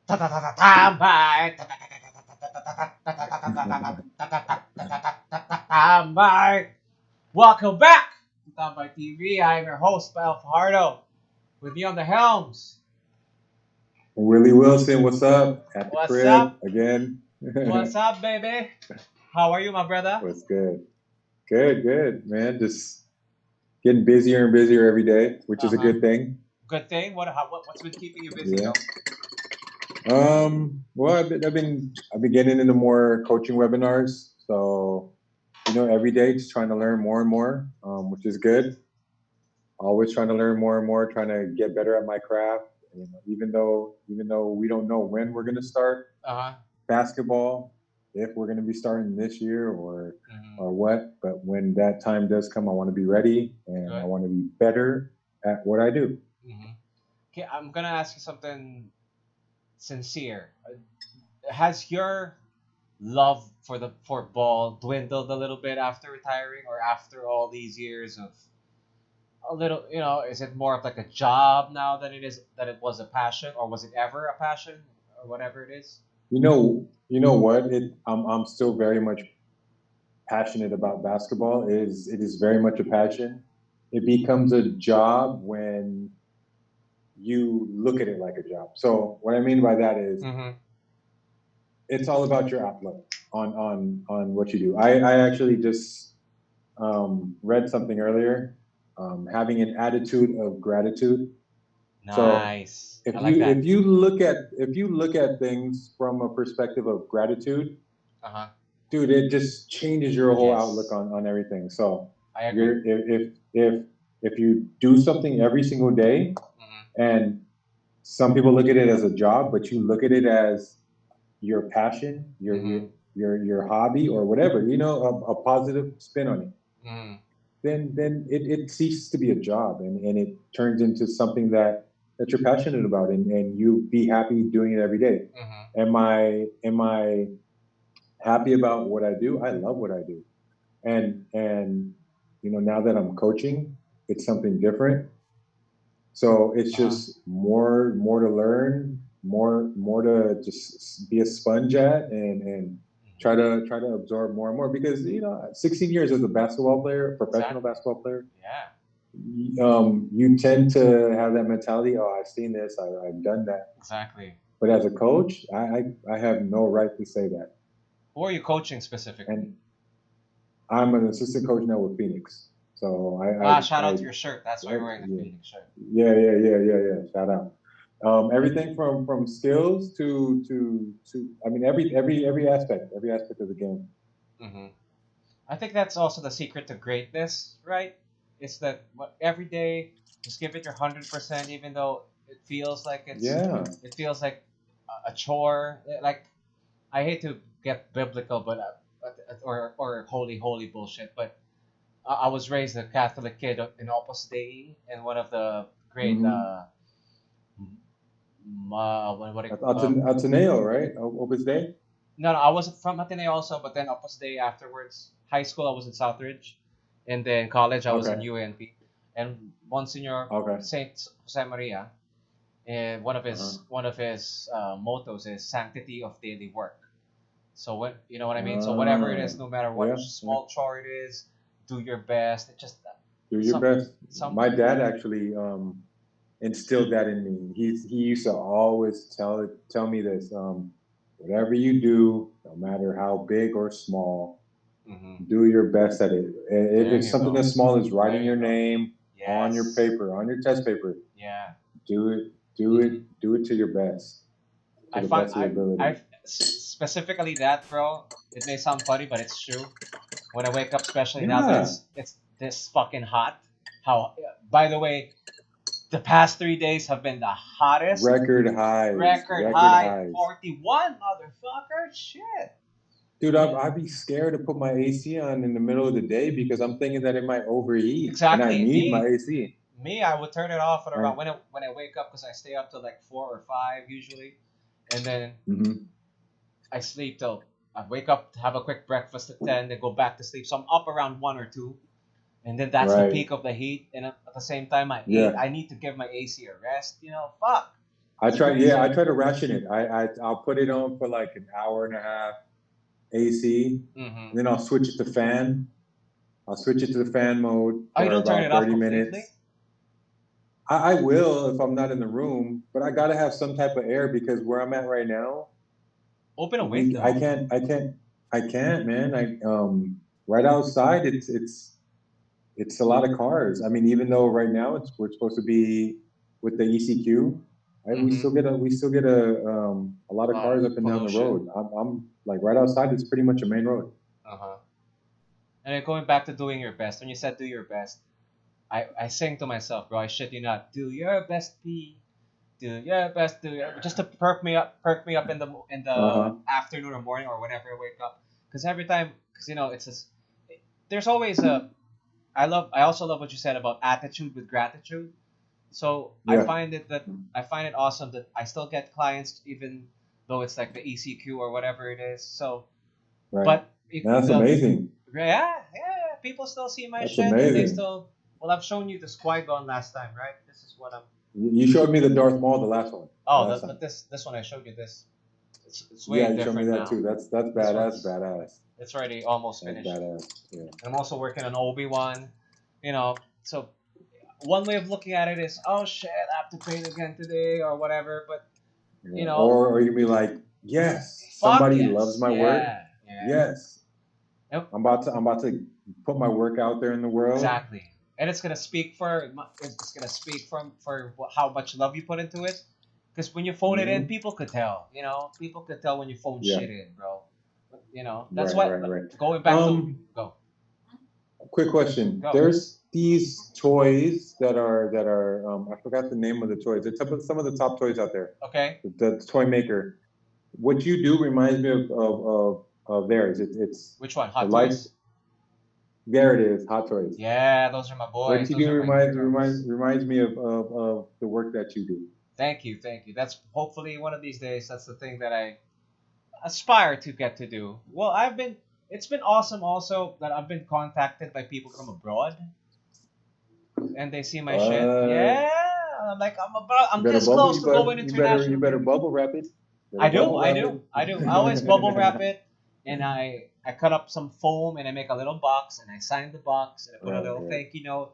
Tambay! Tambay! Welcome back to Tambay TV. I am your host, Pal Fajardo. With me on the helms. Willie Wilson, what's up? At the What's crib up? again. What's up, baby? How are you, my brother? What's good? Good, man. Just getting busier and busier every day, which Uh is a huh. good thing. Good thing. What's been keeping you busy, Yeah. though? Well, I've been getting into more coaching webinars. So, every day just trying to learn more and more, which is good. Always trying to learn more and more, trying to get better at my craft. Even though we don't know when we're gonna start Uh huh. basketball, if we're going to be starting this year Hmm. or what. But when that time does come, I want to be ready and I Good. want to be better at what I do. Hmm. Okay, I'm gonna ask you something sincere. Has your love for ball dwindled a little bit after retiring, or after all these years of a little? Is it more of like a job now than it was a passion, or was it ever a passion, or whatever it is? You know what? I'm still very much passionate about basketball. It is very much a passion. It becomes a job when you look at it like a job. So what I mean by that is Mm-hmm. it's all about your outlook on what you do. I actually just read something earlier, having an attitude of gratitude. So Nice. I if like you that. if you look at things from a perspective of gratitude, Uh huh. dude, it just changes your whole outlook Yes, on everything. So I agree. you're if you do something every single day, Mm-hmm. and some people look at it as a job, but you look at it as your passion, Mm-hmm. your hobby or whatever, a positive spin on it, Mm-hmm. then it ceases to be a job and it turns into something that you're passionate about and you be happy doing it every day. Mm-hmm. Am I happy about what I do? I love what I do. And now that I'm coaching, it's something different. So it's Uh huh. just more to learn, more to just be a sponge at and try to absorb more and more because 16 years as a basketball player, professional Exactly. basketball player, Yeah. you tend to have that mentality. Oh, I've seen this, I've done that. Exactly. But as a coach, I have no right to say that. Who are you coaching specifically? And I'm an assistant coach now with Phoenix. So Ah, shout I out to your shirt. That's why you're wearing the yeah. Phoenix shirt. Yeah. Shout out. Everything from skills to I mean every aspect of the game. Mm-hmm. I think that's also the secret to greatness, right? It's that every day just give it your 100%, even though Yeah, it feels like a chore. Like, I hate to get biblical, or holy bullshit, but I was raised a Catholic kid in Opus Dei, and one of the great mm-hmm. what Ateneo, right? Opus Day. no, I was from Ateneo also, but then Opus Dei afterwards. High school I was in Southridge, and then college I was in Okay, UNP. And Monsignor okay. Saint Jose Maria, and Uh-huh. one of his mottos is sanctity of daily work. So what you know what I mean. So whatever it Uh, is, no matter what yeah. small chore it is, do your best. It just Do your some best. some My dad actually instilled that in me. He used to always tell me this. Whatever you do, no matter how big or small, hmm. do your best at it. If There it's you something go. as small as There writing you your go. name on your Yes. paper, on your test paper, Yeah. do it, Hmm. do it to your best, to I the find best of your ability. specifically that, bro. It may sound funny, but it's true. When I wake up, especially now that Yeah, it's this fucking hot. How? By the way, the past 3 days have been the hottest. Record record high highs. 41, motherfucker. Shit. Dude, Yeah. I'd be scared to put my AC on in the middle of the day because I'm thinking that it might overheat, and I Exactly. need my AC. I would turn it off at around And when I wake up, because I stay up till like 4 or 5 usually, and then mhm. I sleep till I wake up, have a quick breakfast at 10, then go back to sleep. So I'm up around 1 or 2, and then that's the Right, peak of the heat. And at the same time, yeah, I need to give my AC a rest. Fuck. I It's try, yeah, I crazy. try to ration it. I'll put it on for like an hour and a half AC, and Mm-hmm. then I'll switch it to fan. I'll switch it to the fan mode Oh, you for don't turn about it off 30 completely? minutes. I will if I'm not in the room, but I gotta have some type of air because where I'm at right now, Open a we I window. can't I can't I can't, man. Right outside it's a lot of cars. I mean, even though right now we're supposed to be with the ECQ, right? Mm-hmm. We still get a lot A of lot of cars up and down the pollution. road. I'm like right outside. It's pretty much a main road. Uh-huh. And then going back to doing your best, when you said do your best, I sing to myself, bro. I shit you not. Do your best, P. Do your best. Do your just to perk me up in Uh the huh. afternoon or morning or whenever I wake up. Because every time, because it's just there's always a. I also love what you said about attitude with gratitude. So Yeah. I find it awesome that I still get clients even though it's like the ECQ or whatever it is. So, Right. but it, That's the amazing. yeah, people still see my That's shit and they amazing. still. Well, I've shown you the Qui-Gon last time, right? This is what I'm. You showed me the Darth Maul the last one. The Oh, last time. but this one I showed you this. It's way Yeah, you showed me different that now. too. That's This badass. one's Badass. it's already almost That's finished. badass. Yeah. And I'm also working on Obi-Wan. So one way of looking at it is, oh shit, I have to paint again today or whatever. But you Yeah. know, Or you can be like, yes, fuck somebody loves yes, my work. yeah, yeah. Yes, Yep, I'm about to put my work out there in the world. exactly. And it's gonna speak for how much love you put into it. Because when you phone it in, Hmm. people could tell. People could tell when you phone Yeah. shit in, bro. That's Right. what. Right. Right. Going back to Um. go Quick question. go. There's these toys that are. I forgot the name of the toys. It's some of the top toys out there. Okay, The toy maker. What you do reminds me of theirs. It's which one? the Hot life. Toys. There it is. Hot toys. Yeah, those are my What boys. you Those do are my heroes. reminds me of the work that you do. Thank you, thank you. That's hopefully one of these days. That's the thing that I aspire to get to do. Well, It's been awesome also that I've been contacted by people from abroad and they see my shit. Uh, Yeah, I'm like you I'm better this bubble. close to going You international, better baby. bubble wrap it. Better bubble wrap it. I do. I always bubble wrap it, and I cut up some foam and I make a little box and I sign the box and I put a Right, little right. thank you note.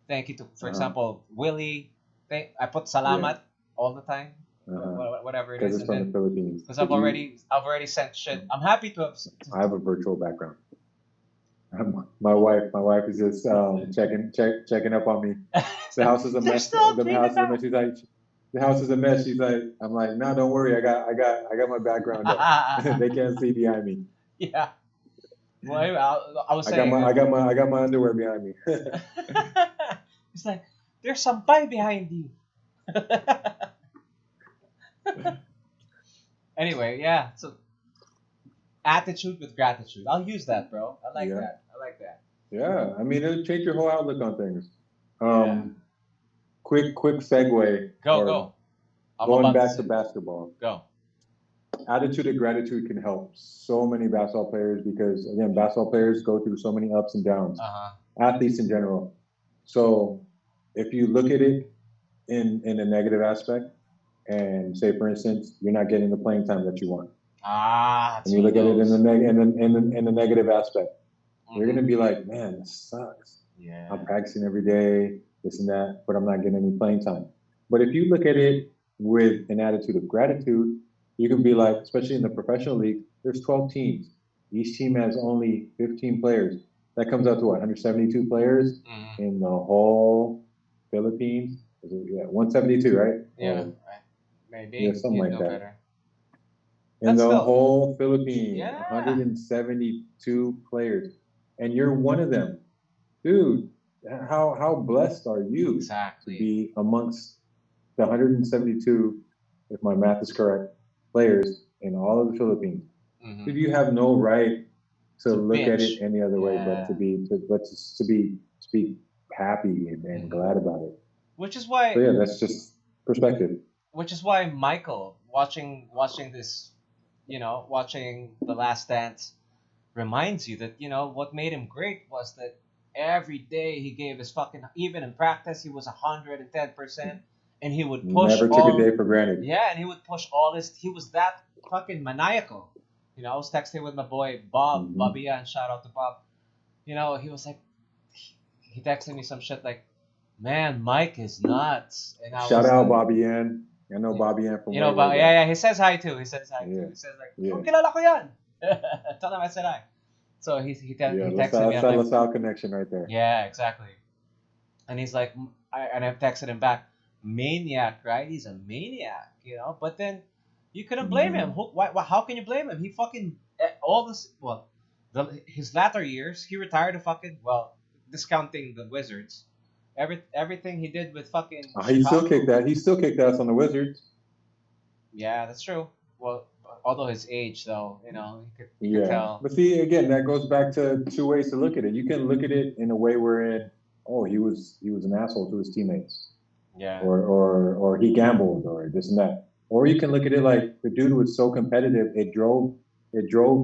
Thank you to, for Uh-huh. example, Willie. I put Yeah. salamat all the time, Uh-huh. whatever it Because is, it's and from the then Philippines. because Did you? I've already sent shit. I'm happy to have. I have a virtual background. My wife is just checking up on me. The house is a They're mess. still The cleaning house is a mess. She's like, the house is a mess. She's like, I'm like, no, don't worry. I got my background up. up. They can't see behind me. Yeah. Well, anyway, I was saying I got my underwear behind me. it's like there's some pie behind you. Anyway, yeah. So attitude with gratitude. I'll use that, bro. I like Yeah, that. I like that. yeah. I mean, it'll change your whole outlook on things. Yeah. Um, quick segue Go, or go. I'm going about to back to say basketball. go. Attitude of gratitude can help so many basketball players because again, basketball players go through so many ups and downs. Uh-huh. Athletes in general. So if you look at it in a negative aspect and say for instance you're not getting the playing time that you want, Ah, and it's you one of look at it in the those. in the negative aspect, you're Mm-hmm. gonna be like, man, this sucks. I'm Yeah. practicing every day, this and that, but I'm not getting any playing time. But if you look at it with an attitude of gratitude, you can be like, especially in the professional league, there's 12 teams. Each team has only 15 players. That comes out to what, 172 players Mm-hmm. in the whole Philippines? Yeah, 172, right? Yeah. Or yeah, Maybe something you'd like know that. better. In That's the still. whole Philippines, Yeah. 172 players. And you're one of them. Dude, how blessed are you to Exactly. be amongst the 172, if my math is correct, players in all of the Philippines? Mm-hmm. Dude, you have no right to To look at it bitch. any other way but Yeah. to be happy and Mm-hmm. glad about it. Which is So why yeah, that's just perspective. Michael watching this, watching The Last Dance reminds you that what made him great was that every day he gave his fucking even in practice he was 110%, and he would push Never took a day all. for granted. Yeah, and he would push all this. He was that fucking maniacal. You know, I was texting with my boy Bob, Hmm. Bobby, and shout out to Bob. You know, he was like, he texted me some shit like, "Man, Mike is nuts," and I Shout was out like, Bobby Ann. I know Bobby Ann from you way, know, way but yeah, back. yeah, he says hi too. He says hi too. Yeah, He says like, yeah, "Oh, kilala ko yan." Tell him I said hi. So yeah. he texted me. That's I'm that like, LaSalle connection right there. yeah, exactly. And he's like, and I texted him back, maniac, right? He's a maniac, you know. But then you couldn't blame him. Hmm. How can you blame him? He fucking all this. Well, his latter years, he retired to fucking well, discounting the Wizards. Everything he did with fucking He still kicked Chicago. that. He still kicked ass on the Wizards. Yeah, that's true. Well, although his age, though, you know, you could Yeah, tell. but see, again, that goes back to two ways to look at it. You can look at it in a way wherein, oh, he was an asshole to his teammates, Yeah, or he gambled, or this and that. Or you can look at it like the dude was so competitive, it drove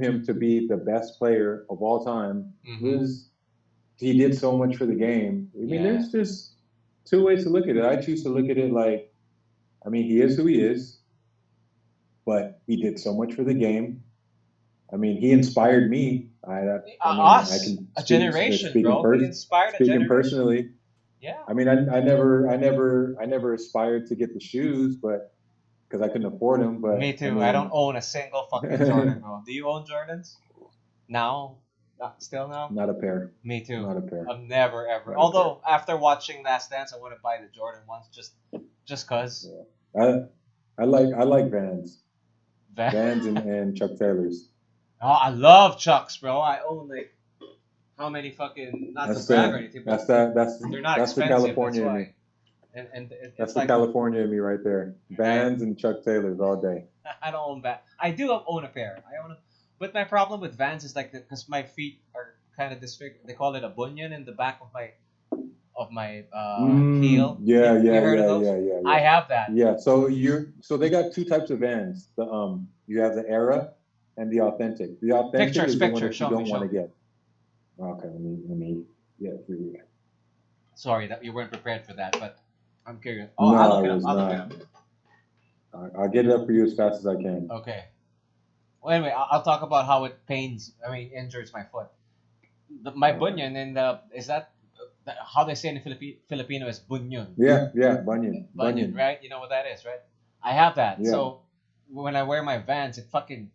him to be the best player of all time. mm-hmm. He did so much for the game. I mean, Yeah, there's just two ways to look at it. I choose to look at it like, I mean, he is who he is, but he did so much for the game. I mean, he inspired me. I mean, I us, can a speak generation, speaking bro. He inspired a speaking generation. personally. Yeah. I mean, I never aspired to get the shoes, but because I couldn't afford them. Me But I too. I don't mean, own a single fucking Jordan, bro. Do you own Jordans? Now? Still now? not a pair, Me too. not a pair, I've never ever. not a pair. Although after watching Last Dance, I want to buy the Jordan ones just cause. Yeah. I like Vans, That. and Chuck Taylors. Oh, I love Chucks, bro. I own like how many fucking not to That's brag or the anything, that's but that that's they're not that's the expensive. That's California in me. why. And That's it's the like California in me right there. right. Vans and Chuck Taylors all day. I don't own that. I do own a pair. I own a, but my problem with Vans is like because my feet are kind of disfigured. They call it a bunion in the back of my heel. Yeah, You yeah, heard of yeah, those? yeah, yeah, I yeah. have that. Yeah, so they got two types of Vans. You have the Era and the Authentic. The Authentic is the one Pictures. that you Show me, don't want show to me. get. Okay, let me. Yeah, here we go. Sorry that you weren't prepared for that, but I'm curious. Oh, No, I'll look I it up. was I'll look it not. up. I'll get it up for you as fast as I can. Okay. Well, anyway, I'll talk about how it pains. I mean, injures my foot. My Okay. bunion and is that how they say in Filipino is bunyon. Yeah, yeah, Bunyan, Bunion, Bunyan. right? You know what that is, right? I have that. Yeah. So when I wear my Vans, it fucking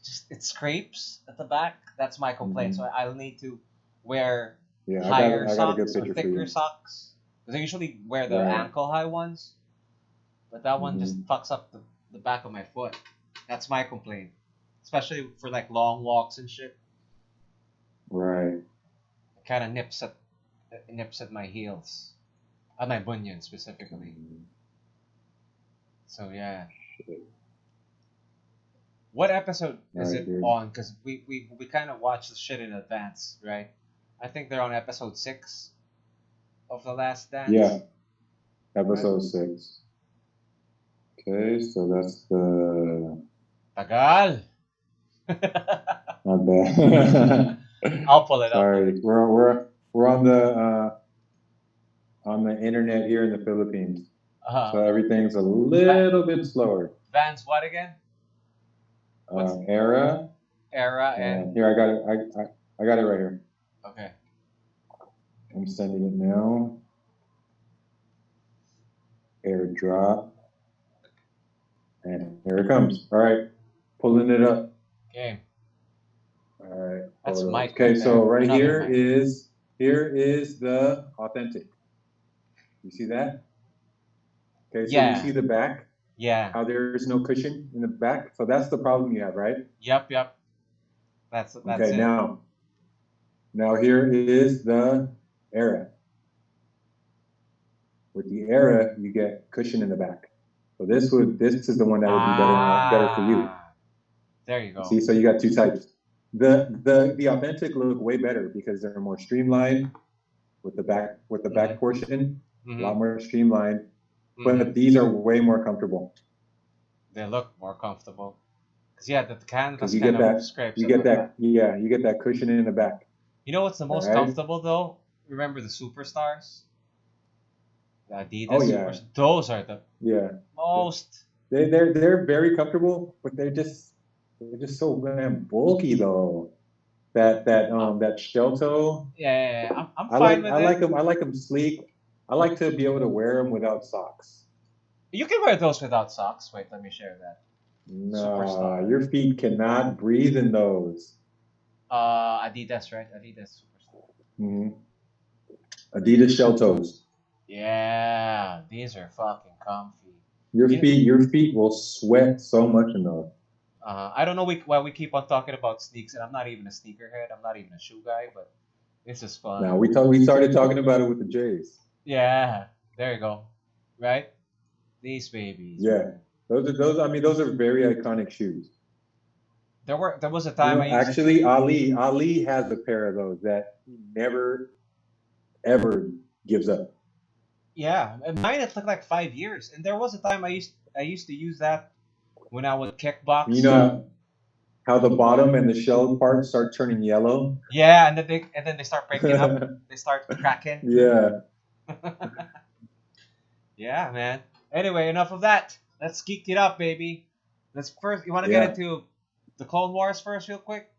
just it scrapes at the back. That's my complaint. So Hmm. I'll need to wear Yeah, higher I got a good socks or picture for thicker you. socks because I usually wear the Right. ankle high ones, but that one just Hmm. fucks up the back of my foot. That's my complaint, especially for like long walks and shit. Right. It kind of nips at my heels, at my bunion specifically. So yeah. What episode is Right, it dude. on? Because we kind of watched the shit in advance, right? I think they're on episode 6 of The Last Dance. Yeah, episode 6. Okay, so that's the Tagal. not bad. I'll pull it up. Sorry, we're on the internet here in the Philippines, so everything's a little bit slower. Vans, what again? What's Era, era and and here I got it. I got it right here. okay. I'm sending it now. Airdrop, and here it comes. All right, pulling it up. Okay. All right. That's photos. Mike Okay, right so there. right Another Mike. here is the Authentic. You see that? Okay, so Yeah. you see the back, Yeah. how there's no cushion in the back. So that's the problem you have, right? Yep. That's Okay, it. now here is the Era. With the Era, you get cushion in the back. So this is the one that would be better for you. There you go. See, so you got two types. The Authentic look way better because they're more streamlined with the back portion, a lot more streamlined. But these are way more comfortable. They look more comfortable. Cause yeah, the canvas You kind get of that, scrapes. you at get the that, back. yeah, you get that cushion in the back. You know what's the most Alright. comfortable though? Remember the Superstars? The Oh Adidas Super. yeah, Those are the yeah. most. They're very comfortable, but they're just so damn bulky though. That shell toe. Yeah, yeah, yeah. I'm fine with I it. like them. I like them sleek. I like to be able to wear them without socks. You can wear those without socks. Wait, let me share that. Nah, Superstar. your feet cannot breathe in those. Adidas, right? Adidas Superstar. hmm Adidas shell toes. Yeah, these are fucking comfy. Your You, feet will sweat so much in those. I don't know why we keep on talking about sneaks, and I'm not even a sneakerhead. I'm not even a shoe guy, but this is fun. Now we started talking about it with the Jays. Yeah, there you go. Right? These babies, Yeah, man. those. I mean, those are very iconic shoes. There was a You time I know, used. actually, Ali has a pair of those that he never ever gives up. Yeah, and mine it took like 5 years, and there was a time I used to use that when I would You kickbox. know how the bottom and the shell part start turning yellow? Yeah, and then they start breaking up. They start cracking. Yeah, Yeah, man. Anyway, enough of that. Let's geek it up, baby. Let's first. You want to get yeah, into the Clone Wars first, real quick?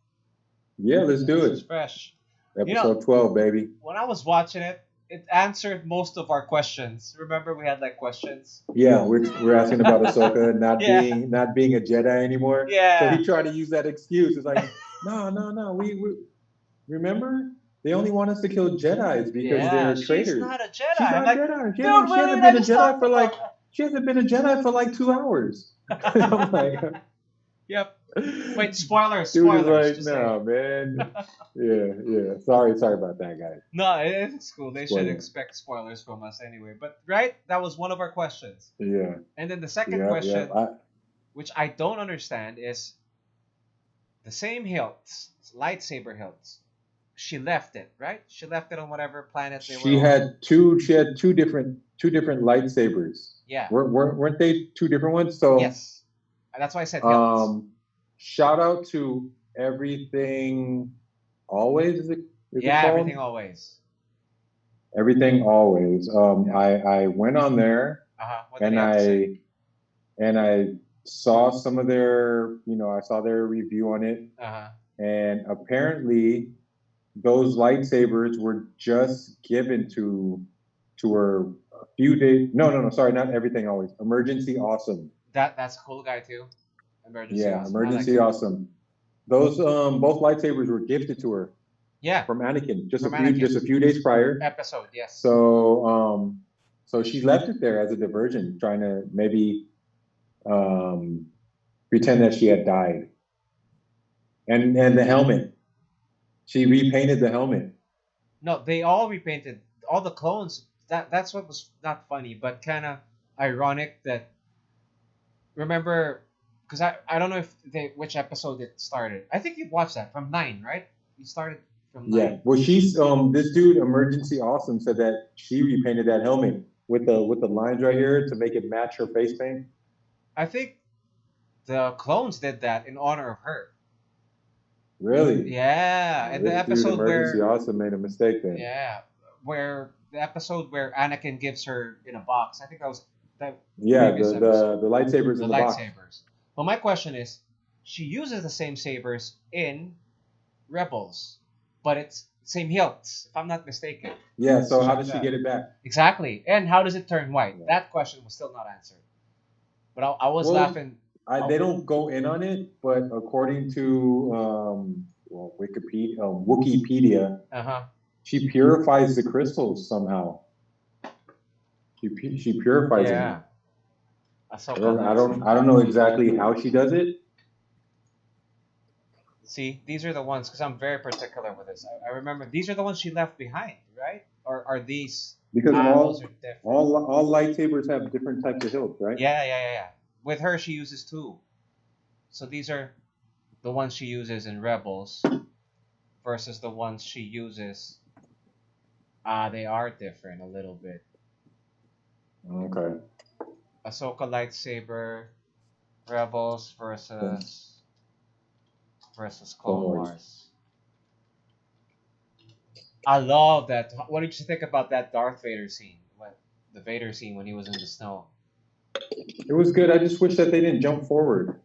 yeah. Let's do This is it. fresh. You know, Episode 12, baby. when I was watching it, it answered most of our questions. Remember, we had like questions. Yeah, we're asking about Ahsoka Yeah, not being a Jedi anymore. So yeah, he tried to use that excuse. It's like, no, no, no. We remember they only want us to kill Jedi's because yeah. they're She's traitors. not a Jedi. She's I'm not a like, Jedi. dude, She William, hasn't I been a just Jedi talked for about like that. she hasn't been a Jedi for like 2 hours. I'm like, Yep. Wait, spoilers, dude is spoilers. like, Just saying. no, man. Yeah, yeah. Sorry about that, guys. No, it's cool. They should Spoiler. expect spoilers from us anyway. But right, that was one of our questions. Yeah, And then the second yeah, yeah. question, which I don't understand, is the same hilts, lightsaber hilts. She left it, right? She left it on whatever planet they were She on. had two. She had two different lightsabers. Yeah. Weren't they two different ones? So, Yes. That's why I said hilts. um, shout out to everything. Always is it Yeah, everything called? always. Everything always. Yeah. I went on there Uh huh. What did he and have to say? I saw some of their I saw their review on it, Uh huh. and apparently those lightsabers were just given to her a few days. No, no, no. Sorry, not everything always. Emergency awesome. That's a cool guy too. Emergency Yeah, awesome. I like emergency him. awesome. Those both lightsabers were gifted to her Yeah, from Anakin from Anakin. just a few days prior. Episode, yes. So she left it there as a diversion, trying to maybe um, pretend that she had died. And the helmet, she repainted the helmet. No, they all repainted all the clones. That's what was not funny, but kind of ironic that remember because I don't know if they which episode it started. I think you watched that from 9, right? You started from Yeah. 9. Well, she's this dude, Emergency Awesome, said that she repainted that helmet with the lines right here to make it match her face paint. I think the clones did that in honor of her. Really? Yeah, Well, and the this dude, episode Emergency where Awesome, made a mistake then. yeah, where the episode where Anakin gives her in a box. I think that was the Yeah, previous episode. the lightsabers The in the box. lightsabers. Well, my question is, she uses the same sabers in Rebels, but it's same hilts, if I'm not mistaken. Yeah. So how Check does she that. get it back? Exactly. And how does it turn white? Yeah. That question was still not answered. But I was Well, laughing. they don't go in on it, but according to Wikipedia, Uh huh. she purifies the crystals somehow. She purifies them. Yeah. I don't know exactly how she does it. See, these are the ones because I'm very particular with this. I remember these are the ones she left behind, right? Or are these? Because Those are different. all lightsabers have different types of hilts, right? Yeah, yeah, yeah, yeah. With her, she uses 2. So these are the ones she uses in Rebels versus the ones she uses. They are different a little bit. Okay. Ahsoka lightsaber, Rebels versus Clone Clone Wars. Wars. I love that. What did you think about that Darth Vader scene? What? The Vader scene when he was in the snow. It was good. I just wish that they didn't jump forward.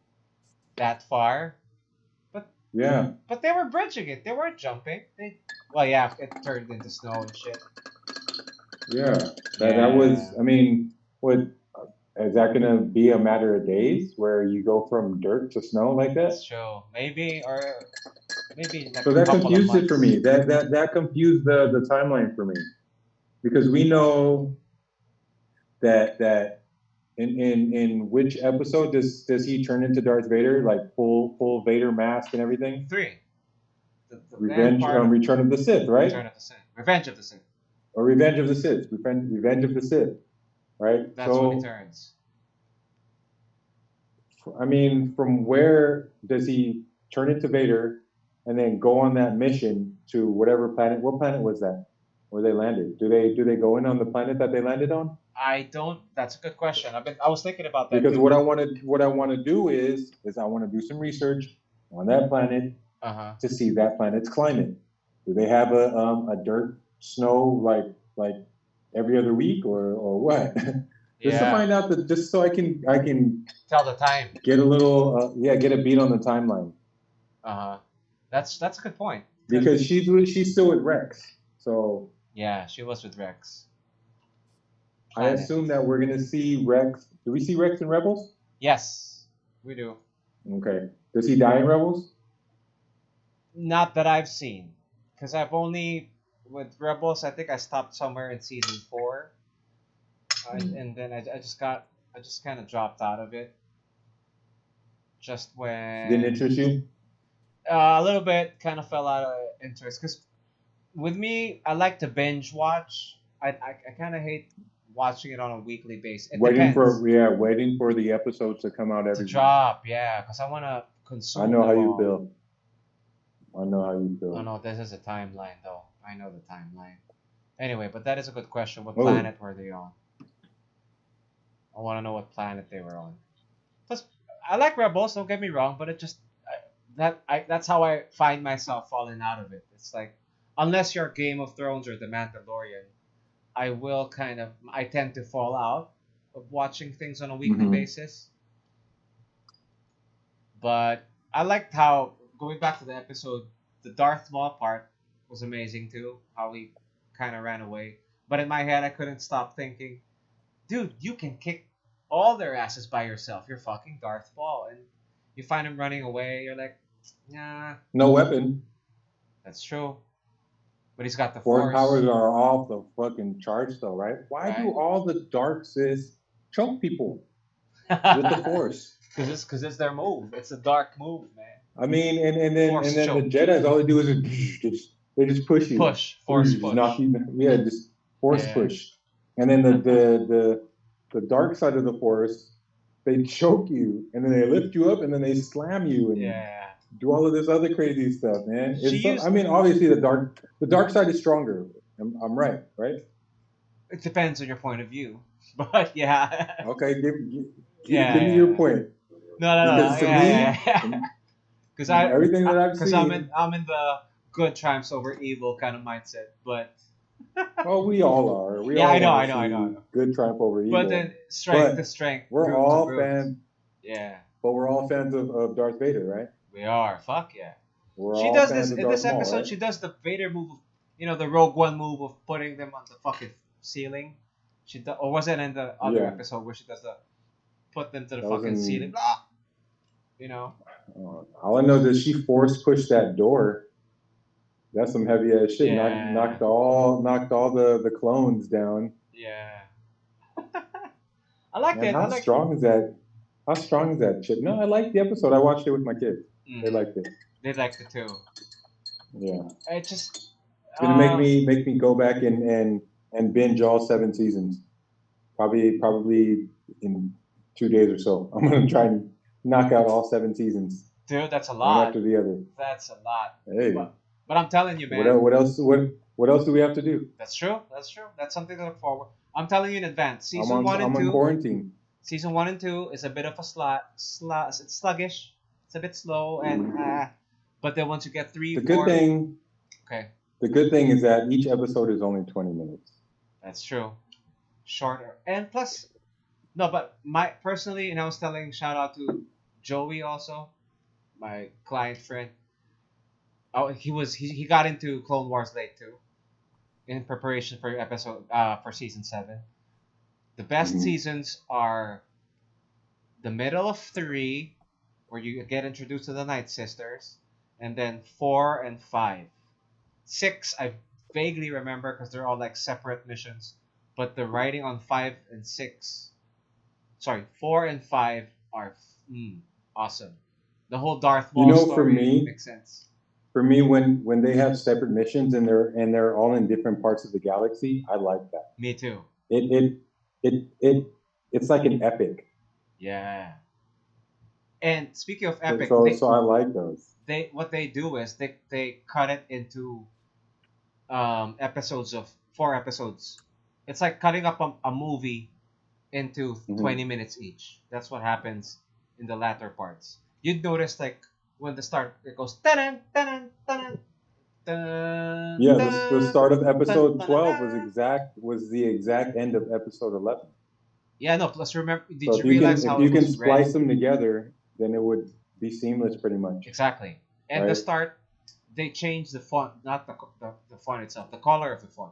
That far, but Yeah. but they were bridging it. They weren't jumping. Well, yeah, it turned into snow and shit. Yeah. That was. I mean, what is that going to be a matter of days where you go from dirt to snow like that? That's true. Maybe like So a that couple of confused it for me. months. That confused the timeline for me because we know that in which episode does he turn into Darth Vader, like full Vader mask and everything? 3. The end part of Return of the Sith, right? Return of the Sith. Revenge of the Sith. Or Revenge of the Sith, Revenge of the Sith, right? That's when he turns. I mean, from where does he turn into Vader and then go on that mission to whatever planet? What planet was that? Where they landed? Do they go in on the planet that they landed on? I don't. That's a good question. I was thinking about that Because too. what I want to do is I want to do some research on that planet to see that planet's climate. Do they have a dirt snow like every other week or what? Just to find out that just so I can tell the time. Get a little get a beat on the timeline. That's a good point. Because she's still with Rex. So yeah, she was with Rex. I assume that we're gonna see Rex. Do we see Rex in Rebels? Yes, we do. Okay. Does he die in Rebels? Not that I've seen, because I've only with Rebels. I think I stopped somewhere in season 4, and then I just kind of dropped out of it. Just when didn't interest you? A little bit, kind of fell out of interest because with me, I like to binge watch. I kind of hate watching it on a weekly basis. Waiting for the episodes to come out every week. Drop, yeah, because I want to consume. I know how you feel. I know how you feel. Oh no, this is a timeline though. I know the timeline. Anyway, but that is a good question. What planet were they on? I want to know what planet they were on. Plus, I like Rebels. Don't get me wrong, but it just that's how I find myself falling out of it. It's like unless you're Game of Thrones or The Mandalorian, I tend to fall out of watching things on a weekly basis. But I liked how, going back to the episode, the Darth Maul part was amazing too. How he kind of ran away. But in my head, I couldn't stop thinking, dude, you can kick all their asses by yourself. You're fucking Darth Maul. And you find him running away. You're like, nah. No weapon. That's true. But he's got the Force powers are off the fucking charts though, right? Why do all the dark Sith choke people with the Force? Because it's their move. It's a dark move, man. I mean, and then the Jedi's all they do is they just push you. Force push. Knock you, just Force push. And then the dark side of the Force, they choke you, and then they lift you up, and then they slam you, and do all of this other crazy stuff, man. I mean, obviously the dark side is stronger. I'm right? It depends on your point of view, but yeah. Okay, give me your point. No. Because everything that I've seen, I'm in the good triumphs over evil kind of mindset, but. Oh, we all are. I know. Good triumph over evil. But then strength. We're all fans. Yeah. But we're all fans of Darth Vader, right? We are. Fuck yeah. She does this in this episode. Maul, right? She does the Vader move, the Rogue One move of putting them on the fucking ceiling. Or was it in the other episode where she does the put them to the fucking ceiling? All I know is she force pushed that door. That's some heavy ass shit. Yeah. Knocked all the clones down. Yeah. I like that. How strong is that? How strong is that shit? No, I liked the episode. I watched it with my kids. They liked it. They liked it too. Yeah. It just. It's gonna make me go back and binge all 7 seasons. Probably in 2 days or so. I'm gonna try and knock out all 7 seasons. Dude, that's a lot. One after the other. That's a lot. Hey. But I'm telling you, man. What else do we have to do? That's true. That's something to look forward. I'm telling you in advance. Season 1 and 2. I'm on quarantine. Season 1 and 2 is a bit of a it's sluggish. It's a bit slow but then once you get 3, 4. The good thing is that each episode is only 20 minutes. That's true. shorter. And plus, no, but my personally, and I was telling shout out to Joey also, my client friend. Oh, he got into Clone Wars late too, in preparation for for season 7. The best Hmm. seasons are the middle of 3, where you get introduced to the Night Sisters, and then 4 and 5. 6 I vaguely remember because they're all like separate missions, but the writing on 5 and 6, sorry, 4 and 5 are awesome. The whole Darth You Maul know, story makes sense. for me, when they have separate missions and they're all in different parts of the galaxy, I like that. Me too. It it it it's like an epic. Yeah. And speaking of So epic, so, so I like those. they what they do is they cut it into episodes of 4 episodes. It's like cutting up a movie into Hmm. 20 minutes each. That's what happens in the latter parts. You'd notice like when the start it goes tanan tanan tanan dun, Yeah, the dun, start of dun, episode dun, dun, 12 dun. was the exact end of episode 11. Yeah, no, plus remember, So did you realize if how it you can was red? splice them together, then it would be seamless pretty much, Exactly. And the right? start, they changed the font, not the font itself, the color of the font.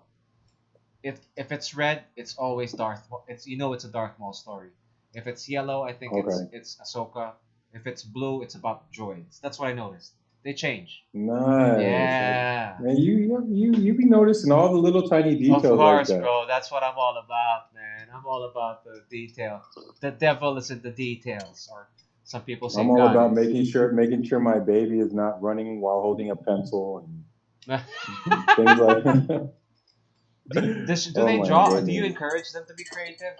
If it's red, it's always Darth. It's it's a Darth Maul story. If it's yellow, I think Okay. it's Ahsoka. If it's blue, it's about droids. That's what I noticed. They change. Nice. Yeah. Man, you be noticing all the little tiny Of details like course, that. bro. That's what I'm all about, man. I'm all about the detail. The devil is in the details, or some people say I'm all God about is. making sure my baby is not running while holding a pencil do, and things like that. do Oh they my draw? Do you goodness. encourage them to be creative?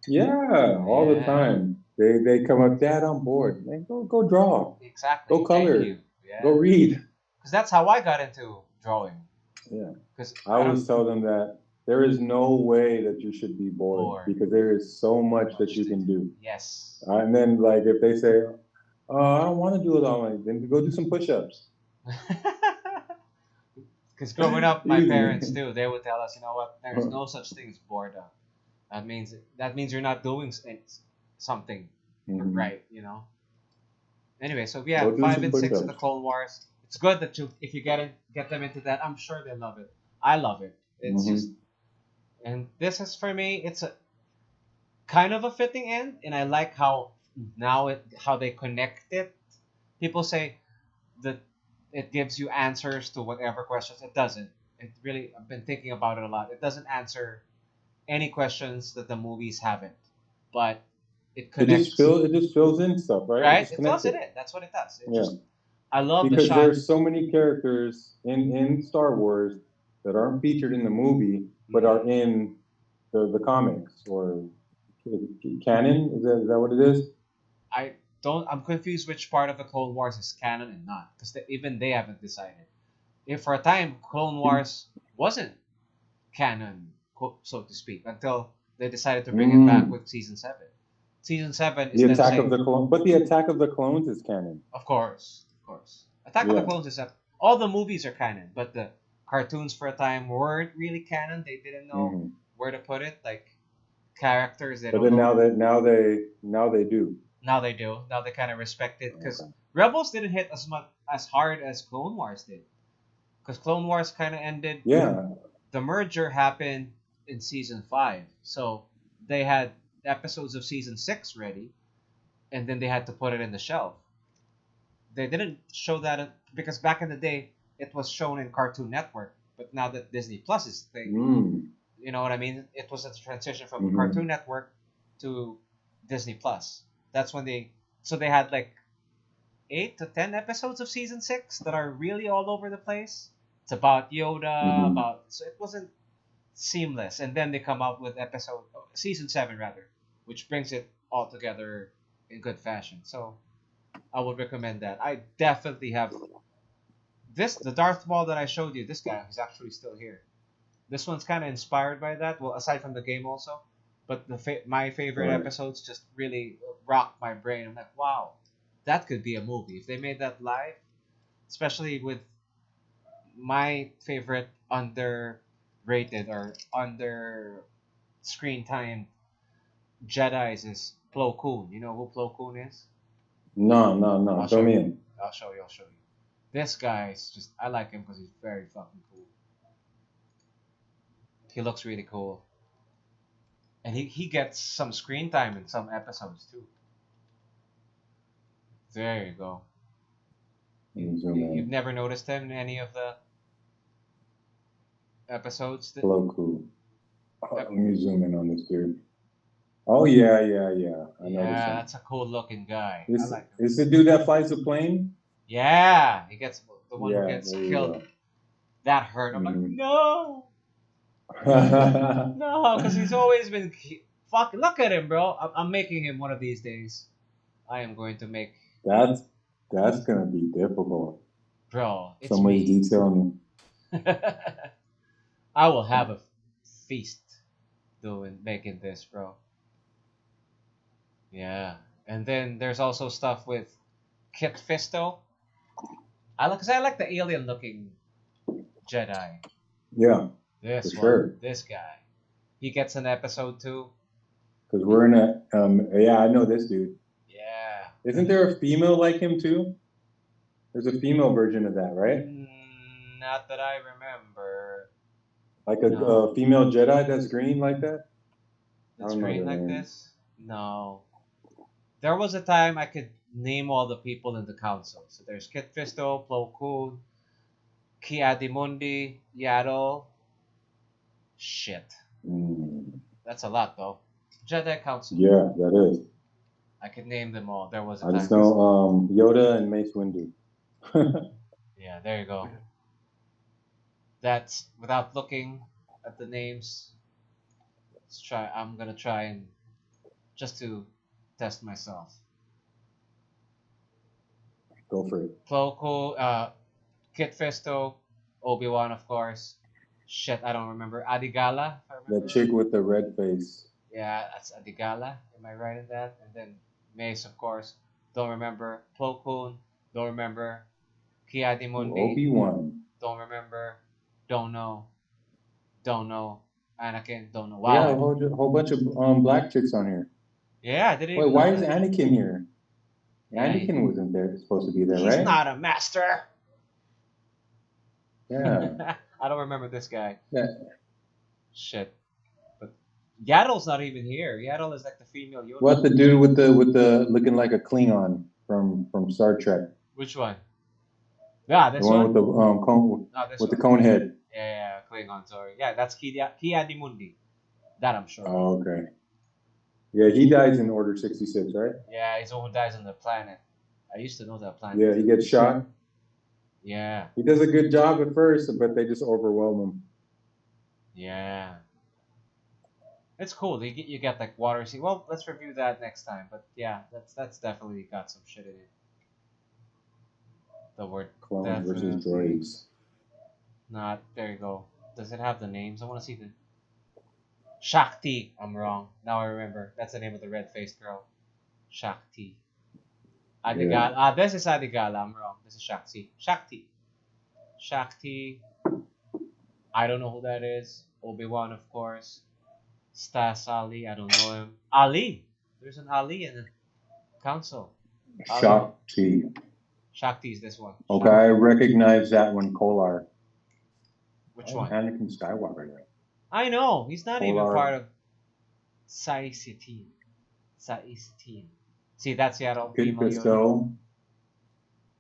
Yeah, all the Yeah, time. They come up, Dad, I'm bored. Man, go draw. Go exactly. Thank color. you. Yeah, Go read. because that's how I got into drawing. Yeah. Because I I don't always tell them that there is no way that you should be bored bored. because there is so much that Much you to can do. do. Yes. And then, like, if they say, I don't want to do it all night, then go do some push ups. Because growing up, my parents Easy. too, they would tell us, you know what, there's no such thing as boredom. That means you're not doing something Hmm. right, Anyway, so yeah, Go do 5 some and push 6 of the ups. Clone Wars. It's good that you if you get them into that, I'm sure they love it. I love it. It's just Hmm. and this is for me. It's a kind of a fitting end, and I like how they connect it. People say that it gives you answers to whatever questions. It doesn't. It really. I've been thinking about it a lot. It doesn't answer any questions that the movies haven't, but it connects. It just fills in stuff, right? It Right? just It connects fills it it. in. That's what it does. It Yeah. just. I love the Because shot. there's so many characters in Star Wars that aren't featured in the movie, but are Mhm. in the comics or canon. Is that what it is? I don't. I'm confused which part of the Clone Wars is canon and not, because even they haven't decided. If for a time Clone Wars wasn't canon, so to speak, until they decided to bring it back Mm. with season 7. Season 7 is The them Attack of saying, the Clone, but the Attack of the Clones is canon. of course, Attack of the Yeah. Clones is all the movies are canon, but the cartoons for a time weren't really canon. They didn't know Hmm. where to put it, like characters. They But don't then know. now they do. Now they do. Now they kind of respect it because Okay. Rebels didn't hit as hard as Clone Wars did. Because Clone Wars kind of ended. Yeah. The merger happened in season 5, so they had episodes of season 6 ready, and then they had to put it in the shelf. They didn't show that because back in the day it was shown in Cartoon Network, but now that Disney Plus is the thing, Mm. you know what I mean? It was a transition from Hmm. Cartoon Network to Disney Plus. That's when they had like 8 to 10 episodes of season 6 that are really all over the place. It's about Yoda, Hmm. so it wasn't seamless. And then they come out with season 7 rather, which brings it all together in good fashion. So I would recommend that. I definitely have the Darth Maul that I showed you. This guy, he's actually still here. This one's kind of inspired by that. Well, aside from the game also, but my favorite Right. episodes just really rocked my brain. I'm like, wow, that could be a movie if they made that live. Especially with my favorite underrated or under. screen time Jedi's is Plo Koon. You know who Plo Koon is? No, no, no. I'll Fill show me you. in. I'll show you. I'll show you. This guy is just, I like him because he's very fucking cool. He looks really cool. And he gets some screen time in some episodes too. There you go. Let me zoom You've in. never noticed him in any of the episodes? Hello, cool. Ep- Let me zoom in on this dude. Oh yeah, yeah, yeah. I noticed yeah, him. that's a cool looking guy. I Is like him. is the dude that flies the plane? Yeah, he gets the one who Yeah, gets there you killed. go. That hurt. I'm like, Mhm. no, no, because he's always been. Fuck, look at him, bro. I'm making him one of these days. I am going to make, that's that's gonna be difficult. bro. It's Somebody's me. detailing. I will have a feast doing making this, bro. Yeah, and then there's also stuff with Kit Fisto. Cause I like the alien looking Jedi. Yeah, for This one, sure. this guy. He gets an episode too. Because we're in a yeah, I know this dude. Yeah. Isn't there a female like him too? There's a female version of that, right? Not that I remember. Like a, No. female Jedi that's green like that. I It's don't know green their like name. this? No. There was a time I could name all the people in the council. So there's Kit Fisto, Plo Koon, Kia Dimundi, Yaddle. Shit. Mm. That's a lot though. Jedi Council. Yeah, that is. I could name them all. There was a I just time. know Yoda and Mace Windu. Yeah, there you go. That's without looking at the names. Let's try. I'm gonna try and just to test myself. Go for it. Plo, Kit Fisto, Obi-Wan, of course. Shit, I don't remember. Adigala, if I The remember chick right. with the red face. Yeah, that's Adigala. Am I right in that? And then Mace, of course. Don't remember. Plo Koon. Don't remember. Kia Dimundi. Obi-Wan. Don't remember. Don't know. Don't know. Anakin. Don't know. They got a Wow. whole bunch of black chicks on here. Yeah, I didn't Wait, even know why is that. Anakin here? Yeah, Anakin wasn't there, supposed to be there, he's right? not a master. Yeah. I don't remember this guy. Yeah. Shit. But Yaddle's not even here. Yaddle is like the female Yoda. What the dude with the looking like a Klingon from Star Trek? Which one? Yeah, this The one one. with the cone No, this with one. the cone head. Yeah, Klingon. Sorry. Yeah, that's Kia Dimundi. That I'm sure. Oh, okay. Yeah, he dies in Order 66, right? Yeah, he's the one who dies on the planet. I used to know that planet. Yeah, he gets shot. Yeah. He does a good job at first, but they just overwhelm him. Yeah. It's cool. You get like water scene. Well, let's review that next time. But yeah, that's definitely got some shit in it. The word Clones versus definitely droids. not. There you go. Does it have the names? I want to see the Shakti. I'm wrong. Now I remember. That's the name of the red-faced girl. Shakti. Adigala. Yeah. This is Adigala. I'm wrong. This is Shakti. Shakti. Shakti. I don't know who that is. Obi-Wan, of course. Stas Ali. I don't know him. Ali. There's an Ali in the council. Ali. Shakti. Shakti is this one. Okay, I recognize that one, Kolar. Which one? Anakin Skywalker. There. I know. He's not even Polar. part of Saisitin. Saisitin. See, that's Seattle. Kit Female Yoda. Pistol.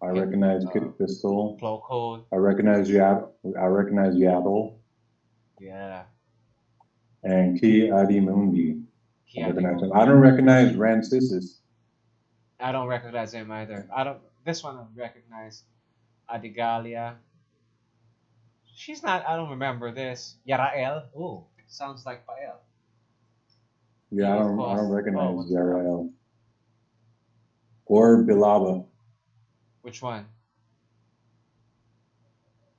I Kit- recognize uh, Kit Pistol. Plo Koon. I recognize Yaddle. Yeah. And Ki Adimundi. I Kia recognize him. Dimundi. I don't recognize Rancisis. I don't recognize him either. I don't. This one I recognize. Adigalia. She's not. I don't remember this. Yarael. Ooh, sounds like Pael. Yeah, I Evil don't Cost. recognize what's Yarael. Or Bilaba. Which one?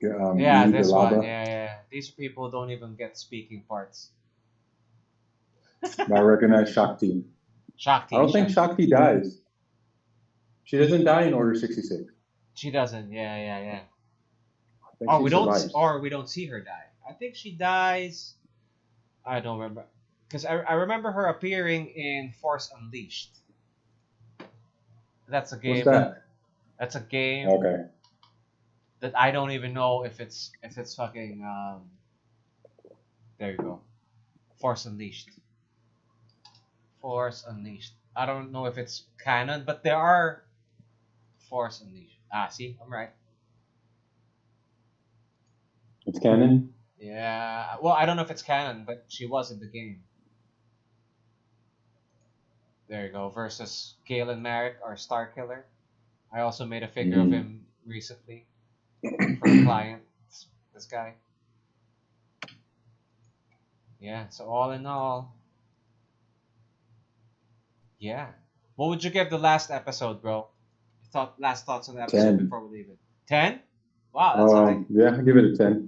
Yeah, this Bilaba. one. Yeah. These people don't even get speaking parts. I recognize Shakti. Shakti. I don't think Shakti dies. She doesn't die in Order 66. She doesn't. Yeah. I think Or she we don't. survives. Or we don't see her die. I think she dies. I don't remember. because I remember her appearing in Force Unleashed. That's a What's game. that? That's a game Okay. that I don't even know if it's fucking. There you go. Force Unleashed. Force Unleashed. I don't know if it's canon, but there are Force Unleashed. Ah, see, I'm right. It's canon. Yeah. Well, I don't know if it's canon, but she was in the game. There you go. Versus Galen Merrick or Star Killer. I also made a figure of Mm-hmm. him recently for a client. This guy. Yeah. So all in all, yeah. What would you give the last episode, bro? Last thoughts on the episode 10. before we leave it. 10? Wow, that's high. Yeah, I'll give it a 10.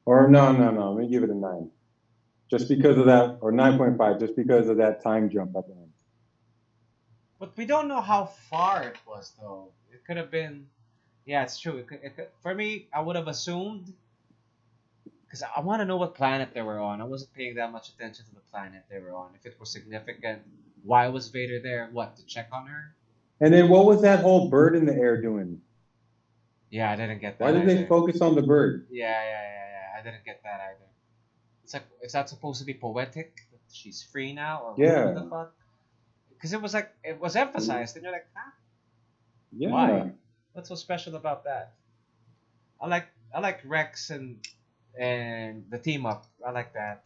Or no. Let me give it a 9. Just because of that, or 9.5, just because of that time jump at the end. But we don't know how far it was, though. It could have been. Yeah, it's true. For me, I would have assumed. Because I want to know what planet they were on. I wasn't paying that much attention to the planet they were on. If it was significant. Why was Vader there? What, to check on her? And then what was that whole bird in the air doing? Yeah, I didn't get Why that did they either. focus on the bird? Yeah. I didn't get that either. It's like, is that supposed to be poetic? That she's free now? Or whatever the Yeah. fuck? Because it was like, it was emphasized. And you're like, huh? Yeah. Why? What's so special about that? I like Rex and the team up. I like that.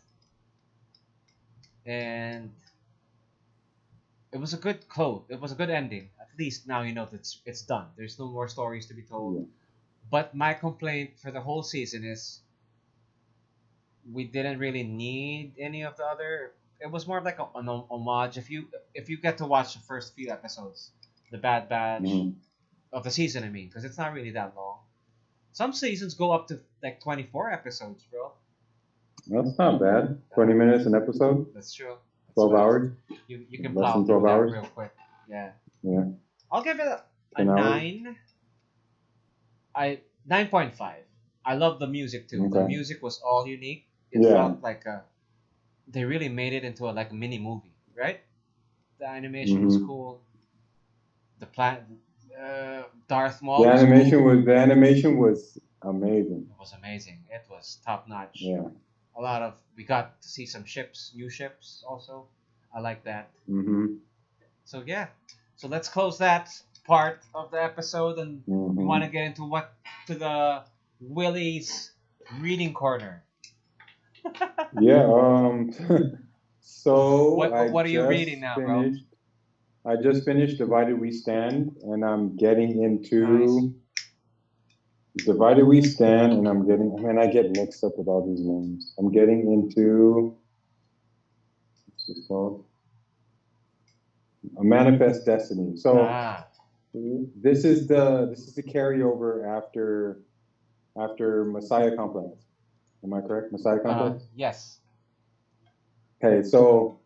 And it was a good close. It was a good ending. At least now you know that it's done. There's no more stories to be told. Yeah. But my complaint for the whole season is we didn't really need any of the other. It was more of like an homage. If you get to watch the first few episodes, the Bad Batch Mm-hmm. of the season, I mean, because it's not really that long. Some seasons go up to like 24 episodes, bro. That's not bad. 20 minutes an episode, That's true. That's 12 what hours, you can less plow than through 12 that hours. real quick. Yeah. Yeah. I'll give it a 10 hours. 9. 9.5. I love the music too. The Okay. music was all unique. It Yeah. felt like they really made it into a mini movie, right? The animation was Mhm. cool. The Darth Maul The was cool. animation was amazing. It was amazing. It was top notch. Yeah. We got to see some ships, new ships also. I like that. Mm-hmm. So yeah. So let's close that part of the episode, and we want to get into the Willie's reading corner. Yeah. So What are you reading now, bro? I just finished Divided We Stand, and I'm getting into Divided We Stand, and man, I get mixed up with all these names. I'm getting into, what's this called? A Manifest Destiny. So this is the carryover after Messiah Complex. Am I correct? Messiah Complex? Yes. Okay, so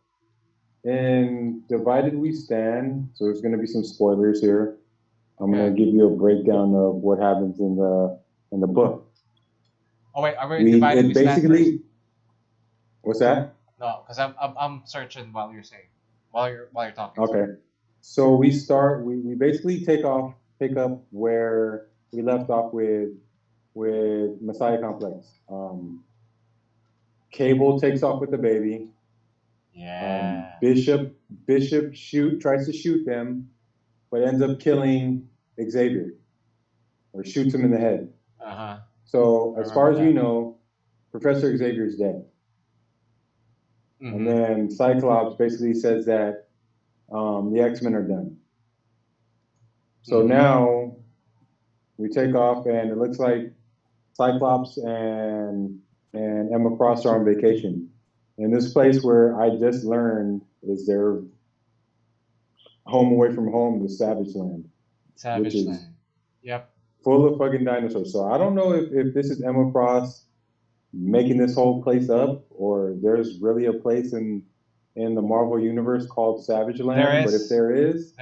in Divided We Stand, so there's going to be some spoilers here. I'm going to give you a breakdown of what happens in the book. Oh wait, are we Divided We Stand first? What's that? No, because I'm searching while you're saying while you're talking. Okay, so we basically pick up where we left off with Messiah Complex. Cable takes off with the baby. Yeah. Bishop tries to shoot them, but ends up killing Xavier, or shoots him in the head. So as far as we know, Professor Xavier is dead. Mm-hmm. And then Cyclops basically says that the X-Men are done. So now we take off, and it looks like Cyclops and Emma Frost are on vacation. And this place where I just learned is their home away from home, the Savage Land. Savage Land. Yep. Full of fucking dinosaurs. So I don't know if this is Emma Frost making this whole place up, or there's really a place in the Marvel universe called Savage Land. There is. But if there is,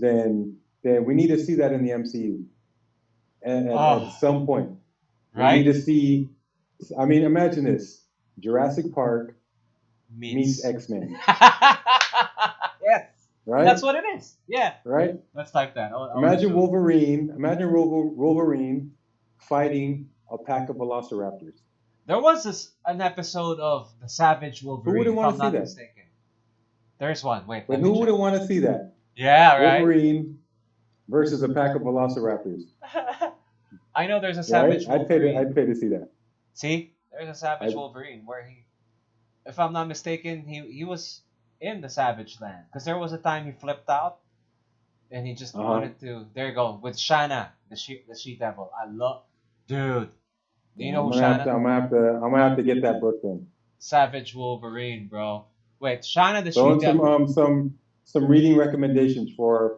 then we need to see that in the MCU. And at some point, we need to see. I mean, imagine this: Jurassic Park meets meets. X-Men. Yes, that's Right? what it is. Yeah, Right? let's type that. I'll just Imagine show you. Wolverine. Imagine Wolverine fighting a pack of velociraptors. There was an episode of the Savage Who Wolverine, wouldn't if want I'm to see not that? mistaken. There's one. Wait, But let me who check. wouldn't want to see that? Yeah, right. Wolverine versus a pack of velociraptors. I know there's a Right? Savage I'd pay to Wolverine. I'd pay to see that. See, there's a Savage I Wolverine where he, if I'm not mistaken, he was in the Savage Land because there was a time he flipped out and he just uh-huh. wanted to. There you go with Shanna, the she devil. I love, dude. Do you Yeah, know who Shanna? I'm gonna have to get that book then. Savage Wolverine, bro. Wait, Shanna the Throw she in devil some reading recommendations for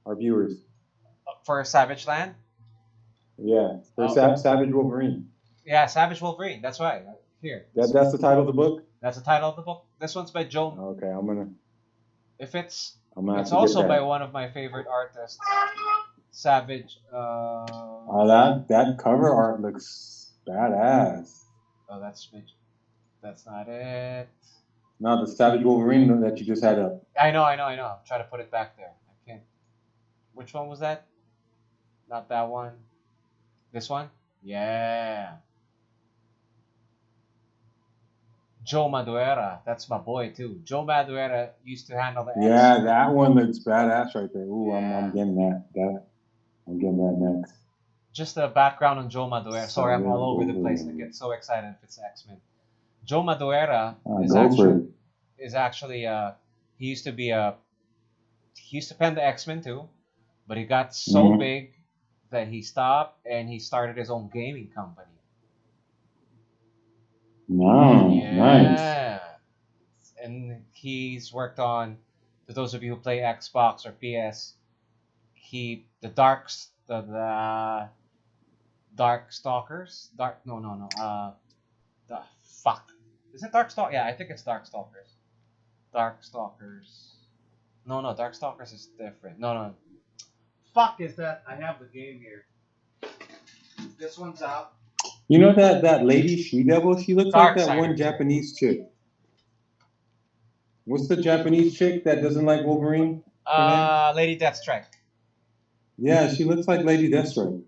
our viewers. for Savage Land. Yeah, for Oh, Savage Wolverine. yeah, Savage Wolverine. That's right. Here, That's the title of the book. that's the title of the book. This one's by Joe. Okay, If it's I'm gonna have it's to get also by that. one of my favorite artists, Savage. Oh, that cover art looks badass. Oh, that's not it. Not the Savage Wolverine that you just had up. I know. I'm trying to put it back there. I can't. Which one was that? Not that one. This one? Yeah. Joe Madureira. That's my boy too. Joe Madureira used to handle the X. Yeah, that one looks badass right there. Ooh, I'm Yeah. getting that. I'm getting that next. Just the background on Joe Madureira. Sorry, I'm all Savage over the place. I Wolverine. get so excited if it's X-Men. Joe Madureira Go for it. is actually he used to be a he used to pen the X-Men too, but he got so Mhm. big that he stopped and he started his own gaming company. Nice. Yeah. And he's worked on, to those of you who play Xbox or PS, the Dark Stalkers, Dark no the fuck is it Dark Stalk? Yeah, I think it's Dark Stalkers. Dark Stalkers. No, Dark Stalkers is different. No, fuck is that? I have the game here. This one's out. You know that lady She Devil? She looks like that one Darksiders. Japanese chick. What's the Japanese chick that doesn't like Wolverine? Lady Deathstrike. Yeah, she looks like Lady Deathstroke.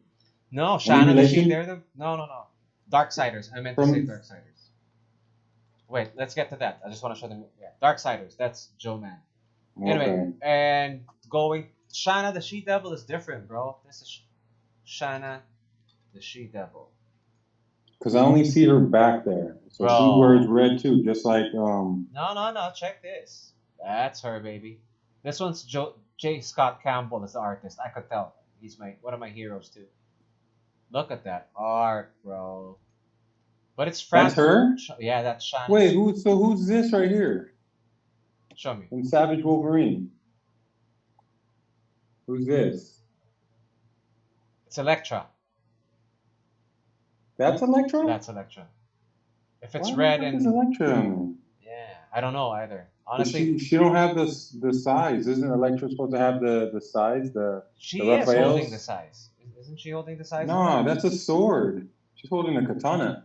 No, Any Shanna the She relation? Daredevil. No. Darksiders. I meant to say From Darksiders. Wait, let's get to that. I just want to show them. Yeah, Darksiders. That's Joe Man. Anyway, okay. and going Shanna the She Devil is different, bro. This is Shanna the She Devil. Because I only see her back there. So she wears Bro. red too, just like No. Check this. That's her, baby. This one's J. Scott Campbell is the artist. I could tell. He's one of my heroes too. Look at that art, bro. But it's that's Frank. her? Yeah, that's Shanna. Wait, who's this right here? Show me. In Savage Wolverine. Who's this? It's Elektra. That's Electro? That's Elektra. If it's Why red the fuck and is Electro? yeah, I don't know either. But Honestly, she don't have the size. Isn't Electro supposed to have the size, the she is holding the Raphaels? size. Isn't she holding the size of No, that? that's a sword. She's holding a katana.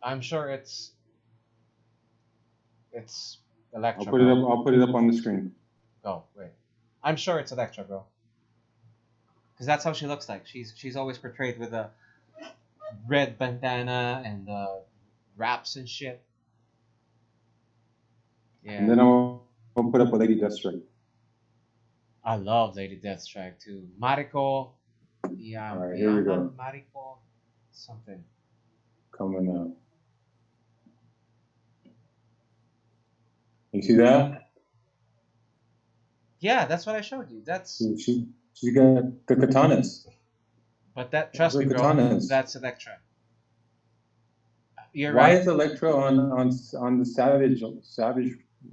I'm sure it's I'll Elektra, put it up. bro. I'll put it up on the screen. Oh wait, I'm sure it's Elektra, bro. Because that's how she looks like. She's always portrayed with a red bandana and wraps and shit. And then Yeah, I'll put up a Lady Deathstrike. I love Lady Deathstrike too. Mariko, yeah, All right, here we go. Mariko, something. Coming up. You see that? Yeah, that's what I showed you. That's She got the katanas. but that trust The me, bro, katanas. that's Elektra. You're Why right. is Electro on the Savage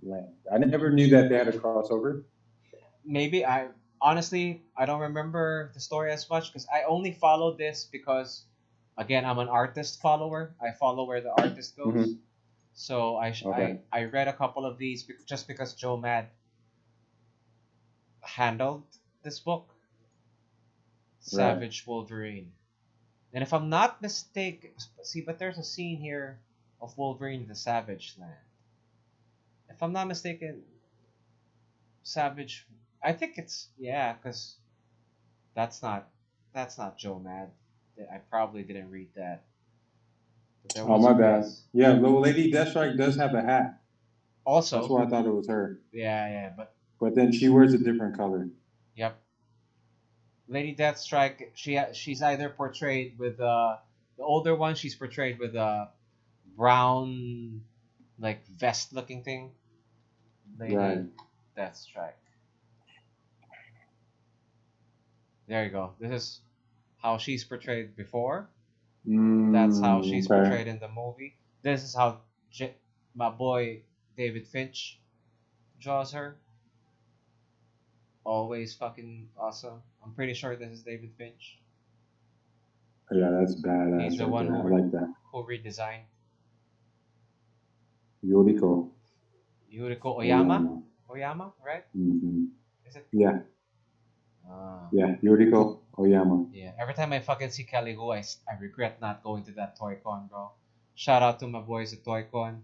land? I never knew that they had a crossover. Maybe I don't remember the story as much because I only followed this because again I'm an artist follower. I follow where the artist goes. Mhm. So Okay. I read a couple of these just because Joe Mad handled this book, Right. Savage Wolverine. And if I'm not mistaken, see, but there's a scene here of Wolverine in the Savage Land. If I'm not mistaken, Savage. I think it's yeah, because that's not Joe Mad. I probably didn't read that, but there Oh was a my bad. place. Yeah, little lady Deathstrike does have a hat. That's Also, why I thought it was her. yeah, But then she wears a different color. yep. Lady Deathstrike. She's either portrayed with the older one. She's portrayed with a brown like vest looking thing. Right. Lady Deathstrike. There you go. This is how she's portrayed before. That's how she's Okay. portrayed in the movie. This is how my boy David Finch draws her. Always fucking awesome. I'm pretty sure this is David Finch. Yeah, that's He's badass the right one there. I like that. who redesigned Yoriko. Yuriko Oyama. Oyama. Oyama, right? Mm-hmm. Is it? Yeah, Ah. yeah. Yoriko Oyama. Yeah. Every time I fucking see Caligo, I regret not going to that Toy Con, bro. Shout out to my boys at Toy Con.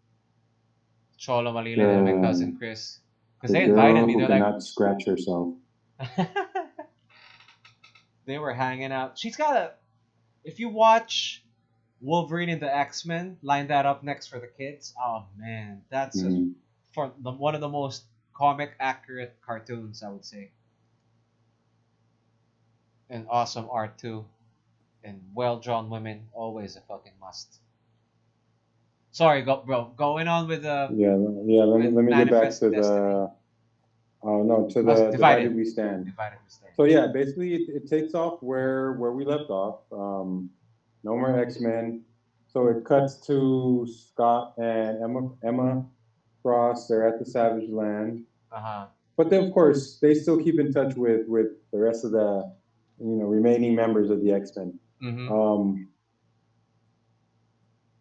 Cholo Malilin and my cousin Chris. Because The they invited girl me. who They're like, cannot scratch herself. they were hanging out. She's got a. If you watch Wolverine and the X-Men, line that up next for the kids. Oh man, that's Mhm. one of the most comic accurate cartoons, I would say. And awesome art too. And well drawn women, always a fucking must. Sorry, bro. Going on with Yeah, yeah. Let me get back Manifest to Destiny. the. Oh no, to Oh, the divided we stand. Divided we stand. So yeah, basically it takes off where we left off. No more X-Men. So it cuts to Scott and Emma Frost. They're at the Savage Land. Uh-huh. But then of course they still keep in touch with the rest of the remaining members of the X-Men. Mm-hmm.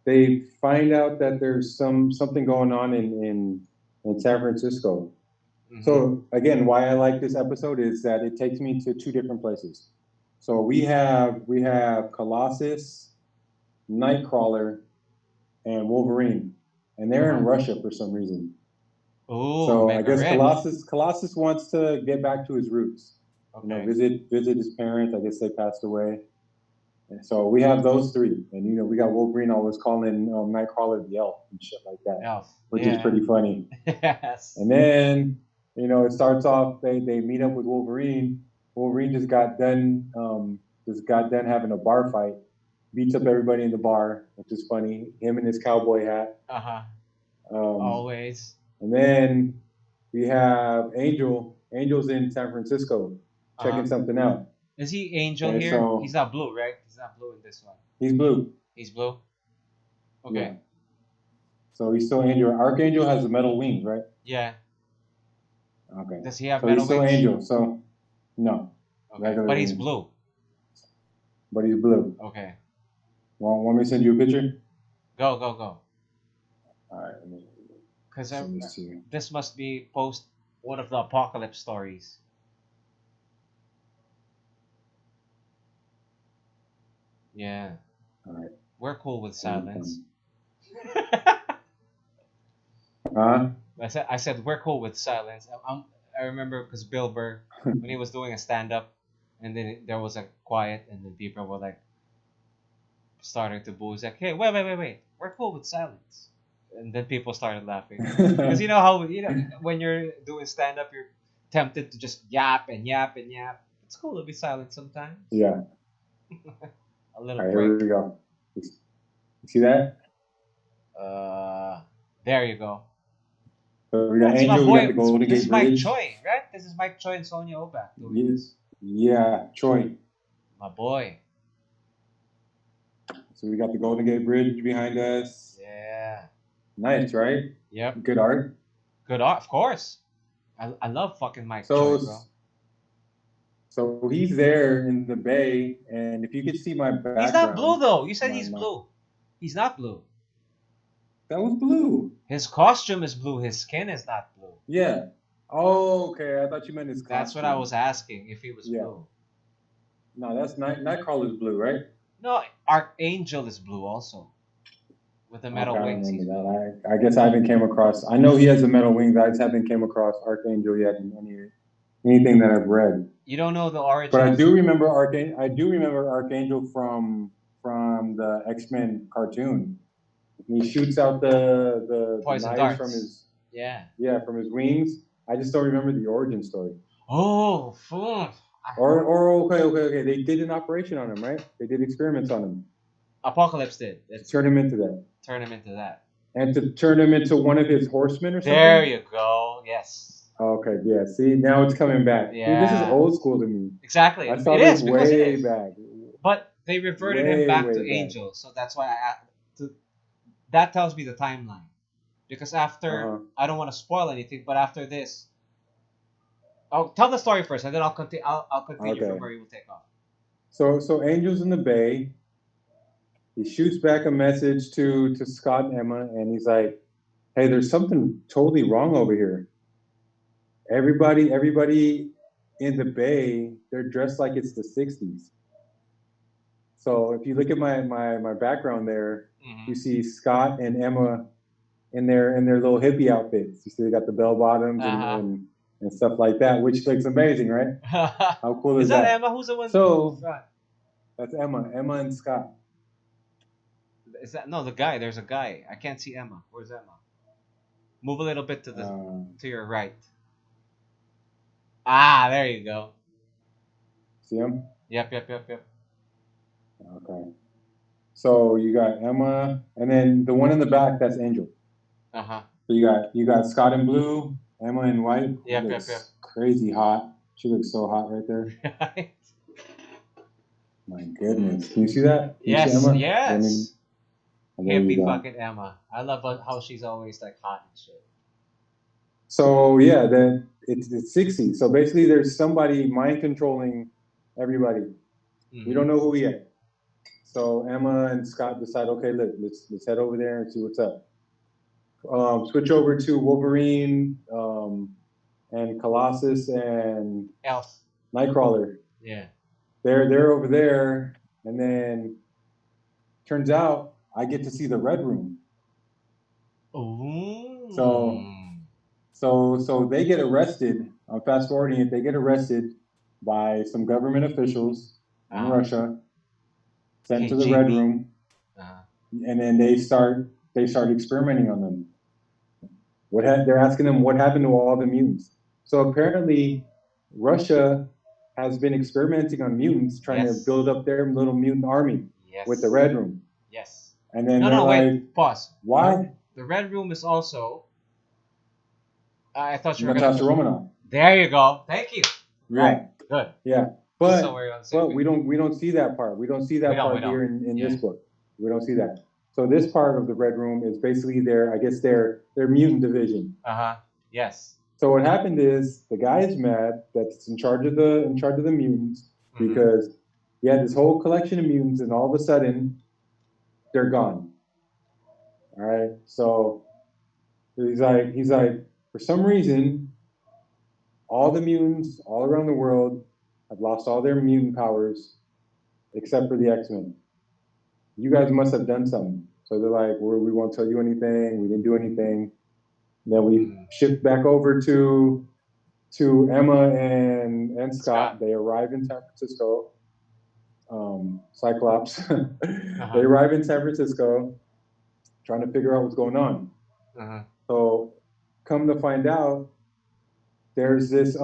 They find out that there's something going on in San Francisco. Mm-hmm. So again, why I like this episode is that it takes me to two different places. So we have Colossus, Nightcrawler, and Wolverine, and they're in Russia for some reason. Ooh, so I guess rich. Colossus wants to get back to his roots. Okay. Visit his parents. I guess they passed away. And so we have those three, and we got Wolverine always calling Nightcrawler the elf and shit like that, Elf. which is pretty funny. Yes. And then it starts off. They meet up with Wolverine. Wolverine just got done having a bar fight, beats up everybody in the bar, which is funny. Him in his cowboy hat. Uh-huh. Always. And then we have Angel. Angel's in San Francisco checking something out. Is he Angel here? So, he's not blue, right? He's not blue in this one. He's blue. He's blue? Okay. Yeah. So he's still Angel. Archangel has the metal wings, right? Yeah. Okay. Does he have so metal he's still wings? Angel. So no. Okay. But he's blue. But he's blue. Okay. Want me to send you a picture? Go. All right. Because this must be post one of the apocalypse stories. Yeah. All right. We're cool with silence. I said we're cool with silence. I remember because Bill Burr, when he was doing a stand up, and then there was a quiet, and then people were like starting to boo. He's like, "Hey, wait! We're cool with silence." And then people started laughing because you know how when you're doing stand up, you're tempted to just yap and yap and yap. It's cool to be silent sometimes. Yeah. A little break. Here we go. You see that? There you go. So we got Angel. We got the Golden Gate Bridge. This is Mike Choi, right? This is Mike Choi and Sonia Obak doing this. Yeah, Choi. My boy. So we got the Golden Gate Bridge behind us. Yeah. Nice, right? Yep. Good art. Good art, of course. I love fucking Mike Choi, bro. So he's there in the bay, and if you could see my background. He's not blue, though. You said he's blue. He's not blue. That was blue. His costume is blue. His skin is not blue. Yeah. Oh, okay. I thought you meant his costume. That's what I was asking, if he was blue. No, that's Nightcrawler's blue, right? No, Archangel is blue also with the Okay, metal I don't wings. remember He's blue. that. I guess I haven't came across. I know he has the metal wings. I just haven't came across Archangel yet in anything that I've read. You don't know the But origin I of do remember Archangel. I do remember Archangel from the X-Men cartoon. He shoots out the poison knives from darts. his, Yeah. yeah, from his wings. I just don't remember the origin story. Oh, fool. Or okay. They did an operation on him, right? They did experiments on him Apocalypse did. to Let's turn him into that, turn him into that. and to turn him into one of his horsemen or There something. you go. Yes. Okay, yeah. See, now it's coming back. See, this is Yeah. old school to me. Exactly. I It saw this is because it way is. back, But they reverted him back to way back. Angel, so that's why that tells me the timeline. Because Uh after huh. I don't want to spoil anything, but after this, I'll tell the story first, and then I'll continue. I'll continue from Okay. where you will take off. So Angel's in the bay. He shoots back a message to Scott and Emma, and he's like, "Hey, there's something totally wrong over here. Everybody in the bay, they're dressed like it's the '60s. So if you look at my background there, Mm-hmm. you see Scott and Emma in their little hippie outfits. You see they got the bell bottoms Uh and stuff like that, which looks amazing, right? huh. How cool Is is that that? Emma? Who's the one? So Right. that's Emma and Scott. Is that no the guy? There's a guy. I can't see Emma. Where's Emma? Move a little bit Um, to your right. Ah, there you go. see him? Yep. Okay. So you got Emma, and then the one in the back, that's Angel. Uh huh. So you got Scott in blue, Emma in white, who Yep. looks crazy hot. She looks so hot right there. Right. My goodness. Can you see that? Can you see Yes. Emma? Yes. There you Hippie go. fucking Emma. I love how she's always like hot and shit. So yeah, then it's 60. So basically there's somebody mind controlling everybody. We Mm-hmm. don't know who yet. So Emma and Scott decide, okay, let's head over there and see what's up. Switch over to Wolverine, and Colossus and Elf. Nightcrawler. Yeah. They're over there, and then turns out I get to see the Red Room. Ooh. So so they get arrested. I'm fast forwarding it. They get arrested by some government officials in Russia, sent to the Red KGB. Room, and then they start experimenting on them. They're asking them what happened to all the mutants. So apparently, Russia has been experimenting on mutants, trying to Yes. build up their little mutant army Yes. with the Red Room. Yes. And then No, they're no, like, wait. Pause. "Why?" The Red Room is also. I thought you were Natasha gonna. Romanoff. There you go. Thank you. Yeah, Right. Good. yeah. So we're on the same But page. we don't see that part. We don't see that We don't, part here in Yeah. this book. We don't see that. So this part of the Red Room is basically their mutant division. Uh huh. Yes. So what happened is the guy is mad that's in charge of the mutants because he had this whole collection of mutants and all of a sudden they're gone. All right. So he's like for some reason all the mutants all around the world have lost all their mutant powers except for the X-Men. You guys must have done something. So they're like, we won't tell you anything. We didn't do anything. Then we shift back over to Emma and Scott. They arrive in San Francisco. Cyclops. They arrive in San Francisco, trying to figure out what's going on. So, come to find out, there's this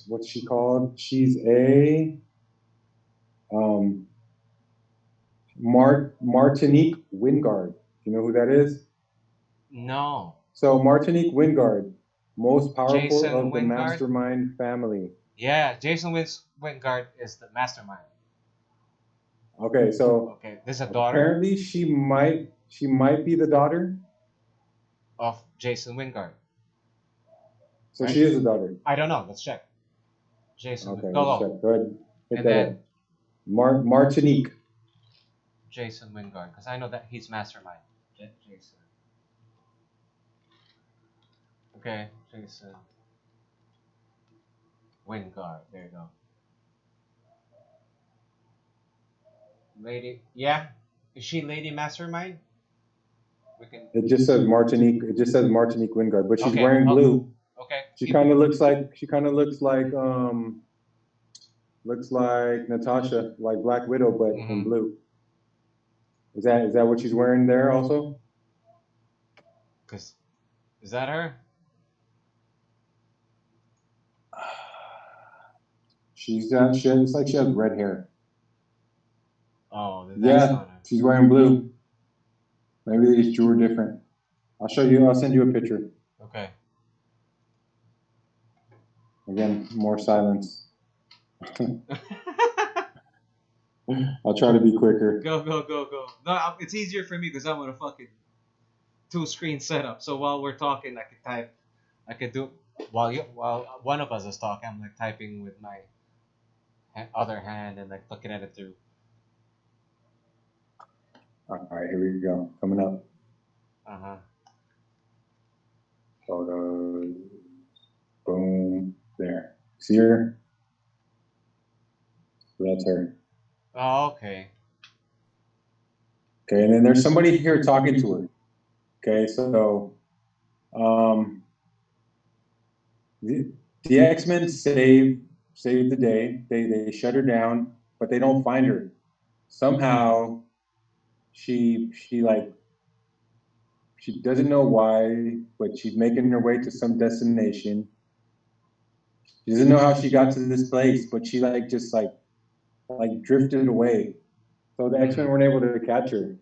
what's she called? She's a um Martinique Wingard. Do you know who that is? No. So Martinique Wingard, most powerful Jason of the Wingard? Mastermind family. Yeah, Jason Wingard is the mastermind. Okay, so Okay, there's a daughter apparently she might be the daughter. of Jason Wingard. So Right? she is a daughter. I don't know. Let's check. Jason. Okay, Go. let's check. Go ahead. Hit And that then up. Martinique. Jason Wingard, because I know that he's mastermind. Jason. Okay, Jason Wingard. There you go. Lady, yeah. Is she Lady Mastermind? We can. It just says Martinique. It just says Martinique Wingard, but she's Okay. wearing Oh, blue. okay. She kind of looks like looks like Natasha, like Black Widow, but in Mm-hmm. blue. Is that what she's wearing there also? Cause is that her? She looks like she has red hair. Oh, then that's Yeah, not her. she's wearing blue. Maybe they just drew her different. I'll show you. I'll send you a picture. Okay. Again, more silence. I'll try to be quicker. Go, go, go, go. No, it's easier for me because I'm on a fucking two-screen setup. So while we're talking, I could type. I could do while one of us is talking. I'm like typing with my other hand and like looking at it through. All right, here we go. Coming up. Uh huh. Photos. Boom. There. See her? So that's her. Oh, okay. Okay, and then there's somebody here talking to her. Okay, so the, the X-Men save the day. They shut her down, but they don't find her. Somehow she doesn't know why, but she's making her way to some destination. She doesn't know how she got to this place, but she like drifted away. So the X-Men weren't able to catch her.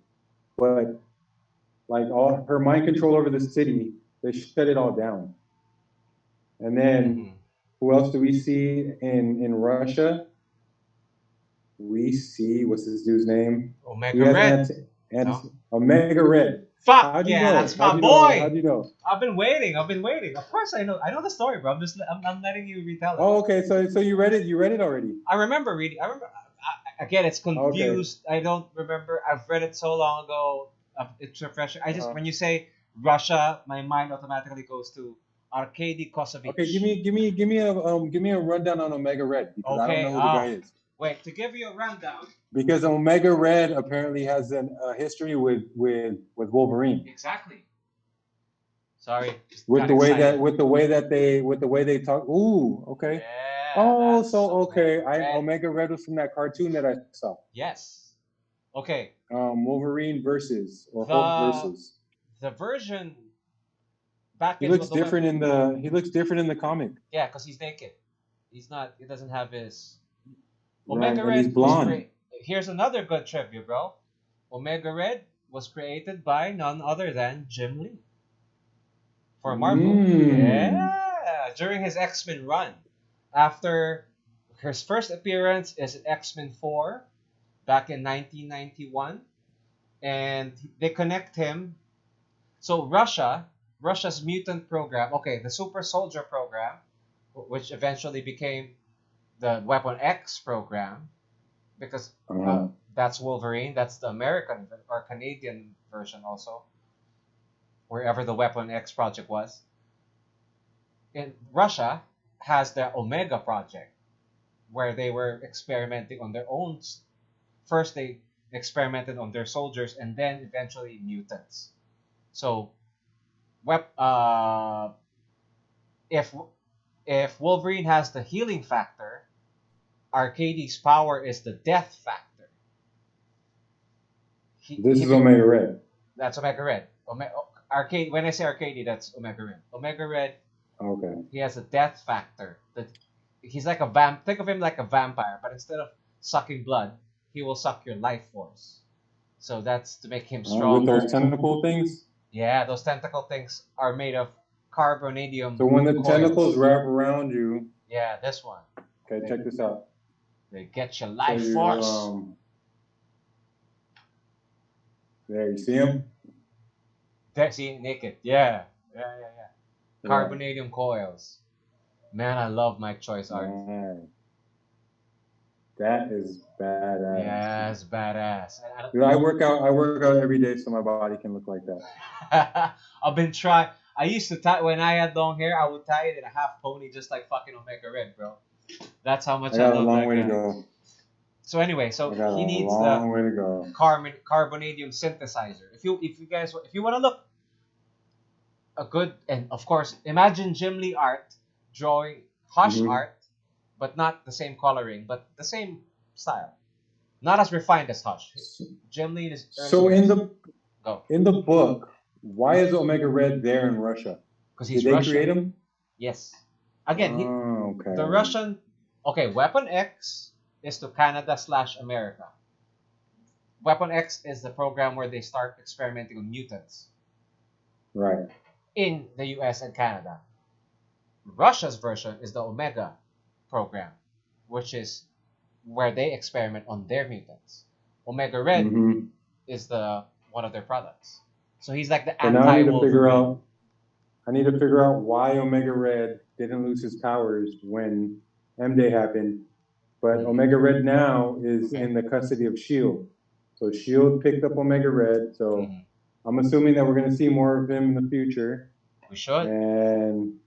But like all her mind control over the city, they shut it all down. And then Mm-hmm. who else do we see in Russia? We see what's this dude's name? He Omega has Red. No. Omega Red. Fuck How do you yeah, know? that's How my do you know? How boy. do you know? I've been waiting. I've been waiting. Of course I know. I know the story, bro. I'm letting you retell it. Oh, okay. So you read it. You read it already. I remember reading. I remember. Again, it's Okay. confused. I don't remember. I've read it so long ago. It's refreshing. I just Uh, when you say Russia, my mind automatically goes to Arkady okay. Kosovic. Give me a rundown on Omega Red because I don't Okay. know who the guy is. Wait. To give you a rundown. Because Omega Red apparently has a history with Wolverine. Exactly. Sorry, just With got the way excited. with the way they talk. Ooh, okay. Yeah, Oh, that's so okay. Omega I Red. Omega Red was from that cartoon that I saw. Yes. Okay. Wolverine versus or Hulk The versus. the version back He in looks the web. different in the he looks different in the comic. Yeah, because he's naked. He's not. He doesn't have his. Right, Omega and he's Red was blonde. great. Here's another good trivia, bro. Omega Red was created by none other than Jim Lee for Marvel. Mm. Yeah, during his X-Men run. After his first appearance is in X-Men 4 back in 1991, and they connect him. So Russia's mutant program, okay, the Super Soldier program, which eventually became the Weapon X program, because Uh, that's Wolverine. That's the American or Canadian version also, wherever the Weapon X project was. In Russia has the Omega project, where they were experimenting on their own. First, they experimented on their soldiers, and then eventually mutants. So, wep- uh, if if Wolverine has the healing factor, Arcady's power is the death factor. this He is Omega Red. That's Omega Red. Arcade. When I say Arcady, that's Omega Red. Omega Red. Okay. He has a death factor. That he's like a vamp. Think of him like a vampire, but instead of sucking blood, he will suck your life force. So that's to make him With stronger. those tentacle things. Yeah, those tentacle things are made of carbonadium So when the coils. tentacles wrap around you, Yeah, this one. okay, check this out. They get your So life you force. there you see him. There, see, naked. Yeah. Yeah. Yeah. Carbonadium coils. Man, I love Mike Choi's art. Man, that is badass. Yeah, it's badass. Dude, I work out. I work out every day so my body can look like that. I've been trying. I used to tie when I had long hair. I would tie it in a half pony, just like fucking Omega Red, bro. That's how much I I got a love long that way to guy. go. So anyway, I so got he a needs the long way to go. carbonadium synthesizer. If you want to look a good, and of course imagine Jim Lee art drawing Hush Hmm. art, but not the same coloring, but the same style. Not as refined as Hush. Jim Lee in his early So years. Go. in the book, why is Omega Red there in Russia? Because Did he's they create Russian. him? Yes. Again, Oh, the okay. Russian. Okay, Weapon X is to Canada slash America. Weapon X is the program where they start experimenting on mutants Right. in the US and Canada. Russia's version is the Omega program, which is where they experiment on their mutants. Omega Red Hmm. is the one of their products. So he's like the So now anti Wolverine. I need to figure out why Omega Red didn't lose his powers when M Day happened, but Mhm. Omega Red now is Okay. in the custody of Shield. So Shield picked up Omega Red. So Mhm. I'm assuming that we're going to see more of him in the future. We should. And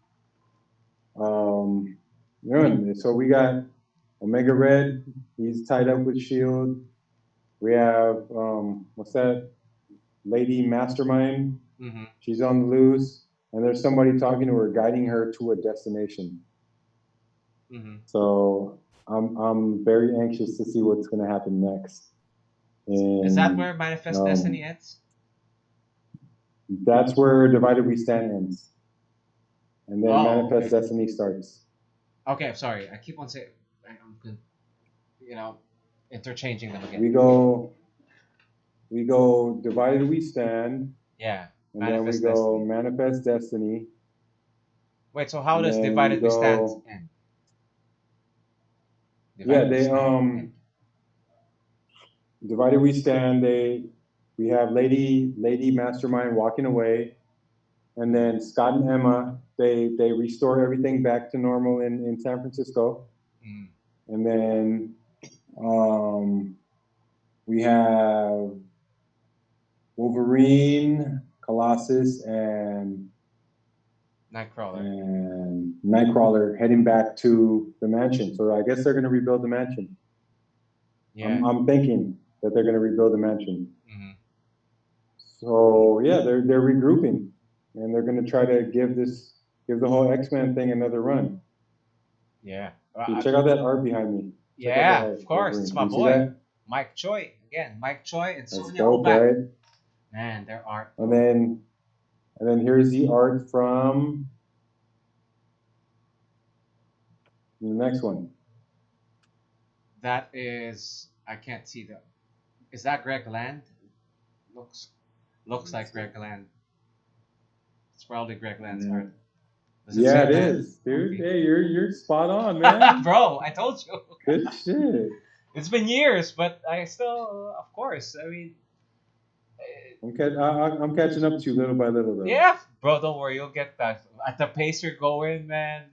so we got Omega Red. He's tied up with Shield. We have what's that? Lady Mastermind. Hmm. She's on the loose, and there's somebody talking to her, guiding her to a destination. Hmm. So I'm very anxious to see what's going to happen next. Is that And where Manifest Destiny um, ends? that's where Divided We Stand ends, and then Oh, Manifest okay. Destiny starts. Okay, I'm sorry. I keep on saying, you know, interchanging them again. We go we go Divided We Stand, Yeah, and then we Manifest go Destiny. Manifest Destiny, Wait, so how and does then we Divided We Stand go end? yeah Divided We they Stand end. Divided We Stand. We have Lady Mastermind walking away, and then Scott and Emma they restore everything back to normal in San Francisco, Mm. and then we have Wolverine, Colossus, Nightcrawler. and Nightcrawler heading back to the mansion. So I guess they're going to rebuild the mansion. Yeah. I'm thinking that they're going to rebuild the mansion. Hmm. So yeah, they're regrouping, and they're going to try to give the whole X-Men thing another run. Yeah. Dude, check out that art behind me. Check out that Yeah, art, of course. Wolverine. It's Can my you see boy. that? Mike Choi. Again, Mike Choi and That's Sonia dope, Obak. right? Man, their art, And though. then here's the art from the next one. That is, I can't see that. Is that Greg Land? Looks looks like Greg Land. It's probably Greg Land's Yeah, art. Does it yeah say it Land? is, dude. Okay. Hey, you're spot on, man. Bro, I told you. Good shit. It's been years, but I still, of course. I mean, I'm catching up to you little by little, though. yeah, bro. Don't worry, you'll get that. At the pace you're going, man.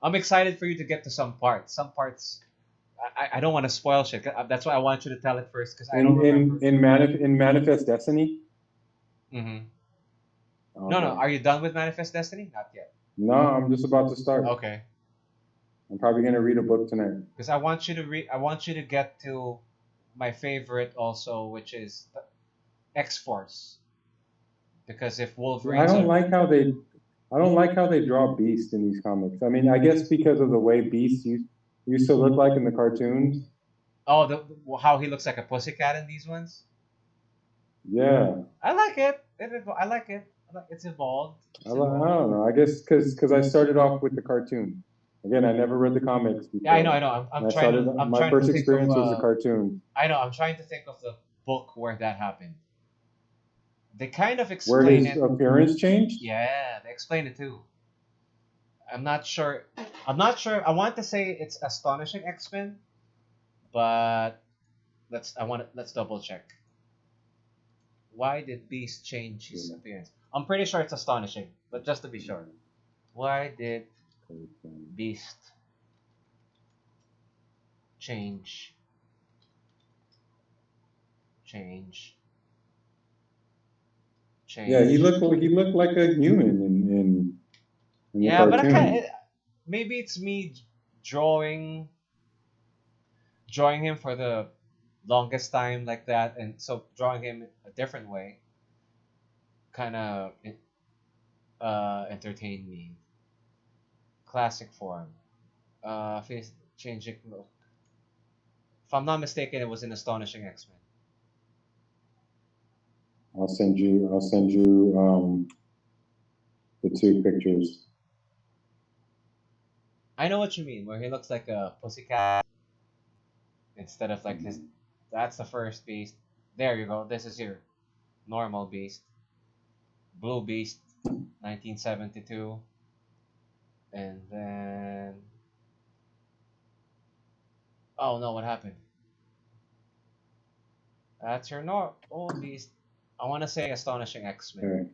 I'm excited for you to get to some parts. Some parts, I don't want to spoil shit. That's why I want you to tell it first because I don't remember. In Manifest Destiny. Hmm. No, no. Okay. Are you done with Manifest Destiny? Not yet. No, I'm just about to start. Okay. I'm probably gonna read a book tonight. Because I want you to read. I want you to get to my favorite also, which is the X Force. Because if I Wolverines don't are, like how they I don't like how they draw Beast in these comics. I mean, I guess because of the way Beast used to look like in the cartoons. oh, how he looks like a pussycat in these ones. Yeah, I like it. I like it. It's evolved. It's I evolved. don't know. I guess because I started off with the cartoon. Again, I never read the comics Yeah, I know. before. I know. And I'm I trying started to. I'm my trying to first think of. experience was the cartoon. I know. I'm trying to think of the book where that happened. They kind of Where explain his it. appearance changed. Yeah, they explain it too. I'm not sure. I'm not sure. I want to say it's Astonishing X-Men, but let's double check. Why did Beast change his appearance? I'm pretty sure it's Astonishing, but just to be sure. Why did Beast change change Yeah, change? he looked like a human in the Yeah, but I cartoon. can't. Maybe it's me drawing drawing him for the longest time like that, and so drawing him a different way kind of entertained me. Classic form. Face changing look. If I'm not mistaken, it was in Astonishing X-Men. I'll send you. I'll send you the two pictures. I know what you mean, where he looks like a pussycat instead of like his. That's the first beast. There you go. This is your normal beast. Blue Beast, 1972. And then. Oh no, what happened? That's your old beast. I want to say Astonishing X-Men. All right.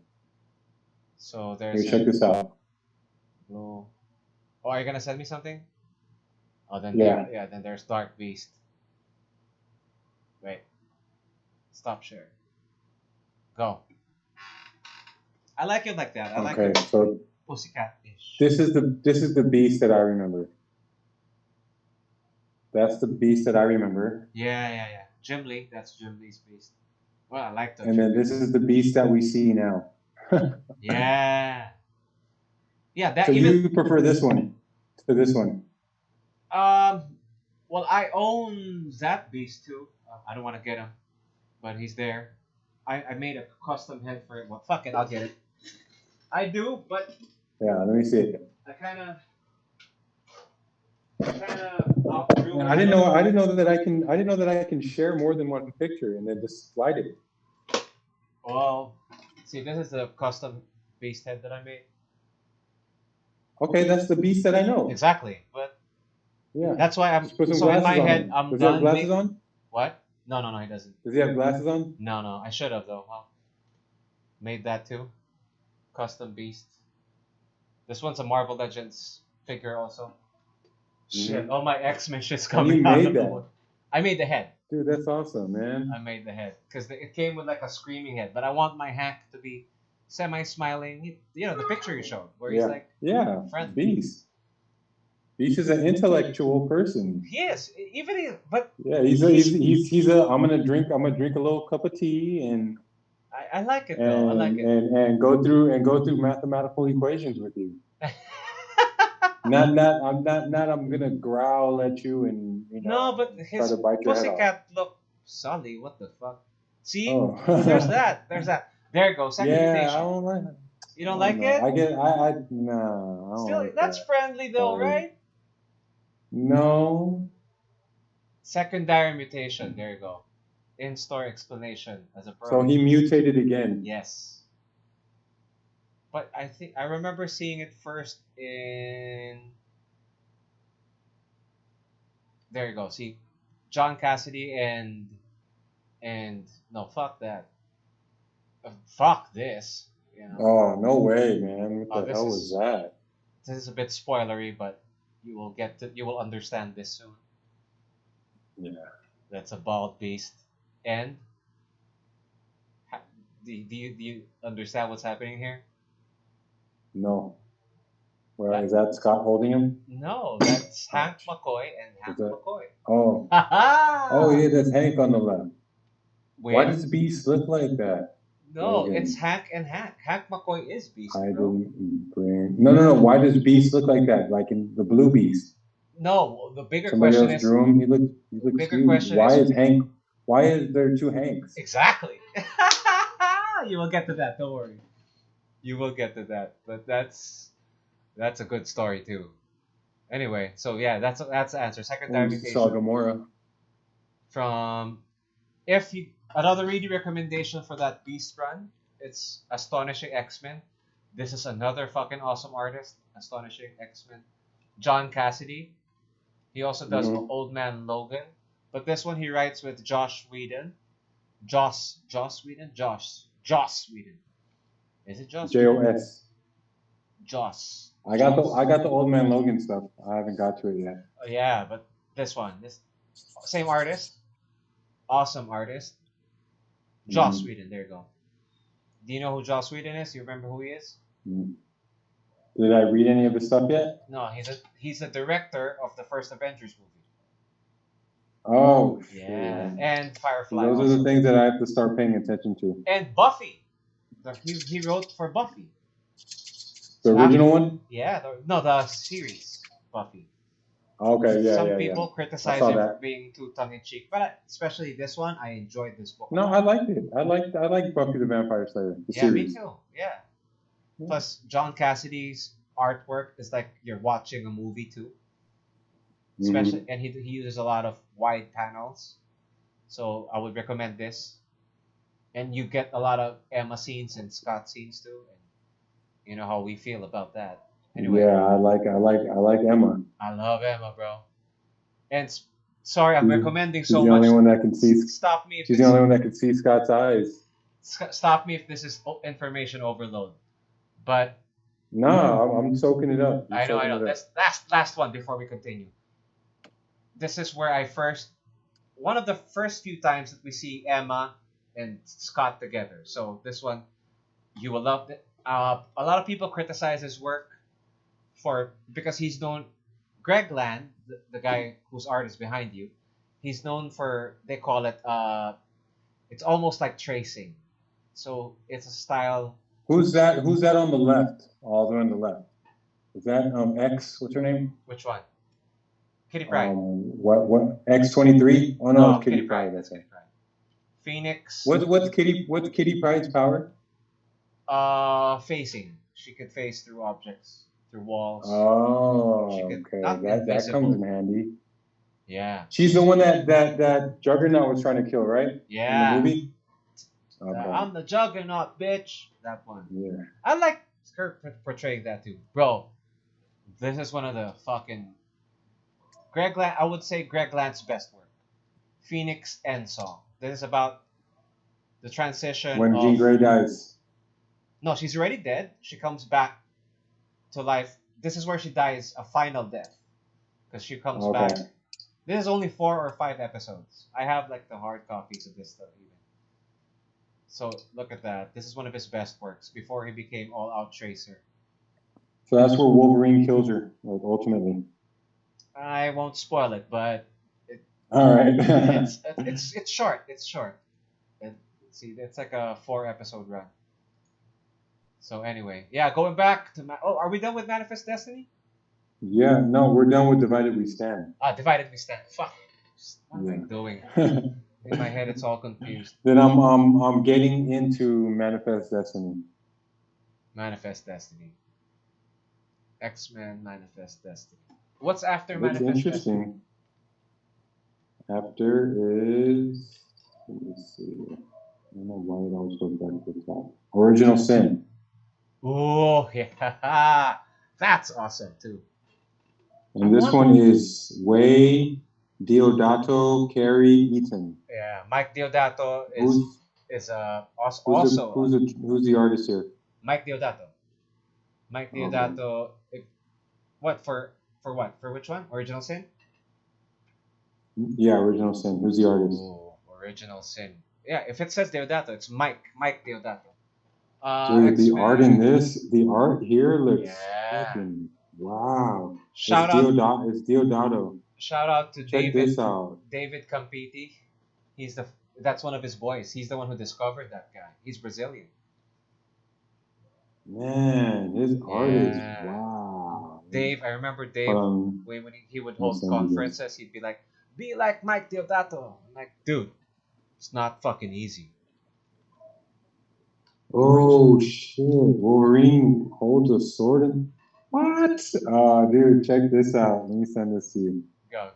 So there's. Here, check this out. Blue. Oh, are you gonna send me something? Oh, then Yeah. yeah. Then there's Dark Beast. Wait. Stop share. Go. I like it like that. I like Okay, it so pussycat-ish. this is the beast that I remember. That's the beast that I remember. Yeah. Jim Lee. That's Jim Lee's beast. Well, I like that. And then this is the beast that we see now. Yeah. Yeah, that So even. you prefer this one to this one? Well, I own that beast too. I don't want to get him, but he's there. I made a custom head for it. Well, fuck it, I'll get it. I do, but Yeah, let me see it. I kind of outgrew it. I didn't know that I can share more than one picture and then just slide it. Well, see, this is the custom beast head that I made. Okay, that's the beast that I know. Exactly, but yeah, that's why I'm. Just put some So in glasses my on head, him. I'm Does done. he have glasses on? What? No, he doesn't. Does he have glasses on? No, I should have though. Huh? Made that too. Custom beast. This one's a Marvel Legends figure also. Shit, all my X-Men shit's coming out of the wood. I made the head. Dude, that's awesome, man. I made the head because it came with like a screaming head, but I want my hack to be semi-smiling. You know the picture you showed where he's like, friend. Beast. Beast is an intellectual person. He is, but yeah, he's a. I'm gonna drink a little cup of tea and. I like it though. I like it. And go through mathematical equations with you. I'm gonna growl at you and no, but his pussycat look Sully. What the fuck? See, there's that. There you go. Second mutation. I don't like it. You don't like it? No. Still, like that's friendly though, right? No. Secondary mutation. There you go. In-store explanation as a pro. So he mutated again. Yes. But I remember seeing it first in. There you go. See, John Cassidy and no, fuck that. Fuck this. You know. Oh no way, man! What the hell was that? This is a bit spoilery, but you will understand this soon. Yeah. That's a bald beast. And do you understand what's happening here? No. Well, is that Scott holding him? No, that's Hank McCoy and Hank McCoy. Oh. Oh yeah, that's Hank on the left. Wait. Why does Beast look like that? No, it's Hank and Hank. Hank McCoy is Beast. No. Why does Beast look like that? Like in the Blue Beast? No, the bigger Somebody question else is. Drew him. He looks. Bigger huge. question Why is Hank? Why is there two Hanks? Exactly. You will get to that. Don't worry. You will get to that. But that's a good story too. Anyway, so yeah, that's the answer. Secondary mutation. Saw Gamora. From another reading recommendation for that Beast run, it's Astonishing X-Men. This is another fucking awesome artist. Astonishing X-Men. John Cassidy. He also does Old Man Logan. But this one he writes with Joss Whedon. Joss Whedon? Joss Whedon. Is it Joss? Joss. Joss. I got the Old Man Logan stuff. I haven't got to it yet. Oh, yeah, but this same artist. Awesome artist. Joss Whedon, there you go. Do you know who Joss Whedon is? You remember who he is? Did I read any of his stuff yet? No, he's the director of the first Avengers movie. Oh, Yeah, shoot. and Firefly Those are the also, things that I have to start paying attention to. and Buffy. He wrote for Buffy. The So original one? yeah, no, the series Buffy. Okay, yeah, Some yeah, yeah. people I criticize saw him for that. being too tongue in cheek, but especially this one, I enjoyed this book a No, I lot. liked it. I like Buffy the Vampire Slayer, the Yeah, me series. too. Yeah. Yeah. Plus, John Cassidy's artwork is like you're watching a movie too. Mm-hmm. Especially, and he uses a lot of wide panels, so I would recommend this. And you get a lot of Emma scenes and Scott scenes too, and you know how we feel about that. Anyway, Yeah, I like Emma. I love Emma, bro. And sorry, I'm She's, recommending she's so the much. only one that can see. Stop me if She's the it's only one that can see Scott's eyes. stop me if this is information overload. But No, I'm soaking it up. I'm I know, I soaking know. it up. This last one before we continue. This is where I first one of the first few times that we see Emma and Scott together. So this one you will love it. A lot of people criticize his work for because he's known. Greg Land, the guy whose art is behind you, he's known for they call it it's almost like tracing. So it's a style. Who's that? Who's that on the left? All the way on the left. Is that X? What's her name? Which one? Kitty Pryde. What X-23? Oh no, No, it's Kitty Kitty Pryde. Pryde. That's That's Kitty it. Pryde. Phoenix. What's Kitty Pryde's power? Facing. She could face through objects, through walls. She Oh, could okay. not That comes in invisible. handy. Yeah. She's the one that Juggernaut was trying to kill, right? In the Yeah. movie. Okay. I'm the Juggernaut, bitch. That one. Yeah. I like her portraying that too, bro. This is one of the fucking Greg Land. I would say Greg Land's best work. Phoenix End Song. This is about the transition When Jean of. Grey dies. No, she's already dead. She comes back to life. This is where she dies a final death because she comes Okay. back. This is only 4 or 5 episodes. I have like the hard copies of this stuff even. So look at that. This is one of his best works before he became all out tracer. So that's where Wolverine kills her, like ultimately. I won't spoil it, but All right. it's short. It's short. See, it's like a 4 episode run. So anyway, yeah, going back to are we done with Manifest Destiny? Yeah, no, we're done with Divided We Stand. Divided We Stand. Fuck. What am I Yeah. doing? In my head, it's all confused. Then I'm getting into Manifest Destiny. Manifest Destiny. X-Men Manifest Destiny. What's after What's Manifest interesting after is, let me see. I don't know why it always goes back to the top. Original Sin. Oh, yeah. That's awesome, too. And this one is Way, Deodato, Carey, Eaton. Yeah, Mike Deodato is also who's the artist here? Mike Deodato. Mike Deodato. What for what? For which one? Original Sin? Yeah, Original Sin. Who's the artist? Oh, Original Sin. Yeah, if it says Deodato, it's Mike Deodato. Dude, the art in this, the art here looks fucking wow. Shout out, it's Deodato. Shout out to Check this out. David Campiti. That's one of his boys. He's the one who discovered that guy. He's Brazilian. Man, his art is wow. Dave, I remember Dave when he would hold conferences, he'd be like Mike Deodato. I'm like, dude, it's not fucking easy. Oh shit! Wolverine holds a sword and what? Dude, check this out. Let me send this to you. Go.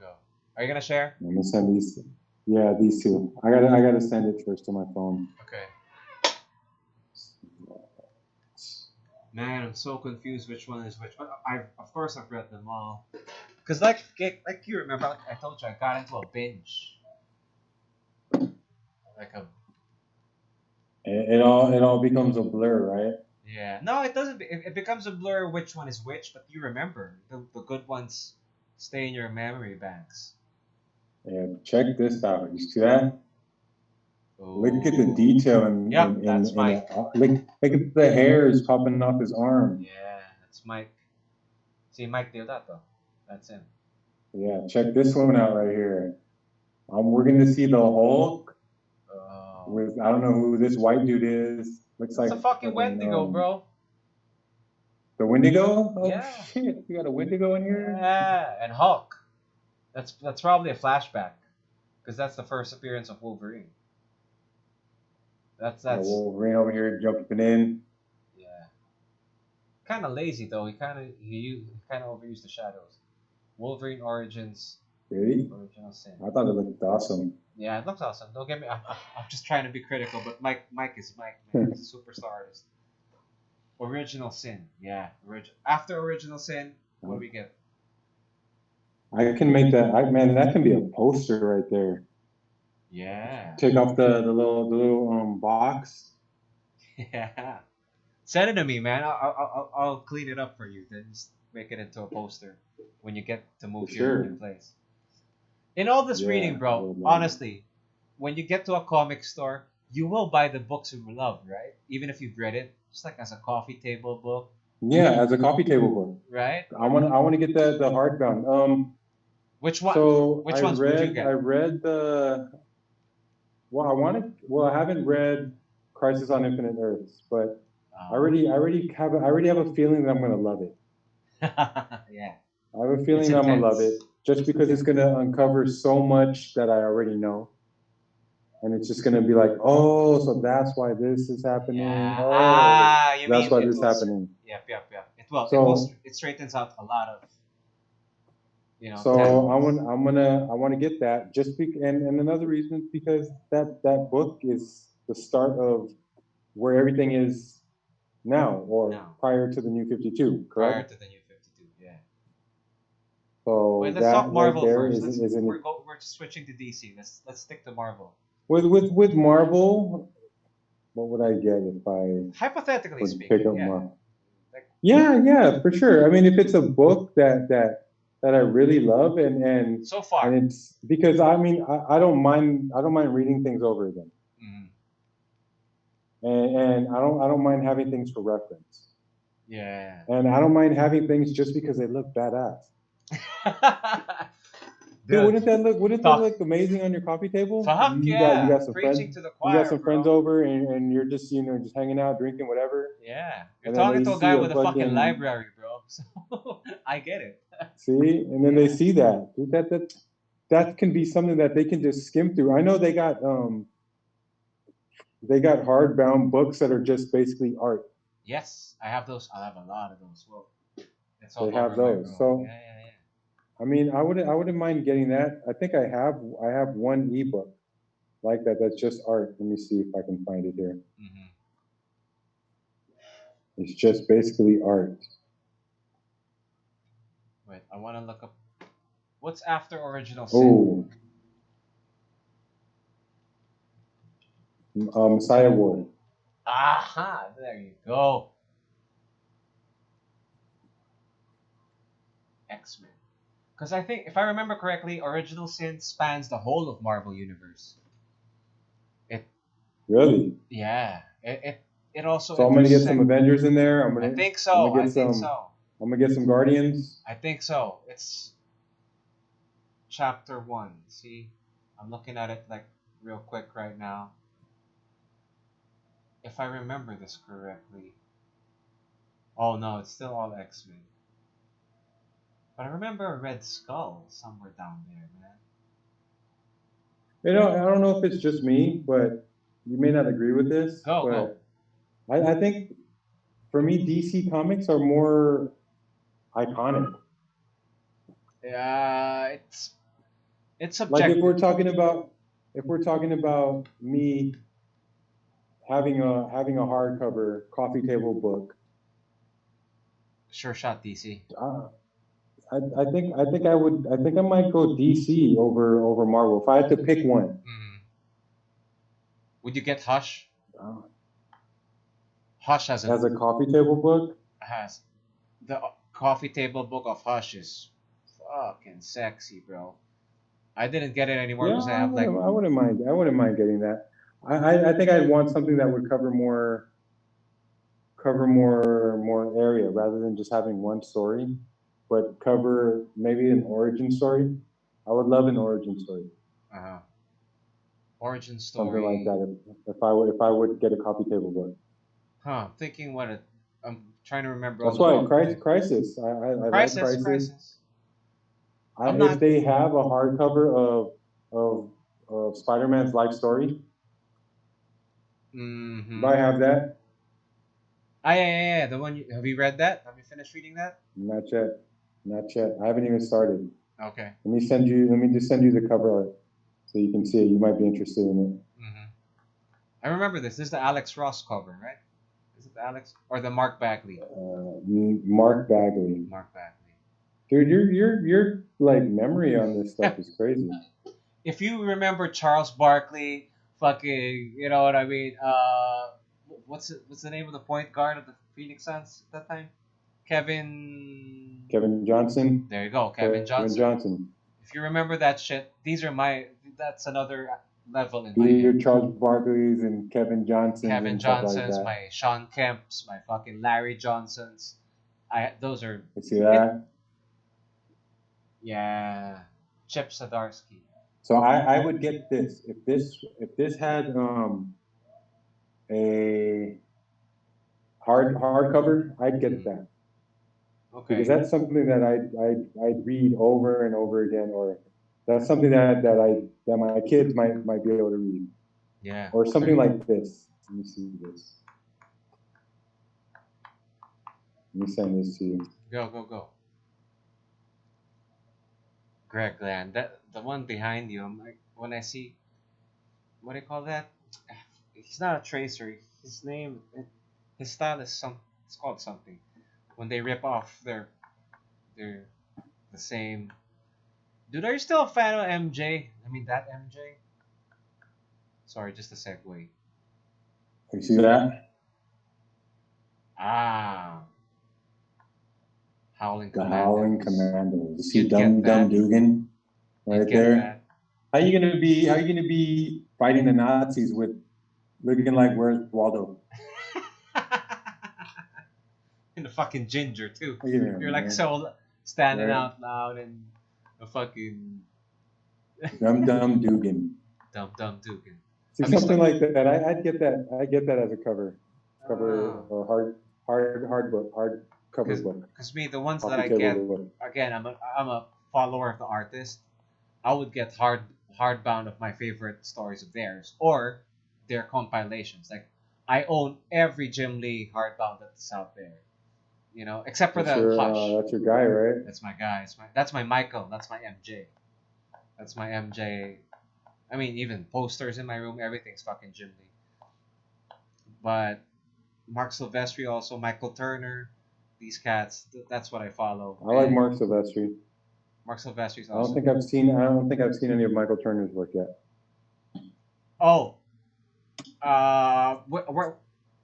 Are you gonna share? I'm gonna send these. Yeah, these two. I gotta send it first to my phone. Okay. Man, I'm so confused which one is which. But of course I've read them all. Cause like you remember, like I told you, I got into a binge. It all becomes a blur, right? Yeah. No, it doesn't. It becomes a blur which one is which, but you remember the good ones stay in your memory banks. Yeah, check this out. You see that? Ooh. Look at the detail in that's Mike. Look at the hairs popping off his arm. Yeah, that's Mike. See, Mike Deodato. That's him. Yeah, check this one out right here. We're gonna see the Hulk Oh, with I don't know who this white dude is. Looks that's like a fucking fucking Wendigo, bro. the Wendigo. Oh Yeah, shit, we got a Wendigo in here. yeah, and Hulk. That's probably a flashback because that's the first appearance of Wolverine. Yeah, That's Wolverine over here jumping in. yeah. Kind of lazy though. He kind of overused the shadows. Wolverine Origins, Really? Original Sin. I thought it looked awesome. Yeah, it looks awesome. Don't get me. I'm just trying to be critical, but Mike is Mike, man. He's a superstar artist. Original Sin, yeah. After Original Sin, what do we get? I can make that. Man, that can be a poster right there. Yeah, Take off the little box. yeah. Send it to me, man. I'll clean it up for you. Then just make it into a poster when you get to For move to your new sure. place. In all this Yeah, reading, I bro, would love it. honestly, when you get to a comic store, you will buy the books you love, right? Even if you've read it, just like as a coffee table book, Yeah, as a coffee table book. right? I want to get the hardbound. Which one? So Which ones would you I get? read the I haven't read Crisis on Infinite Earths, but I already have a feeling that I'm gonna love it. Yeah, I have a it's feeling that I'm gonna love intense. it just because it's gonna uncover so much that I already know. And it's just gonna be like, oh, so that's why this is happening. Yeah. Oh, You that's mean why it this is will? happening. Yep, yep, yep. So It straightens out a lot of so tangles. I want to get that and another reason is because that book is the start of where everything is now or No, prior to the New 52, prior correct? to the New 52. Yeah. Wait, So let's talk that right Marvel there first. is Let's isn't it we're switching to DC. Let's stick to Marvel. with Marvel, what would I get if I Hypothetically would pick speaking, up yeah. Marvel? Like Yeah, for sure. I mean, if it's a book that I really love so far. and it's because I mean I don't mind reading things over again. Mhm. And I don't mind having things for reference. Yeah. And I don't mind having things just because they look badass. Dude, Dude, wouldn't that talk look amazing on your coffee table? fuck You yeah. got some friends Preaching to the you got choir, some friends bro. over and you're just just hanging out, drinking whatever, Yeah. You're and then talking they to a see guy a with a fucking fucking library, bro. So I get it. see, and then they Yeah. see that. Dude, that can be something that they can just skim through. I know they got hardbound books that are just basically art. Yes, I have those. I have a lot of those. Well, it's They all over have my those. room. So Yeah. I mean, I wouldn't mind getting that. I think I have one ebook like that that's just art. Let me see if I can find it here. Hmm. It's just basically art. Wait, I want to look up what's after Original Sin. Oh, Messiah War. Aha! There you go. X Men. Because I think, if I remember correctly, Original Sin spans the whole of Marvel Universe. It, Really? yeah. It also So I'm gonna get some intersect. Avengers in there. I think I'm gonna so. I get think so. some Guardians. I think so. It's chapter one. See, I'm looking at it like real quick right now. If I remember this correctly. Oh no, it's still all X Men. But I remember a Red Skull somewhere down there, man. You know, I don't know if it's just me, but you may not agree with this, Go, go. but I think for me, DC comics are more iconic. Yeah, it's Like subjective. if we're talking about me having a hardcover coffee table book, Sure shot, DC. uh, I think I might go DC over Marvel if I had to pick one. Mm. Would you get Hush? Uh, Hush has as a coffee table book, has the coffee table book of Hush is fucking sexy, bro. I didn't get it anymore yeah, because I have like I wouldn't mind getting that. I think I'd want something that would cover more area rather than just having one story, but cover maybe an origin story. I would love an origin story. Uh, origin something like story. that. If I would get a coffee table book, Huh. Thinking what it. I'm trying to remember all that's the why books. Crisis. I like Crisis, Crisis. Crisis. I'm If not. they have a hardcover of Spider-Man's life story, if Mm-hmm. I have that, Ah, yeah, yeah, yeah. The one. Have you read that? Have you finished reading that? not yet, not yet. I haven't even started. Okay. Let me just send you the cover art so you can see it. You might be interested in Mm-hmm. I remember this. This is the Alex Ross cover, right? Is it the Alex or the Mark Bagley? it. Mark Bagley. Mark Bagley. Dude, your like memory on this stuff is crazy. If you remember Charles Barkley, fucking, you know what I mean? What's the name of the point guard of the Phoenix Suns at that time? Kevin. Kevin Johnson. There you go, Kevin Kevin Johnson. Johnson. If you remember that shit, these are my. That's another level in my Your head. Charles Barkley's and Kevin Johnsons Kevin and stuff like Johnson's, that. my Sean Kemp's, my fucking Larry Johnsons. Those are You see that? yeah. Chip Zdarsky. So I would get this if this had a hardcover, I'd get that Okay. because that's something that I'd read over and over again, or that's something that my kids might be able to read, Yeah. or something like this. Let me see this. Let me send this to you. Go. Greg Land. That the one behind you. I'm like when I see what do you call that? He's not a tracer. His name, his style is some. It's called something. When they rip off their the same. Dude, are you still a fan of MJ? I mean that MJ. Sorry, just a segue. You see that? Ah, Howling The Commandos. Howling Commandos. You see You'd Dum get that. Dum Dugan right You'd get there. that. How you gonna be fighting the Nazis with looking like where's Waldo? And the fucking ginger too. Yeah, You're like man. so standing Right. out loud and the fucking Dum Dum Dugan. Dum Dugan. See Have you something stu- like that. I'd get that. I'd get that as a cover Ah. or hard cover book. Because me, the ones that Coffee I table get, book. again, I'm a follower of the artist. I would get hardbound of my favorite stories of theirs or their compilations. Like I own every Jim Lee hardbound that's out there. You know, except for the Hush. That's your guy, right? That's my guy. That's my Michael. That's my MJ. That's my MJ. I mean, even posters in my room, everything's fucking Jim Lee. But Mark Silvestri also, Michael Turner, these cats. That's what I follow. I like Mark Silvestri. Mark Silvestri's I don't awesome. think I've seen any of Michael Turner's work yet. Oh, what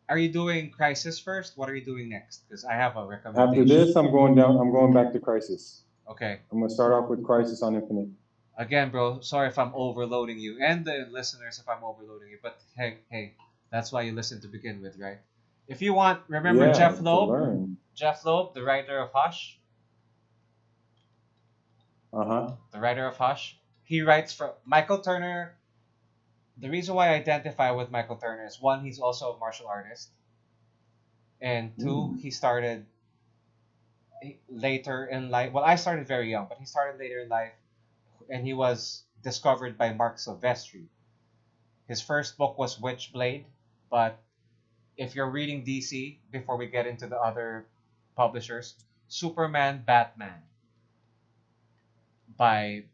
are you doing? Crisis first. What are you doing next? Because I have a recommendation. After this, I'm going back to Crisis. Okay. I'm gonna start off with Crisis on Infinite. Again, bro. Sorry if I'm overloading you and the listeners if I'm overloading you. But hey, that's why you listen to begin with, right? If you want, remember Jeff Loeb. Jeff Loeb, the writer of Hush. The writer of Hush. He writes for Michael Turner. The reason why I identify with Michael Turner is one, he's also a martial artist, and two, he started later in life. Well, I started very young, but he started later in life, and he was discovered by Mark Silvestri. His first book was Witchblade, but if you're reading DC, before we get into the other publishers, Superman, Batman by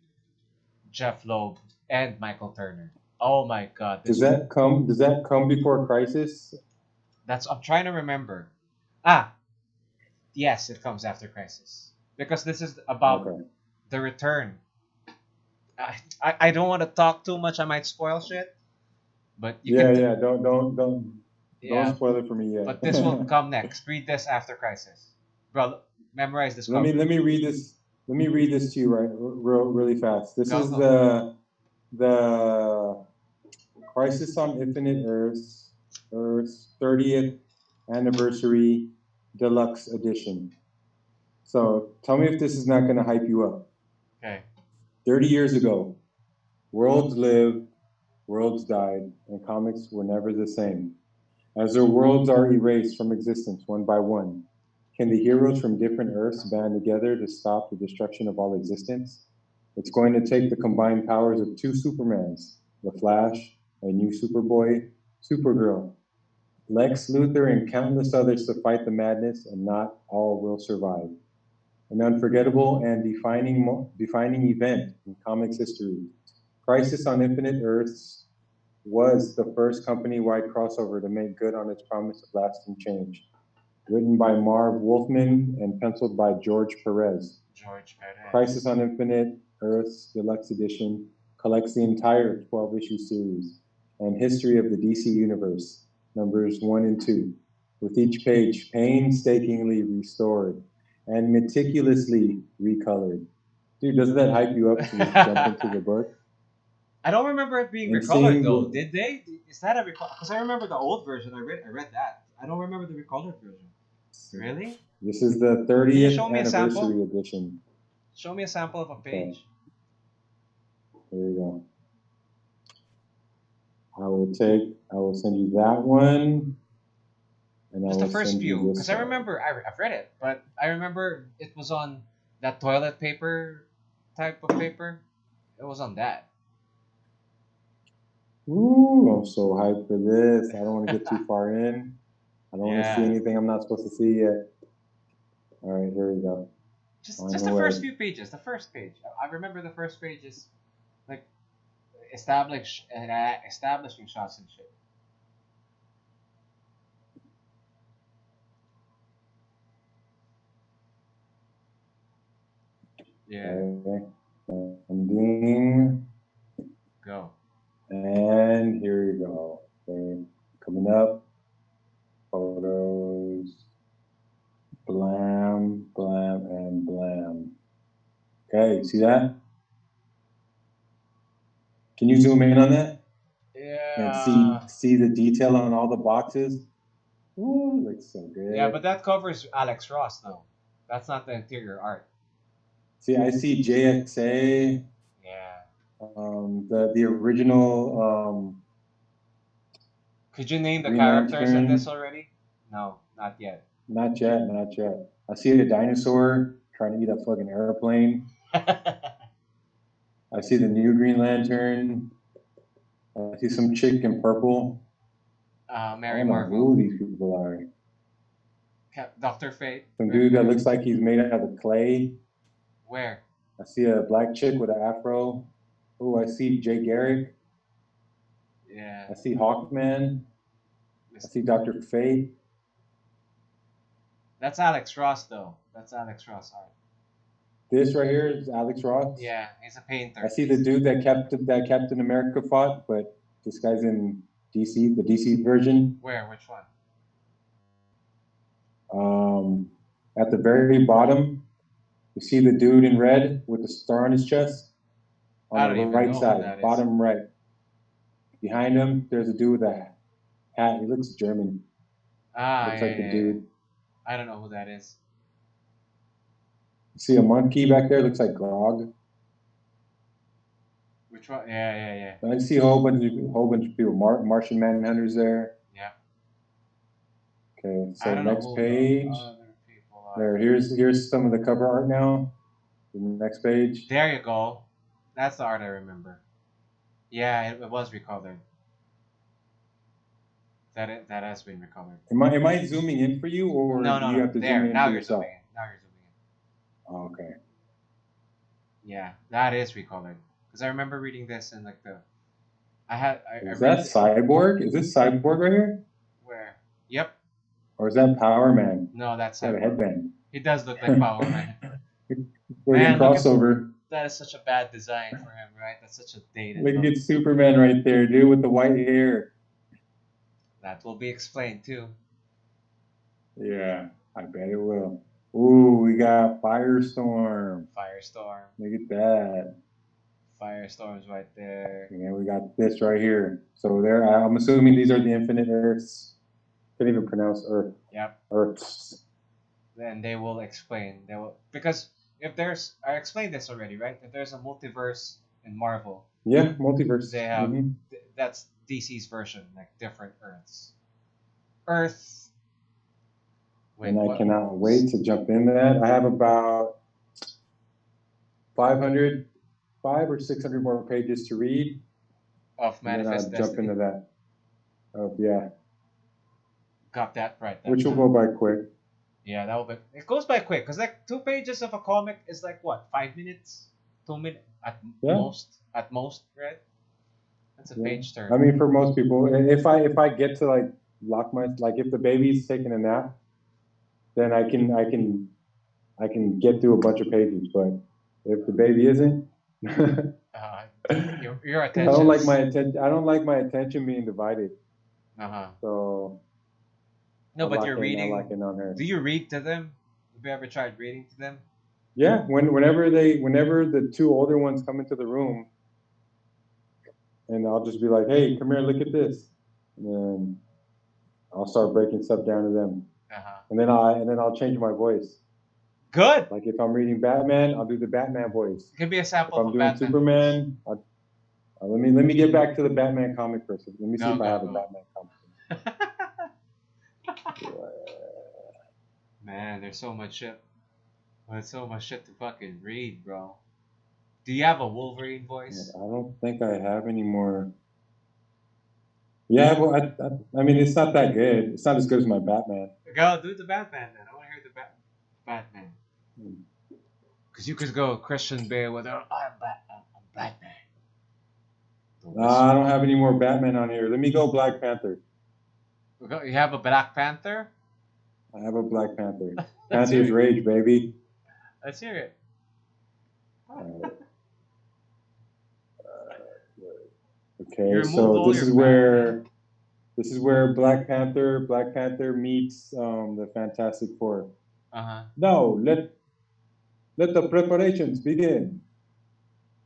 Jeff Loeb and Michael Turner. Oh my God! Does that come before Crisis? I'm trying to remember. Yes, it comes after Crisis because this is about the return. I don't want to talk too much. I might spoil shit. But don't spoil it for me yet. But this will come next. Read this after Crisis, bro. Memorize this. Let me read this. Let me read this to you really fast. This is the Crisis on Infinite Earth's 30th anniversary deluxe edition. So tell me if this is not going to hype you up. Okay. 30 years ago, Worlds lived, worlds died, and comics were never the same. As their worlds are erased from existence one by one, can the heroes from different Earths band together to stop the destruction of all existence? It's going to take the combined powers of two Supermans, the Flash, a new Superboy, Supergirl, Lex Luthor, and countless others to fight the madness, and not all will survive. An unforgettable and defining event in comics history. Crisis on Infinite Earths was the first company-wide crossover to make good on its promise of lasting change. Written by Marv Wolfman and penciled by George Perez. George Crisis Perez. on Infinite Earths Deluxe Edition collects the entire 12-issue series and history of the DC Universe, numbers 1 and 2, with each page painstakingly restored and meticulously recolored. Dude, doesn't that hype you up to just jump into the book? I don't remember it being And recolored seeing though. what, Did they? Is that a recolor? Because I remember the old version. I read that. I don't remember the recolored version. Really? this is the Can you 30th show me a sample? anniversary edition. Show me a sample of a Okay, page. here we go. I will send you that one, and I Just the will first send you few. this Because I one. remember I've read it, but I remember it was on that toilet paper type of paper. It was on that. Ooh, I'm so hyped for this. I don't want to get too far in. I don't want to see Yeah. anything I'm not supposed to see yet. All right, here we go. Just On just the the first way. few pages. The first page. I remember the first page is like establishing shots and shit. Yeah. Okay. Ending. Go. And here we go. Okay. Coming up. Photos. Blam, blam, and blam. Okay, see that? Can you zoom in on that and Yeah. see the detail on all the boxes? Ooh, looks so Yeah, good. but that covers Alex Ross though. That's not the interior art. See, I see JXA, Yeah. the original Could you name the Green characters in this Lantern. already? No, not yet. Not yet, not yet. I see a dinosaur trying to eat a fucking airplane. I see the new Green Lantern. I see some chick in purple. I Mary don't know Marvel. who these people are. Doctor Fate. Some dude that looks like he's made out of clay. Where? I see a black chick with an afro. Oh, I see Jay Garrick. Yeah. I see Hawkman. I see Dr. Fate. That's Alex Ross though. That's Alex Ross art. This right here is Alex Ross. Yeah, he's a I painter. see the dude that Captain America fought, but this guy's in DC, the DC version. Where? Which one? Um, at the very bottom, you see the dude in red with the star on his chest. On I the don't even right know who side, that is. bottom right. Behind him, there's a dude with a hat. He looks German. Looks Yeah, like the yeah, yeah. dude. I don't know who that is. You see a monkey back there? Looks like Grog. Which one? Yeah, yeah, yeah. I see a whole bunch of people. Martian Manhunter's there. Yeah. Okay, I so don't know next who the page. other people are. There, here's some of the cover art now. The next page. There you go. That's the art I remember. Yeah, it was recolored. That has been recolored. Am I zooming in for you, or No, do no, you no. have to zoom There. in Now for you're yourself? zooming in. Now you're zooming in. Oh, okay. Yeah, that is recolored. Because I remember reading this and like the I Is that read Cyborg? Is this Cyborg right here, where? Yep. or is that Power Man? No, that's He's got a Cyborg. headband. He does look like Power Man. Like a Man, look at crossover. that is such a bad design for him, right? That's such a dated Look look. at Superman right there, dude, with the white hair. That will be explained too. Yeah, I bet it will. Ooh, we got Firestorm. Firestorm. Look at that. Firestorm's right there. And then we got this right here. So there, I'm assuming these are the Infinite Earths. Can't even pronounce Earth. Yep. Earths. Then they will explain. They will because if there's I explained this already, right? If there's a multiverse in Marvel, Yeah, multiverse. They have that's DC's version, like different Earths. Earth. Wait, And I what? cannot wait to jump in that. I have about 500, 500 or 600 more pages to read, Of and then Manifest I'll jump Destiny. into that. Oh yeah, Got that right that which will time. go by quick. Yeah, that will be. It goes by quick because like 2 pages of a comic is like what 5 minutes, 2 minutes at Yeah, most. At most, right? That's a yeah. page I turn. mean, for most people, if I get to like lock my like if the baby's taking a nap, then I can get through a bunch of pages. But if the baby isn't, Uh, your I don't like my attentions. attention. I don't like my attention being divided. Uh-huh. So I No, but lock you're in. I reading. lock in on her. Do you read to them? Have you ever tried reading to them? Yeah. Whenever the two older ones come into the room, and I'll just be like, "Hey, come here, look at this," and then I'll start breaking stuff down to them, Uh-huh. and then I'll change my voice. Good. Like if I'm reading Batman, I'll do the Batman voice. Give me a If sample of I'm a doing Batman voice. Superman, let me get back to the Batman comic first. Let me see Go, if I go, have a go. Batman comic. Man, there's so much shit. There's so much shit to fucking read, bro. Do you have a Wolverine voice? I don't think I have any more. Yeah, well, I mean, it's not that good. It's not as good as my Batman. Go do the Batman then. I want to hear the Batman. Hmm. Because you could go Christian Bale with I'm Batman. The I whisper. don't have any more Batman on here. Let me go Black Panther. You have a Black Panther? I have a Black Panther. Let's hear Panther's it. Rage, baby. Let's hear it. Uh, You okay, remove so all this your is Batman. where Black Panther meets the Fantastic Four. Uh huh. Now let the preparations begin.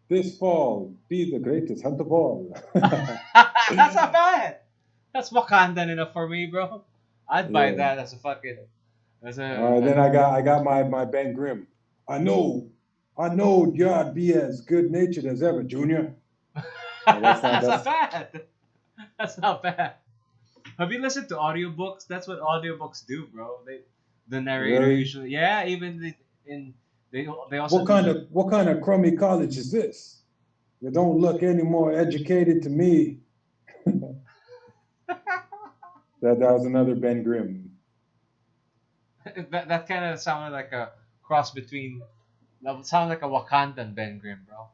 This fall, be the greatest hunt of all. That's not bad. That's Wakandan enough for me, bro. I'd buy Yeah. that as a fucking as All right, then I got my Ben Grimm. I know you'd be as good natured as ever, Junior. That's not bad. That's not bad. Have you listened to audiobooks? That's what audiobooks do, bro. The narrator Really? usually, yeah, even in they also What do kind the of what kind of crummy college is this? You don't look any more educated to me. That was another Ben Grimm. that kind of sounded like a cross between that would sound like a Wakandan Ben Grimm, bro.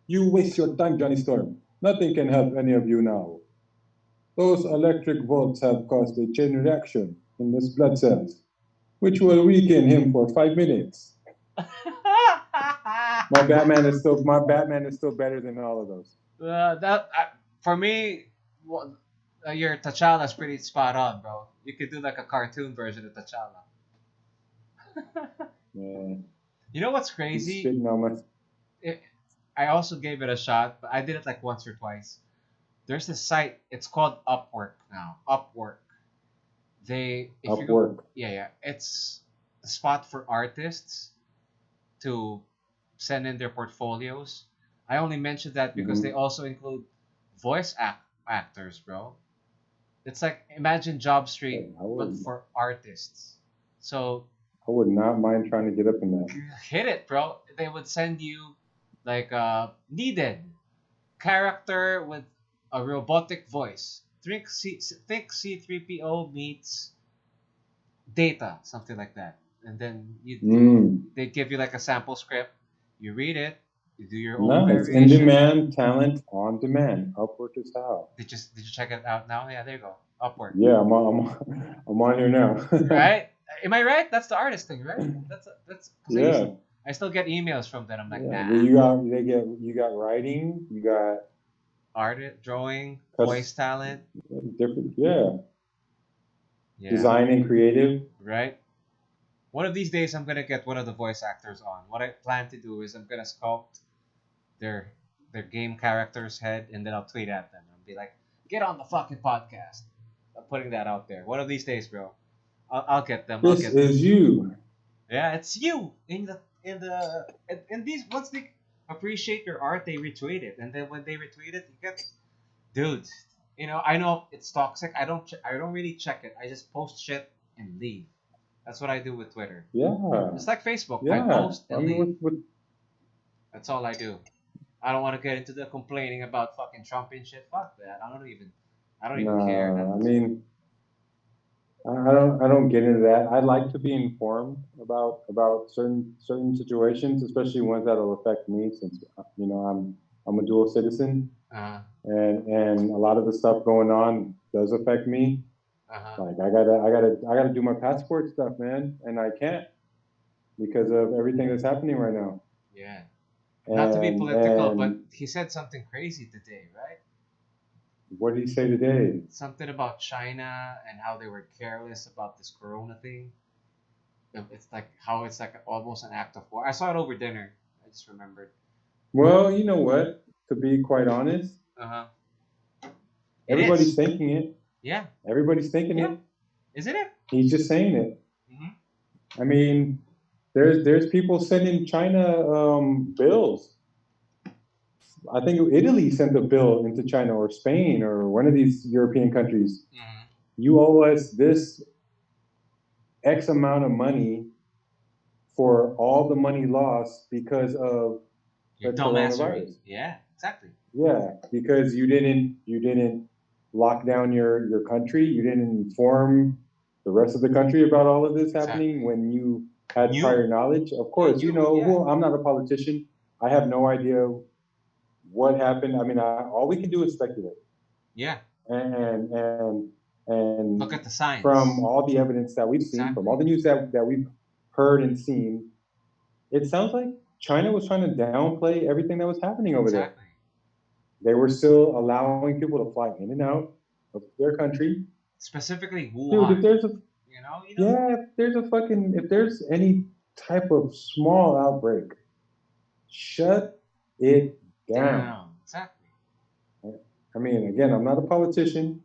You waste your time, Johnny Storm. Nothing can help any of you now. Those electric volts have caused a chain reaction in his blood cells, which will weaken him for 5 minutes. My Batman is still better than all of those. That for me, well, your T'Challa's pretty spot on, bro. You could do like a cartoon version of T'Challa. Yeah, You know what's he's crazy? spitting on my It, I also gave it a shot, but I did it like once or twice. There's this site. It's called Upwork now. Upwork. If you go, Upwork. yeah, it's a spot for artists to send in their portfolios. I only mentioned that because they Hmm. also include actors, bro. It's like imagine Job Street I but would for artists. So I would not mind trying to get up in that. hit it, bro. They would send you like needed character with a robotic voice. Think C3PO meets Data, something like that. And then Mm. they give you like a sample script. You read it. You do your own Nice. In variation. demand, talent on demand. Upwork is how. Did you check it out now? Yeah, there you go. Upwork. Yeah, I'm on here now. Right? Am I right? That's the artist thing, right? That's because Yeah. I still get emails from them. I'm like, Yeah. nah. You got writing, you got Art, drawing, cus- voice talent. different, yeah. Yeah. Design and creative. Right? One of these days, I'm gonna get one of the voice actors on. What I plan to do is I'm gonna sculpt their their game character's head, and then I'll tweet at them and be like, "Get on the fucking podcast." I'm putting that out there. One of these days, bro. I'll get them. I'll This get them. is you. Yeah, it's you. in these once they appreciate your art, they retweet it, and then when they retweet it, you get dude. You know, I know it's toxic. I don't really check it. I just post shit and leave. That's what I do with Twitter. Yeah, It's like Facebook. I yeah. post I and mean, leave. with That's all I do. I don't want to get into the complaining about fucking Trump and shit. Fuck that. I don't even care. nah. I mean, I don't get into that. I like to be informed about certain situations, especially ones that'll affect me, since I'm a dual citizen, Uh and a lot of the stuff going on does affect me. huh. Like I gotta do my passport stuff, man, and I can't because of everything that's happening right now. Yeah. Not to be political, but And he said something crazy today, right? what did he say today? Something about China and how they were careless about this Corona thing. It's like how it's like almost an act of war. I saw it over dinner. I just remembered. Well, you know what? To be quite honest, Uh huh. It everybody's is. thinking it. Yeah. Everybody's thinking Yeah. it. Isn't it? He's just saying it. Hmm. I mean, there's people sending China bills. I think Italy sent a bill into China, or Spain, or one of these European countries. Hmm. You owe us this X amount of money for all the money lost because of Your the dumbassery. coronavirus. Yeah. Exactly. Yeah, because you didn't lock down your country. You didn't inform the rest of the country about all of this happening Exactly. when you had New. prior knowledge. Of Yeah. course, You. Yeah. well, I'm not a politician. I have no idea what happened. I mean, all we can do is speculate. Yeah. And and Look and at the signs. from all the evidence that we've seen, from Exactly. all the news that we've heard and seen, it sounds like China was trying to downplay everything that was happening over there. Exactly. They were still allowing people to fly in and out of their country. Specifically Dude, Wuhan. You know. You know. yeah, if there's any type of small outbreak, shut it down. Down. Exactly. I mean, again, I'm not a politician,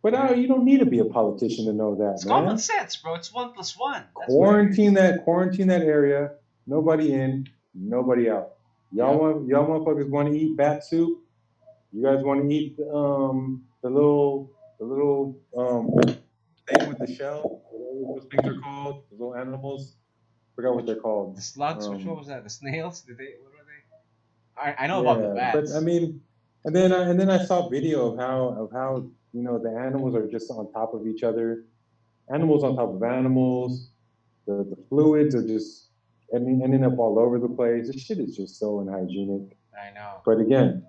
but Yeah. you don't need to be a politician to know that, It's common man. sense, bro. It's 1 plus 1. That's what it is. Quarantine that area. Nobody in, nobody out. Yeah. Y'all motherfuckers want to eat bat soup? You guys want to eat the little thing with the shell? Whatever those things are called? The little animals? Forgot what Which they're called. the slugs? Which one was that? The snails? Did they? What were they? I know about the Yeah, but I bats. mean, and then I saw video of how the animals are just on top of each other, animals on top of animals. The fluids are just ending up all over the place. This shit is just so unhygienic. I know. But again,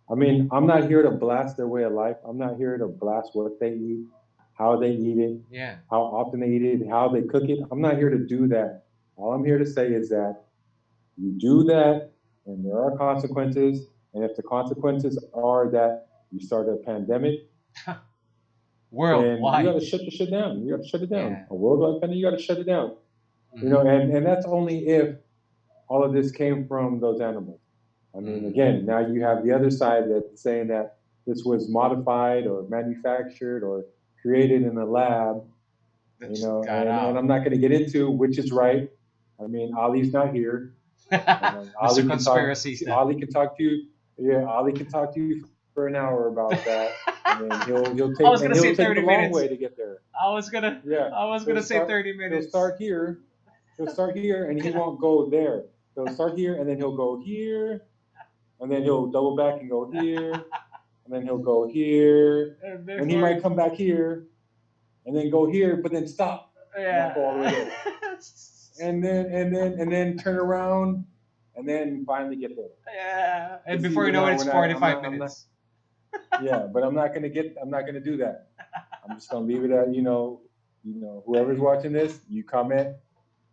I mean, I'm not here to blast their way of life. I'm not here to blast what they eat, how they eat it, Yeah. how often they eat it, how they cook it. I'm not here to do that. All I'm here to say is that you do that, and there are consequences. And if the consequences are that you start a pandemic, then you got Worldwide. to shut the shit down. You got to shut it down. Yeah. A worldwide pandemic, you got to shut it down. Hmm. And that's only if all of this came from those animals. I mean, Mm. again, now you have the other side that's saying that this was modified or manufactured or created in a lab, That just got and out. I'm not going to get into which is right. I mean, Ali's not here. Mr. Conspiracy stuff. Ali can talk to you. Yeah, Ali can talk to you for an hour about that, and then I was gonna say he'll take 30 the long minutes. way to get there. I was gonna Yeah, I was gonna say 30 he'll minutes. start here. He'll start here, and he won't go there. He'll start here, and then he'll go here, and then he'll double back and go here, and then he'll go here, And and he might come back here, and then go here, but then stop, yeah. not go all the way there, and then turn around, and then finally get there. Yeah. And See, before you know it, it's 45 minutes. Yeah, but I'm not gonna do that. I'm just gonna leave it at whoever's watching this, you comment.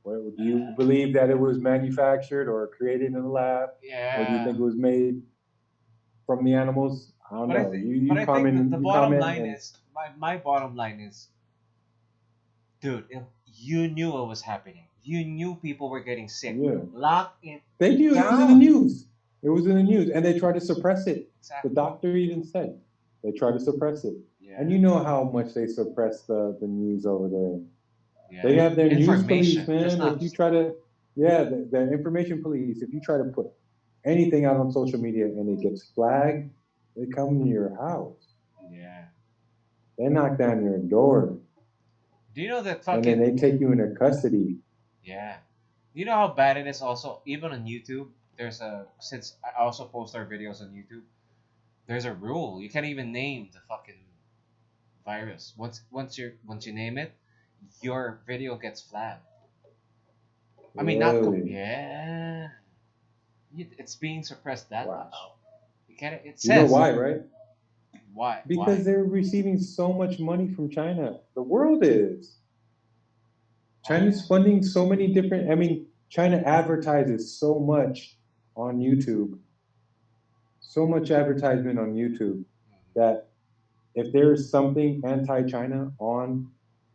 Do you believe that it was manufactured or created in a lab, or do you Yeah. think it was made from the animals? I don't But I know. think, You but I think comment. the You bottom comment, line and is my bottom line is, dude, if you knew what was happening. You knew people were getting sick. yeah, Lock it they knew it was in the down. news. It was in the news, and they tried to suppress it. The Exactly. doctor even said they tried to suppress it. Yeah. And you know how much they suppress the news over there. Yeah. They have their news police, Information. Just man. not. If you try to Yeah, the information police. If you try to put anything out on social media and it gets flagged, they come to your house. Yeah. They knock down your door, Do you know that and then fucking they take you into custody. yeah? Do you know how bad it is? Also, even on YouTube, there's a since I also post our videos on YouTube. There's a rule you can't even name the fucking virus. Once you name it, your video gets flagged. I mean, not Really? yeah. It's being suppressed that much. Wow. You can't. It You know says why, right? why Because why. they're receiving so much money from China. The world is. Oh. China's funding so many different. I mean, China advertises so much on YouTube, so much advertisement on YouTube that if there is something anti-China on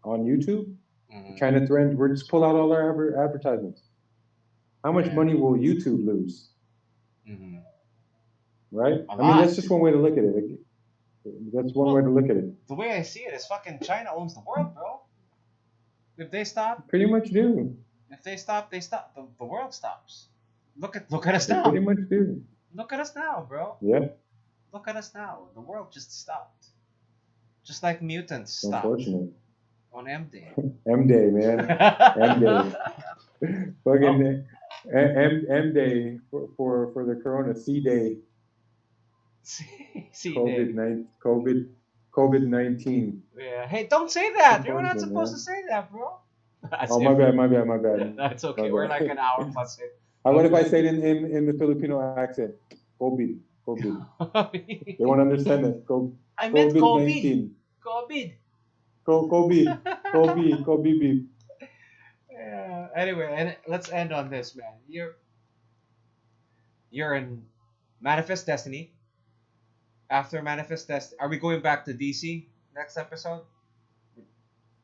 YouTube, the Mm-hmm. China thread, we're just pull out all our advertisements. How much Yeah. money will YouTube lose? Mm-hmm. Right? A I mean, lot. that's just one way to look at it. That's one way Well, to look at it. the way I see it is fucking China owns the world, bro. If they stop, Pretty much do. if they stop, they stop. The world stops. Look at us They pretty now. much do. Look at us now, bro. Yeah, Look at us now. The world just stopped. Just like mutants it's stopped unfortunate. on M Day. M Day, man. M Day. Oh, Fucking M Day for the Corona. C Day. see, Dave. COVID 19. Yeah. Hey, don't say It's that. You're not unfortunate, supposed to man. say that, bro. That's Oh, my different. bad, my bad, my bad, That's my okay. We're like bad. an hour plus in. What if I say it in the Filipino accent? COVID, COVID. They won't understand it. I meant COVID COVID. 19. COVID. COVID, COVID, COVID. Yeah. Anyway, and let's end on this, man. You're in Manifest Destiny. After Manifest Destiny, are we going back to DC next episode?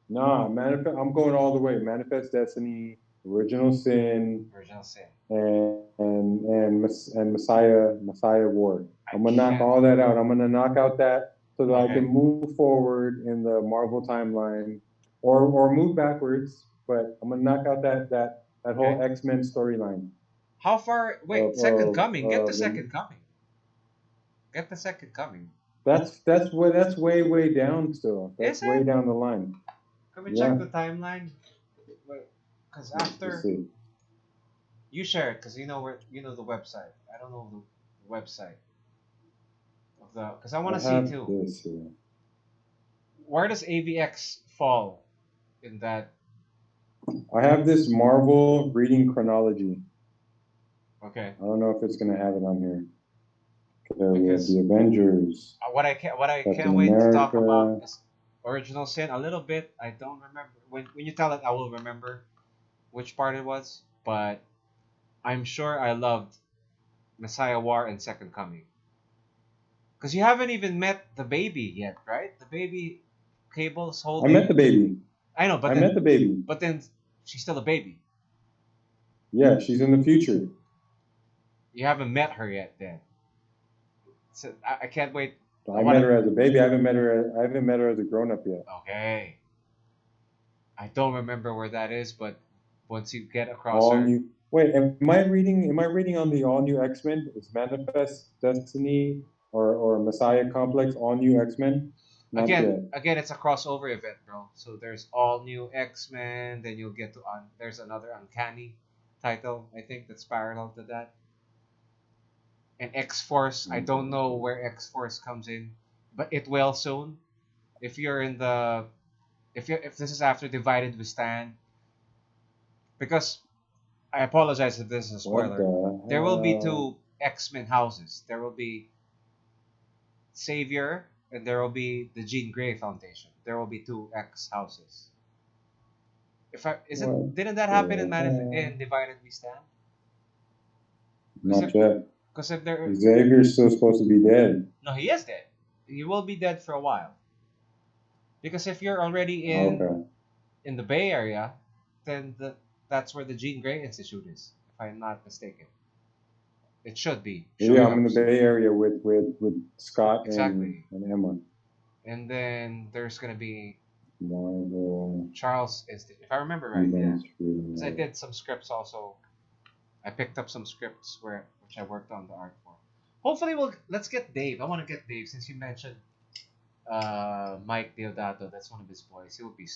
Nah, I'm going all the way. Manifest Destiny, Original Sin, Original Sin. and Messiah War. I I'm gonna knock can't. all that out. I'm gonna knock out that so that I Okay. can move forward in the Marvel timeline, or move backwards. But I'm gonna knock out that whole Okay. X-Men storyline How far? Wait, of Second of Coming. Get the of Second the. Coming. Get the Second Coming. That's way down still. Is That's way it? down the line. Can we check Yeah. the timeline? Because Let's after see. you share it, because you know the website. I don't know the website of the because I want I to see have too. this here. Where does AVX fall in that? I have this Marvel reading chronology. Okay. I don't know if it's gonna have it on here. We have Because the Avengers, what I can't Captain wait to talk about America. is Original Sin a little bit. I don't remember when you tell it, I will remember which part it was. But I'm sure I loved Messiah War and Second Coming because you haven't even met the baby yet, right? The baby Cable's I met holding. the baby. I know, I met the baby. but then she's still a baby. Yeah, she's in the future. You haven't met her yet, then. So I can't wait. I met her as a baby. I haven't met her as a grown up yet. Okay. I don't remember where that is, but once you get across All her, new. Wait, am I reading on the all new X-Men? Is Manifest Destiny or Messiah Complex all new X-Men? Not yet. again, it's a crossover event, bro. So there's all new X-Men. Then you'll get to there's another Uncanny title, I think, that's parallel to that. And X-Force, I don't know where X-Force comes in, but it will soon. If you're in the if this is after Divided We Stand, because I apologize if this is a What spoiler. the There will be hell? two X-Men houses. There will be Savior and there will be the Jean Grey Foundation. There will be two X houses. If I is it What didn't that happen in the hell? Divided We Stand? Because Not yet. if there Xavier's still supposed to be dead. no, he is dead. He will be dead for a while. Because if you're already Okay. in the Bay Area, then that's where the Jean Grey Institute is, if I'm not mistaken. It should be. Yeah, I'm in the Bay Area with Scott Exactly. and Emma. And then there's gonna be Marvel Charles Institute, if I remember right. Yeah, Events because I did some scripts also I picked up some scripts which I worked on the art for. Hopefully, let's get Dave. I want to get Dave since you mentioned Mike Deodato. That's one of his boys. He will be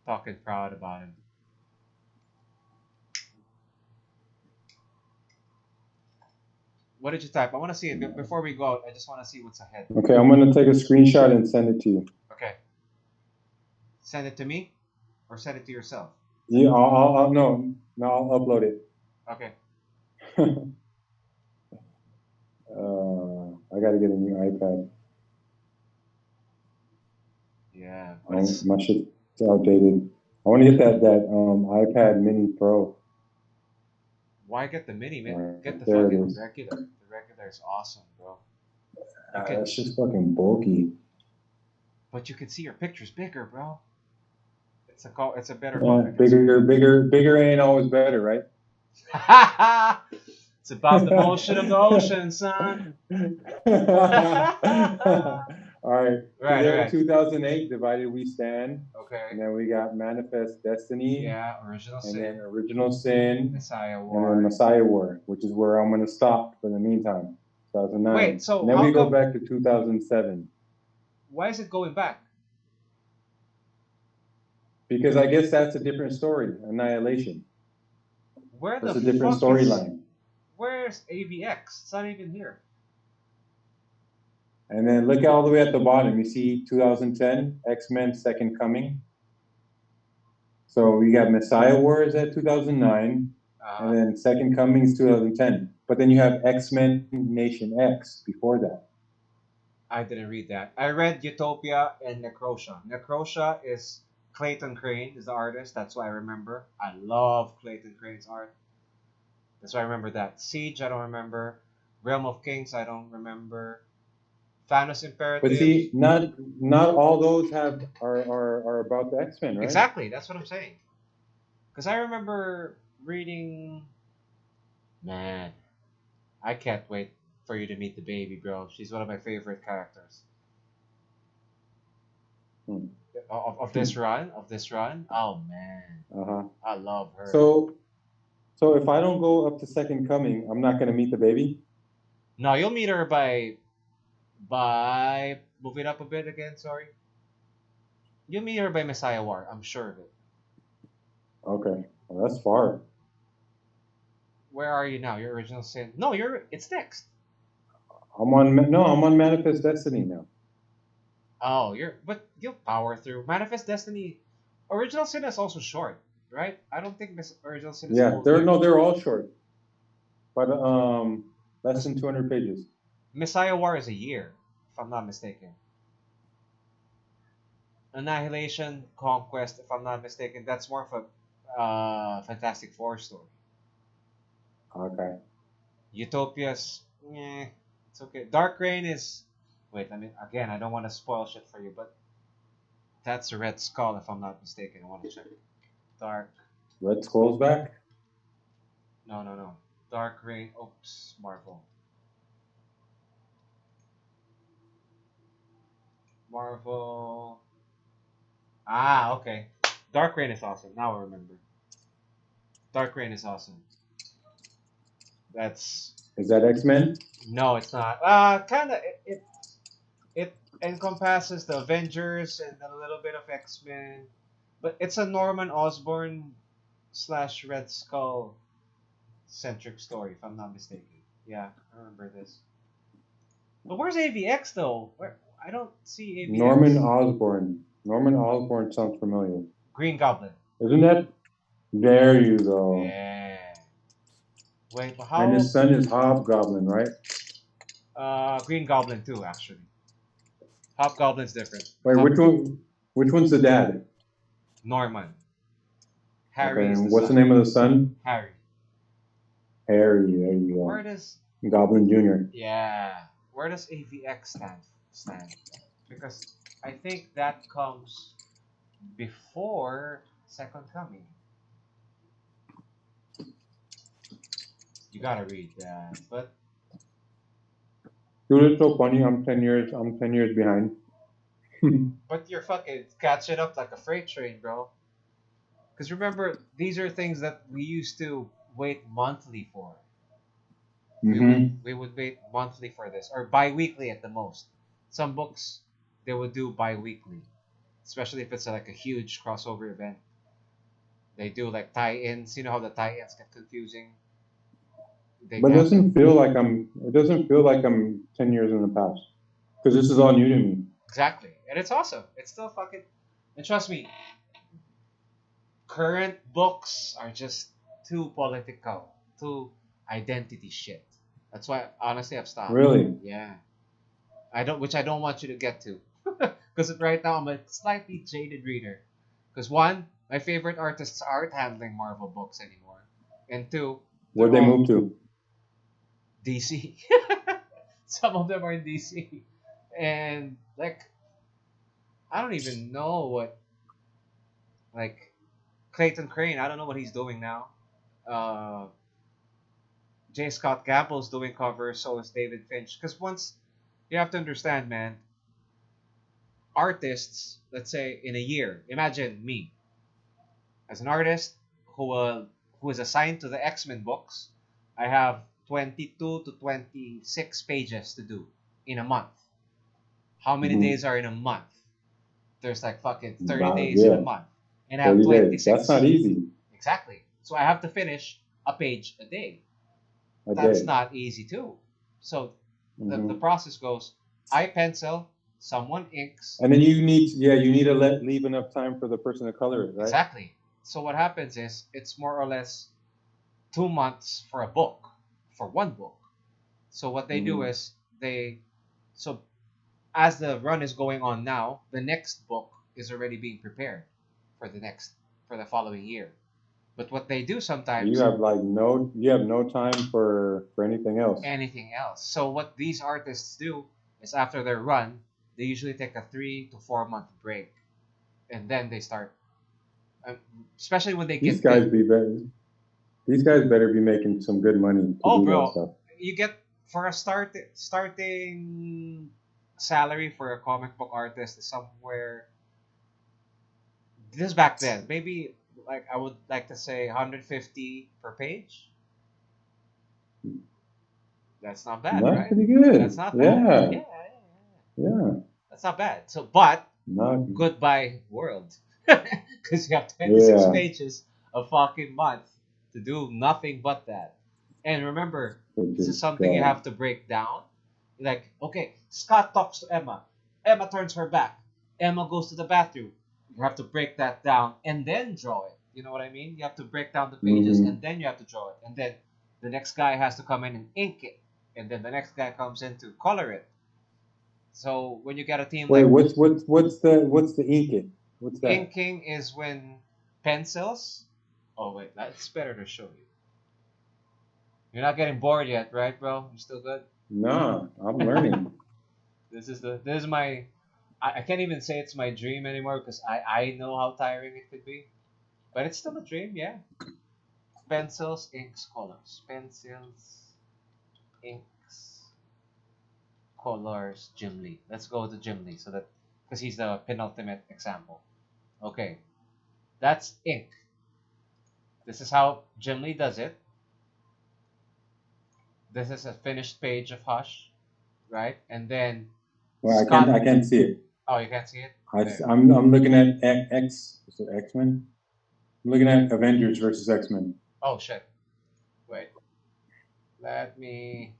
talking proud about him. What did you type? I want to see it before we go out. I just want to see what's ahead. Okay, I'm gonna take a screenshot and send it to you. Okay. Send it to me, or send it to yourself. Yeah, no, I'll upload it. Okay. I gotta get a new iPad. Yeah. My shit's outdated. I want to get that iPad Mini Pro. Why get the mini, man? Get the There it fucking is. regular. The regular is awesome, bro. That's just fucking bulky. But you can see your pictures bigger, bro. It's a better Yeah, bigger ain't always better, right? It's about the motion of the ocean, son. All right. Right. 2008, Divided We Stand. Okay. And then we got Manifest Destiny. Yeah, Original Sin. And then Original Sin. Messiah War. And then Messiah War, which is where I'm going to stop for the meantime. 2009. Wait, so and then we go back to 2007. Why is it going back? Because I guess that's a different story, Annihilation. That's a different storyline. Where's AVX? It's not even here. And then look all the way at the bottom. You see 2010, X-Men Second Coming. So we got Messiah Wars at 2009, and then Second Coming is 2010. But then you have X-Men Nation X before that. I didn't read that. I read Utopia and Necrosha. Necrosha is Clayton Crane is the artist. That's what I remember. I love Clayton Crane's art. That's why I remember that. Siege, I don't remember. Realm of Kings, I don't remember. Thanos Imperative. But see, not all those are about the X-Men, right? Exactly, that's what I'm saying. Because I remember reading. Man, I can't wait for you to meet the baby, bro. She's one of my favorite characters. Of this run. Oh man. I love her. So if I don't go up to Second Coming, I'm not gonna meet the baby? No, you'll meet her by move it up a bit again, sorry. You'll meet her by Messiah War, I'm sure of it. Okay. Well, that's far. Where are you now? Your Original Sin? No, it's next. I'm on Manifest Destiny now. Oh, but you'll power through. Manifest Destiny, Original Sin is also short, right? I don't think Original Sin is they're all short. But less than 200 pages. Messiah War is a year, if I'm not mistaken. Annihilation, Conquest, if I'm not mistaken, that's more of a Fantastic Four story. Okay. Utopia's, it's okay. Dark Reign is, wait, again, I don't want to spoil shit for you, but that's a Red Skull, if I'm not mistaken. I want to check. Red Skull's back? No. Dark Reign, oops, Marvel. Okay. Dark Reign is awesome. Now I remember. Dark Reign is awesome. Is that X-Men? No, it's not. Kinda. It encompasses the Avengers and a little bit of X-Men, but it's a Norman Osborn / Red Skull centric story, if I'm not mistaken. Yeah, I remember this. But where's AVX though? I don't see AVX. Norman Osborn sounds familiar. Green Goblin. Isn't that? There you go. Yeah. Wait, but how? And his son is Hobgoblin, right? Green Goblin too, actually. Hobgoblin's different. Wait, which one's the dad? Norman. Harry. Okay, and what's the name of the son? Harry. There you go. Where does Goblin Jr.? Yeah. Where does AVX stand? Because I think that comes before Second Coming. You gotta read that, but dude, it's so funny. I'm 10 years behind. But you're fucking catching up like a freight train, bro. Because remember, these are things that we used to wait monthly for. Mm-hmm. We would wait monthly for this, or bi-weekly at the most. Some books they would do bi-weekly, especially if it's like a huge crossover event. They do like tie-ins. You know how the tie-ins get confusing. They But have the it doesn't feel like I'm 10 years in the past because this is all new to me. exactly, and it's awesome. It's still fucking. And trust me, current books are just too political, too identity shit. That's why honestly I've stopped. Really? Yeah, which I don't want you to get to, because right now I'm a slightly jaded reader. Because one, my favorite artists aren't handling Marvel books anymore, and two, Where'd they're they all move to? DC. Some of them are in DC, and like I don't even know what like Clayton Crane. I don't know what he's doing now. Uh, J. Scott Gamble's doing covers, so is David Finch. Because once you have to understand, man, artists, let's say in a year, imagine me as an artist who is assigned to the X-Men books. I have 22 to 26 pages to do in a month. How many Mm-hmm. days are in a month? There's like fucking 30 Wow, days in a yeah, month. And I have 30 days. That's 26. not easy. Exactly. So I have to finish a page a day. A That's day. not easy too. So the Mm-hmm. process goes I pencil, someone inks. And then you need to leave enough time for the person to color it, right? Exactly. So what happens is it's more or less 2 months for a book, for one book. So what they do Mm-hmm. is so as the run is going on now, the next book is already being prepared for the following year. But what they do You sometimes, have you have no time for anything else. anything else. So what these artists do is after their run, they usually take a 3 to 4 month break, and then they start. um, Especially when they These get guys big. be better. These guys better be making some good money to Oh, do that bro, stuff. you get for a starting salary for a comic book artist is somewhere. This is back then, maybe like I would like to say 150 per page. That's not bad, That's right? pretty That's good. not bad. Yeah, Yeah, yeah, yeah. yeah. That's not bad. So, but Not goodbye world, because you have 26 yeah. pages a fucking month to do nothing but that. And remember, Which this is is something you God. have to break down. Like, okay, Scott talks to Emma. Emma turns her back. Emma goes to the bathroom. You have to break that down and then draw it. You know what I mean? You have to break down the pages Hmm. and then you have to draw it. And then the next guy has to come in and ink it. And then the next guy comes in to color it. So when you get a team Wait, like what's the ink? What's that? inking is when pencils. Oh wait, that's better to show you. You're not getting bored yet, right, bro? You still good? Nah, I'm learning. This is my. I can't even say it's my dream anymore because I know how tiring it could be, but it's still a dream, yeah. Pencils, inks, colors. Pencils, inks, colors. Jim Lee. Let's go to Jim Lee so that because he's the penultimate example. Okay, that's ink. This is how Jim Lee does it. This is a finished page of Hush, right? And then Well, Scott. I can't see it. Oh, you can't see it. There. I'm looking at Is it X-Men? I'm looking at Avengers versus X-Men. Oh shit. Wait. Let me.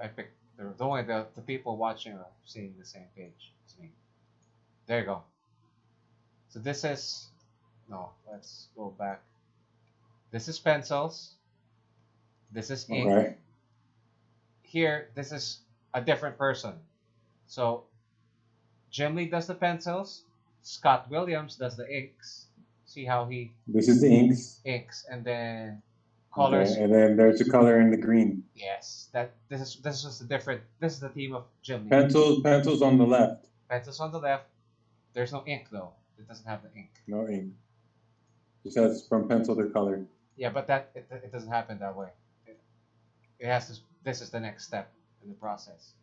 I picked. Don't worry. The people watching are seeing the same page as me. There you go. So this is. No. Let's go back. This is pencils. This is ink. Okay. Here, this is a different person. So Jim Lee does the pencils. Scott Williams does the inks. See how he This is the inks. inks and then colors. Okay, and then there's the color in the green. Yes, that this is the different. This is the team of Jim Lee. Pencils on the left. Pencils on the left. There's no ink though. It doesn't have the ink. No ink. It says from pencil to color. Yeah, but it doesn't happen that way. It has to. This is the next step in the process.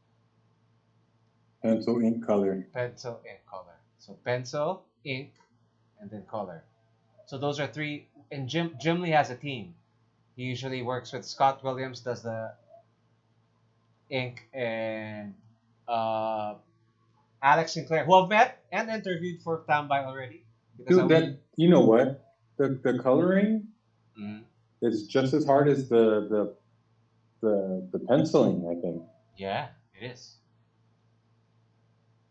Pencil, ink, color. Pencil, ink, color. So pencil, ink, and then color. So those are three. And Jim Lee has a team. He usually works with Scott Williams, does the ink, and uh, Alex Sinclair, who I've met and interviewed for Tambay already. Because Dude, that you know what? The coloring mm, is just as hard as the penciling, I think. yeah, it is.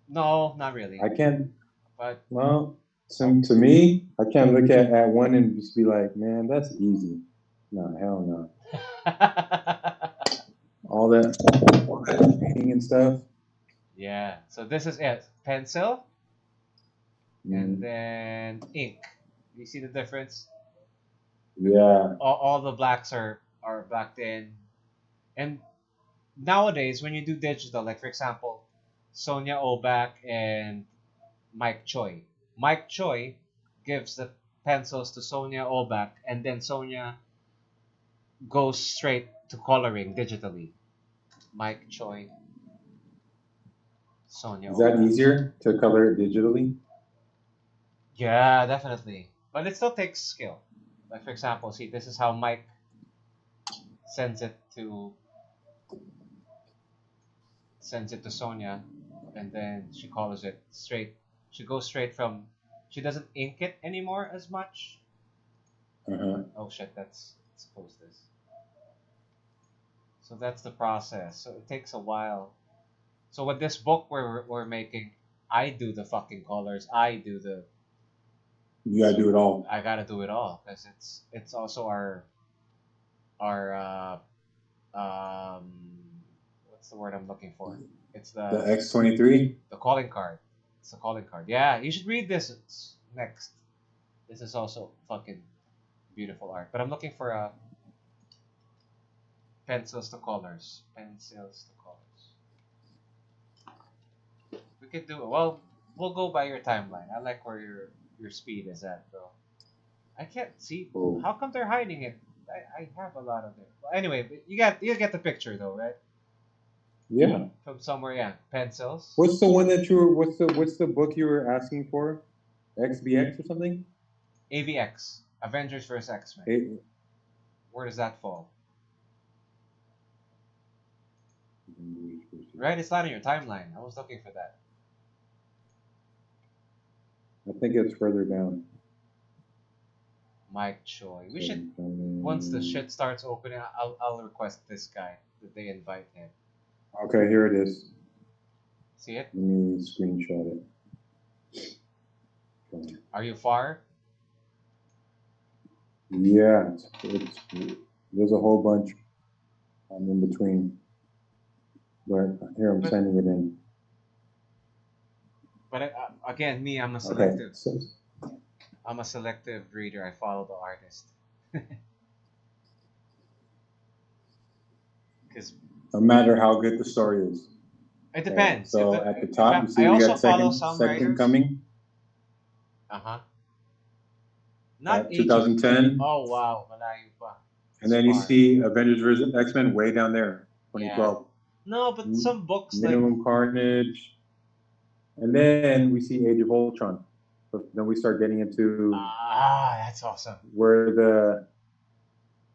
No, not really. I can't But well to me, I can't look at one and just be like, man, that's easy. No, hell no. All that painting and stuff. yeah, so this is it. Pencil and Mm, then ink. You see the difference? yeah. All the blacks are blacked in. And nowadays, when you do digital, like for example, Sonia Obak and Mike Choi. Mike Choi gives the pencils to Sonia Obak, and then Sonia goes straight to coloring digitally. Mike Choi, Sonia Is that Obak. easier to color it digitally? Yeah, definitely. But it still takes skill. Like for example, see, this is how Mike sends it to Sonia, and then she colors it straight. She goes straight from. She doesn't ink it anymore as much. Uh-huh. Oh shit, let's close this. So that's the process. So it takes a while. So with this book we're making, I do the fucking colors. I do the. You gotta do it all. I gotta do it all because it's also our um what's the word I'm looking for? It's The X23. the calling card. It's the calling card. Yeah, you should read this next. This is also fucking beautiful art. But I'm looking for pencils to colors. Pencils to colors. We could do it. Well, we'll go by your timeline. I like where your speed is at, bro. I can't see. Oh. How come they're hiding it? I have a lot of it. Well, anyway, but you get the picture though, right? Yeah. From somewhere, yeah. Pencils. What's the one that you were what's the book you were asking for? XBX or something? AVX. Avengers vs X Men. It, Where does that fall? Right, it's not in your timeline. I was looking for that. I think it's further down. Mike Choi. We should once the shit starts opening, I'll request this guy that they invite him. Okay, here it is. See it? Let me screenshot it. Okay. Are you far? Yeah, there's a whole bunch in between. But here I'm But sending it in. again, me, I'm a Okay. selective. I'm a selective reader. I follow the artist. Because No matter how good the story is. it Okay, depends. so at the top, you see I we also got follow second some second writers. coming Uh huh. Not at Age of. 2010. Oh wow, malayo pa. And then you Far. see Avengers vs. X-Men way down there, Yeah. 2012. No, but some books like Minimum Carnage. And then we see Age of Ultron. So then we start getting into that's awesome. where the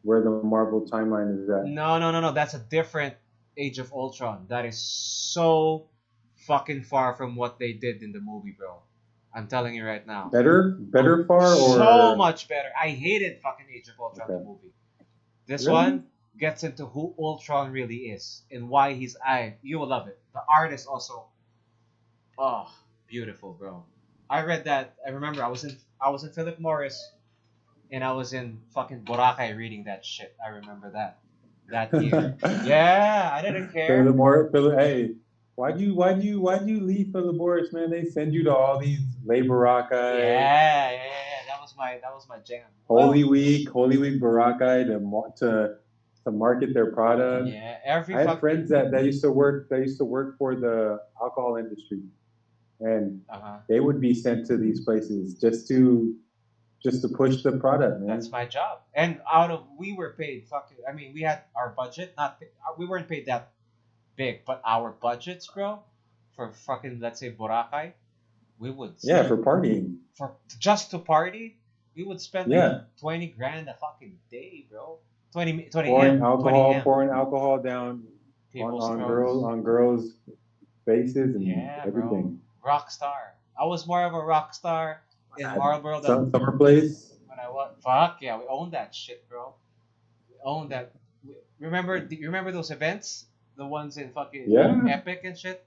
Marvel timeline is at. No. That's a different Age of Ultron. That is so fucking far from what they did in the movie, bro. I'm telling you right now. Better far or so much better. I hated fucking Age of Ultron the Okay. movie. This Really? one gets into who Ultron really is and why he's you will love it. The art is also beautiful, bro. I read that. I remember I was in Philip Morris and I was in fucking Boracay reading that shit. I remember that year. Yeah, I didn't care. Hey, why'd you leave Philip Morris, man? They send you to all these Boracay, Yeah. That was my jam. Holy Week, Boracay to market their product. Yeah, every I had fucking friends that used to work for the alcohol industry, and they would be sent to these places just to push the product, man. That's my job. And we were paid fucking. I mean, we had our budget. We weren't paid that big, but our budgets, bro, for fucking let's say Boracay, we would for partying. For just to party, we would spend like 20 grand a fucking day, bro. 20 a.m. 20 a.m. pouring alcohol down People's girls throats. faces and Yeah, bro. everything. Rock star. I was more of a rock star in Marlboro than Summer place. when I was. Fuck yeah, we owned that shit, bro. We owned that. You remember those events? The ones in fucking Yeah, Epic and shit?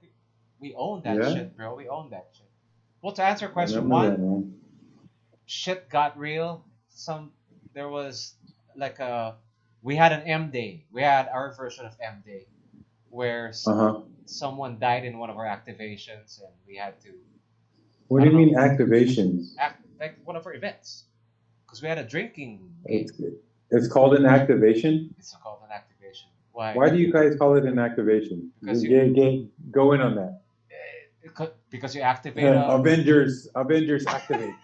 We owned that yeah. shit, bro. We owned that shit. Well, to answer I question remember that, one, man. shit got real. There was like a, we had an M day. We had our version of M day where Uh-huh. someone died in one of our activations and we had to, What I do don't you know, mean activations? act like one of our events because we had a drinking game. It's it's called an activation. It's called an activation. Why? Why do you guys call it an activation? Because you Go in on that. because you activate a Avengers activate.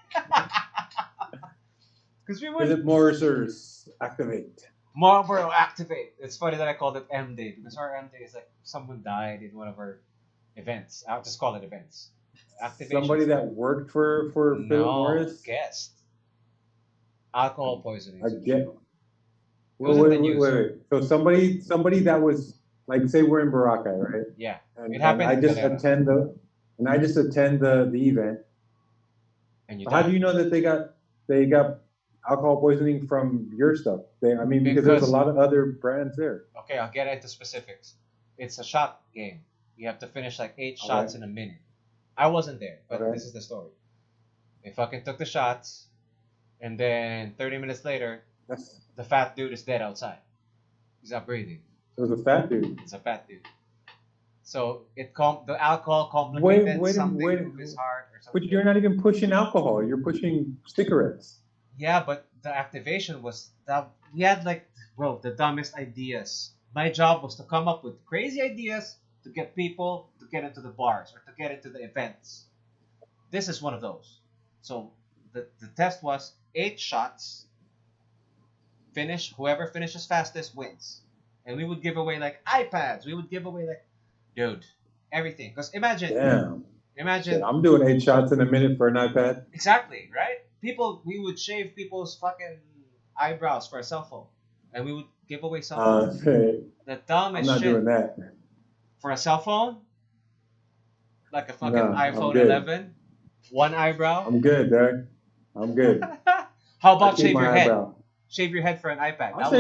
because we would Philip Morrisers activate. Marlboro activate. It's funny that I called it M Day because our M Day is like someone died in one of our events. I'll just call it events. Activation. Somebody that worked for Philip No Morris. guest. Alcohol poisoning. I get. It Well, was in the news. wait. So somebody that was like, say we're in Boracay, right? Yeah, it And happened I in just Galera. attend the event. And you How do died you know that they got alcohol poisoning from your stuff? I mean, because there's a because lot of other brands there. okay, I'll get into specifics. It's a shot game. You have to finish like 8 shots Okay. in a minute. I wasn't there, but Okay. this is the story. They fucking took the shots, and then 30 minutes later, That's the fat dude is dead outside. He's not breathing. it was a fat dude. It's a fat dude. So the alcohol complicated Wait, something wait. with his heart or But something. you're not even pushing alcohol. You're pushing cigarettes. Yeah, but the activation was that we had like, bro, the dumbest ideas. My job was to come up with crazy ideas to get people to get into the bars or to get into the events. This is one of those. So the test was 8 shots. Finish whoever finishes fastest wins, and we would give away like iPads. We would give away like, dude, everything. Because Damn. Shit, imagine I'm doing 8 shots in a minute for an iPad. exactly right. We would shave people's fucking eyebrows for a cell phone, and we would give away cell phones. Hey, The I'm dumbest not shit doing that. for a cell phone, like a fucking No, I'm iPhone good. 11, one eyebrow. I'm good, Derek. I'm good. How I about keep shave your my head? eyebrow. Shave your head for an iPad. I'll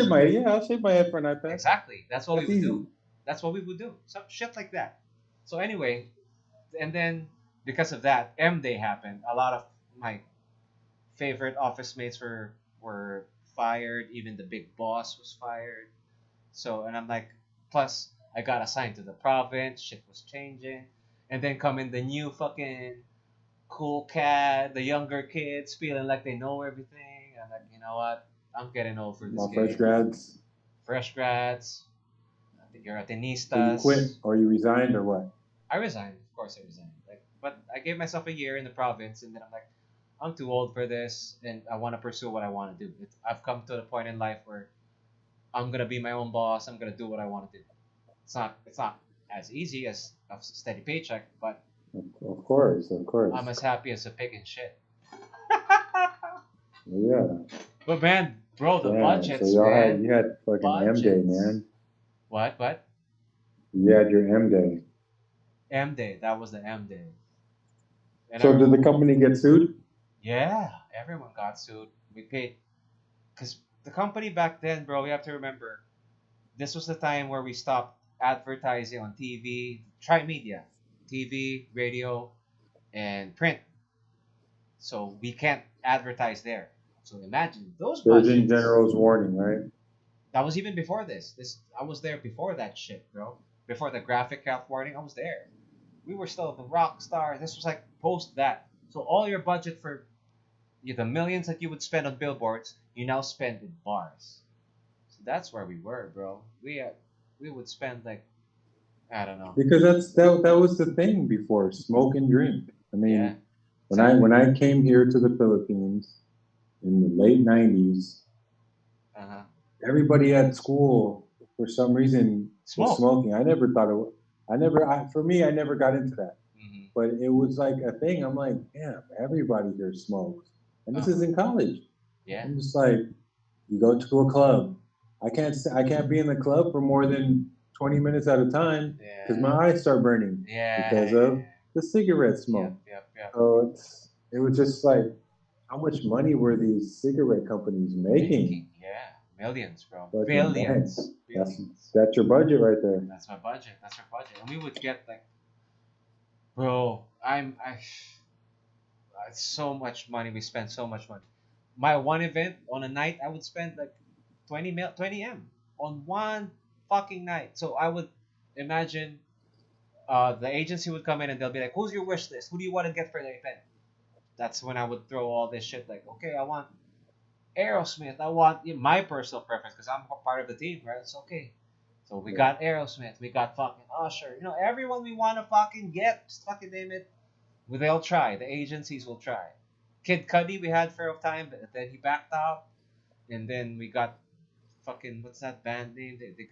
shave my head for an iPad. Exactly. That's what we That's would easy. do. That's what we would do. Some shit like that. So anyway, and then because of that, M Day happened. A lot of my favorite office mates were fired. Even the big boss was fired. So and I'm like, plus I got assigned to the province. Shit was changing, and then come in the new fucking cool cat, the younger kids feeling like they know everything. I'm like, you know what? I'm getting old for this My game. fresh grads. Fresh grads, you're So you quit atenistas. or you resigned or what? I resigned, of course I resigned. Like, but I gave myself a year in the province, and then I'm like, I'm too old for this, and I want to pursue what I want to do. I've come to a point in life where I'm gonna be my own boss. I'm gonna do what I want to do. It's not as easy as a steady paycheck, but Of course, of course. I'm as happy as a pig in shit. Yeah. But man, bro, the Damn. So budgets, y'all man. you had fucking M Day, Budgets. man. What? What? You had your M Day. M Day. That was the M Day. And So did the company get sued? yeah, everyone got sued. We paid because the company back then, bro. We have to remember this was the time where we stopped advertising on TV, try media, TV, radio, and print. So we can't advertise there. So imagine those Surgeon budgets. General's warning, right? That was even before this. I was there before that shit, bro. Before the graphic health warning, I was there. We were still the rock star. This was like post that. So all your budget for the millions that you would spend on billboards, you now spend in bars. So that's where we were, bro. We would spend like, I don't know. Because that was the thing before, smoke and drink. I Yeah. mean, when I came here to the Philippines in the late '90s, Uh huh. everybody at school for some reason was Smoke. smoking. I never thought it. For me, I never got into that. Mm-hmm. But it was like a thing. I'm like, damn, everybody here smokes, and this is in college. Yeah. I'm just like, you go to a club. I can't be in the club for more than 20 minutes at a time because my Yeah. eyes start burning Yeah. because of the cigarette Yep. smoke. Yep. Yep. So it was just like, how much money were these cigarette companies making? Making. Yeah. Millions, bro. Fucking dang. Billions. That's Billions. that's your budget right there. That's my budget. That's our budget. And we would get like, bro, so much money. We spend so much money. My one event on a night, I would spend like 20 M on one fucking night. So I would imagine the agency would come in and they'll be like, "Who's your wish list? Who do you want to get for the event?" That's when I would throw all this shit like, "Okay, I want Aerosmith. I want my personal preference because I'm part of the team, right? It's okay." So we Yeah. got Aerosmith, we got fucking Usher, everyone we want to fucking get, just fucking name it. They'll try. The agencies will try. Kid Cudi, we had for a time, but then he backed out, and then we got fucking what's that band name? They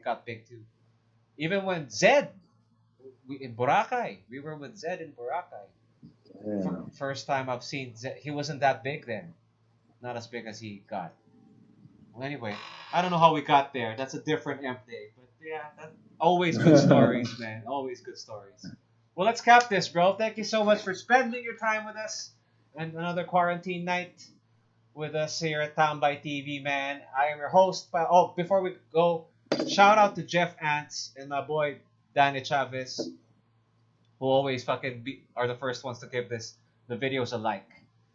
got big too. Even when Zed, in Boracay, we were with Zed in Boracay. Yeah. First time I've seen Zed, he wasn't that big then, not as big as he got. Well, anyway, I don't know how we got there. That's a different M day, but yeah, always good stories, man. Always good stories. Well, let's cap this, bro. Thank you so much for spending your time with us and another quarantine night with us here at Tambay TV, man. I am your host. Before we go, shout out to Jeff Ants and my boy Danny Chavez, who always are the first ones to give the videos a like.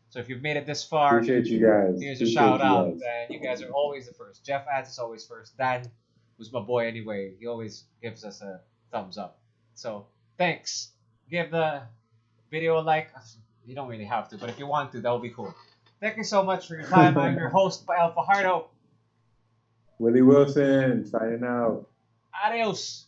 So if you've made it this far, Appreciate you guys. here's a Appreciate shout you out, guys. and you guys are always the first. Jeff Ants is always first. Dan, who's my boy anyway, he always gives us a thumbs up. So thanks. Give the video a like. You don't really have to, but if you want to, that would be cool. Thank you so much for your time. I'm your host, El Fajardo. Willie Wilson signing out. Adios.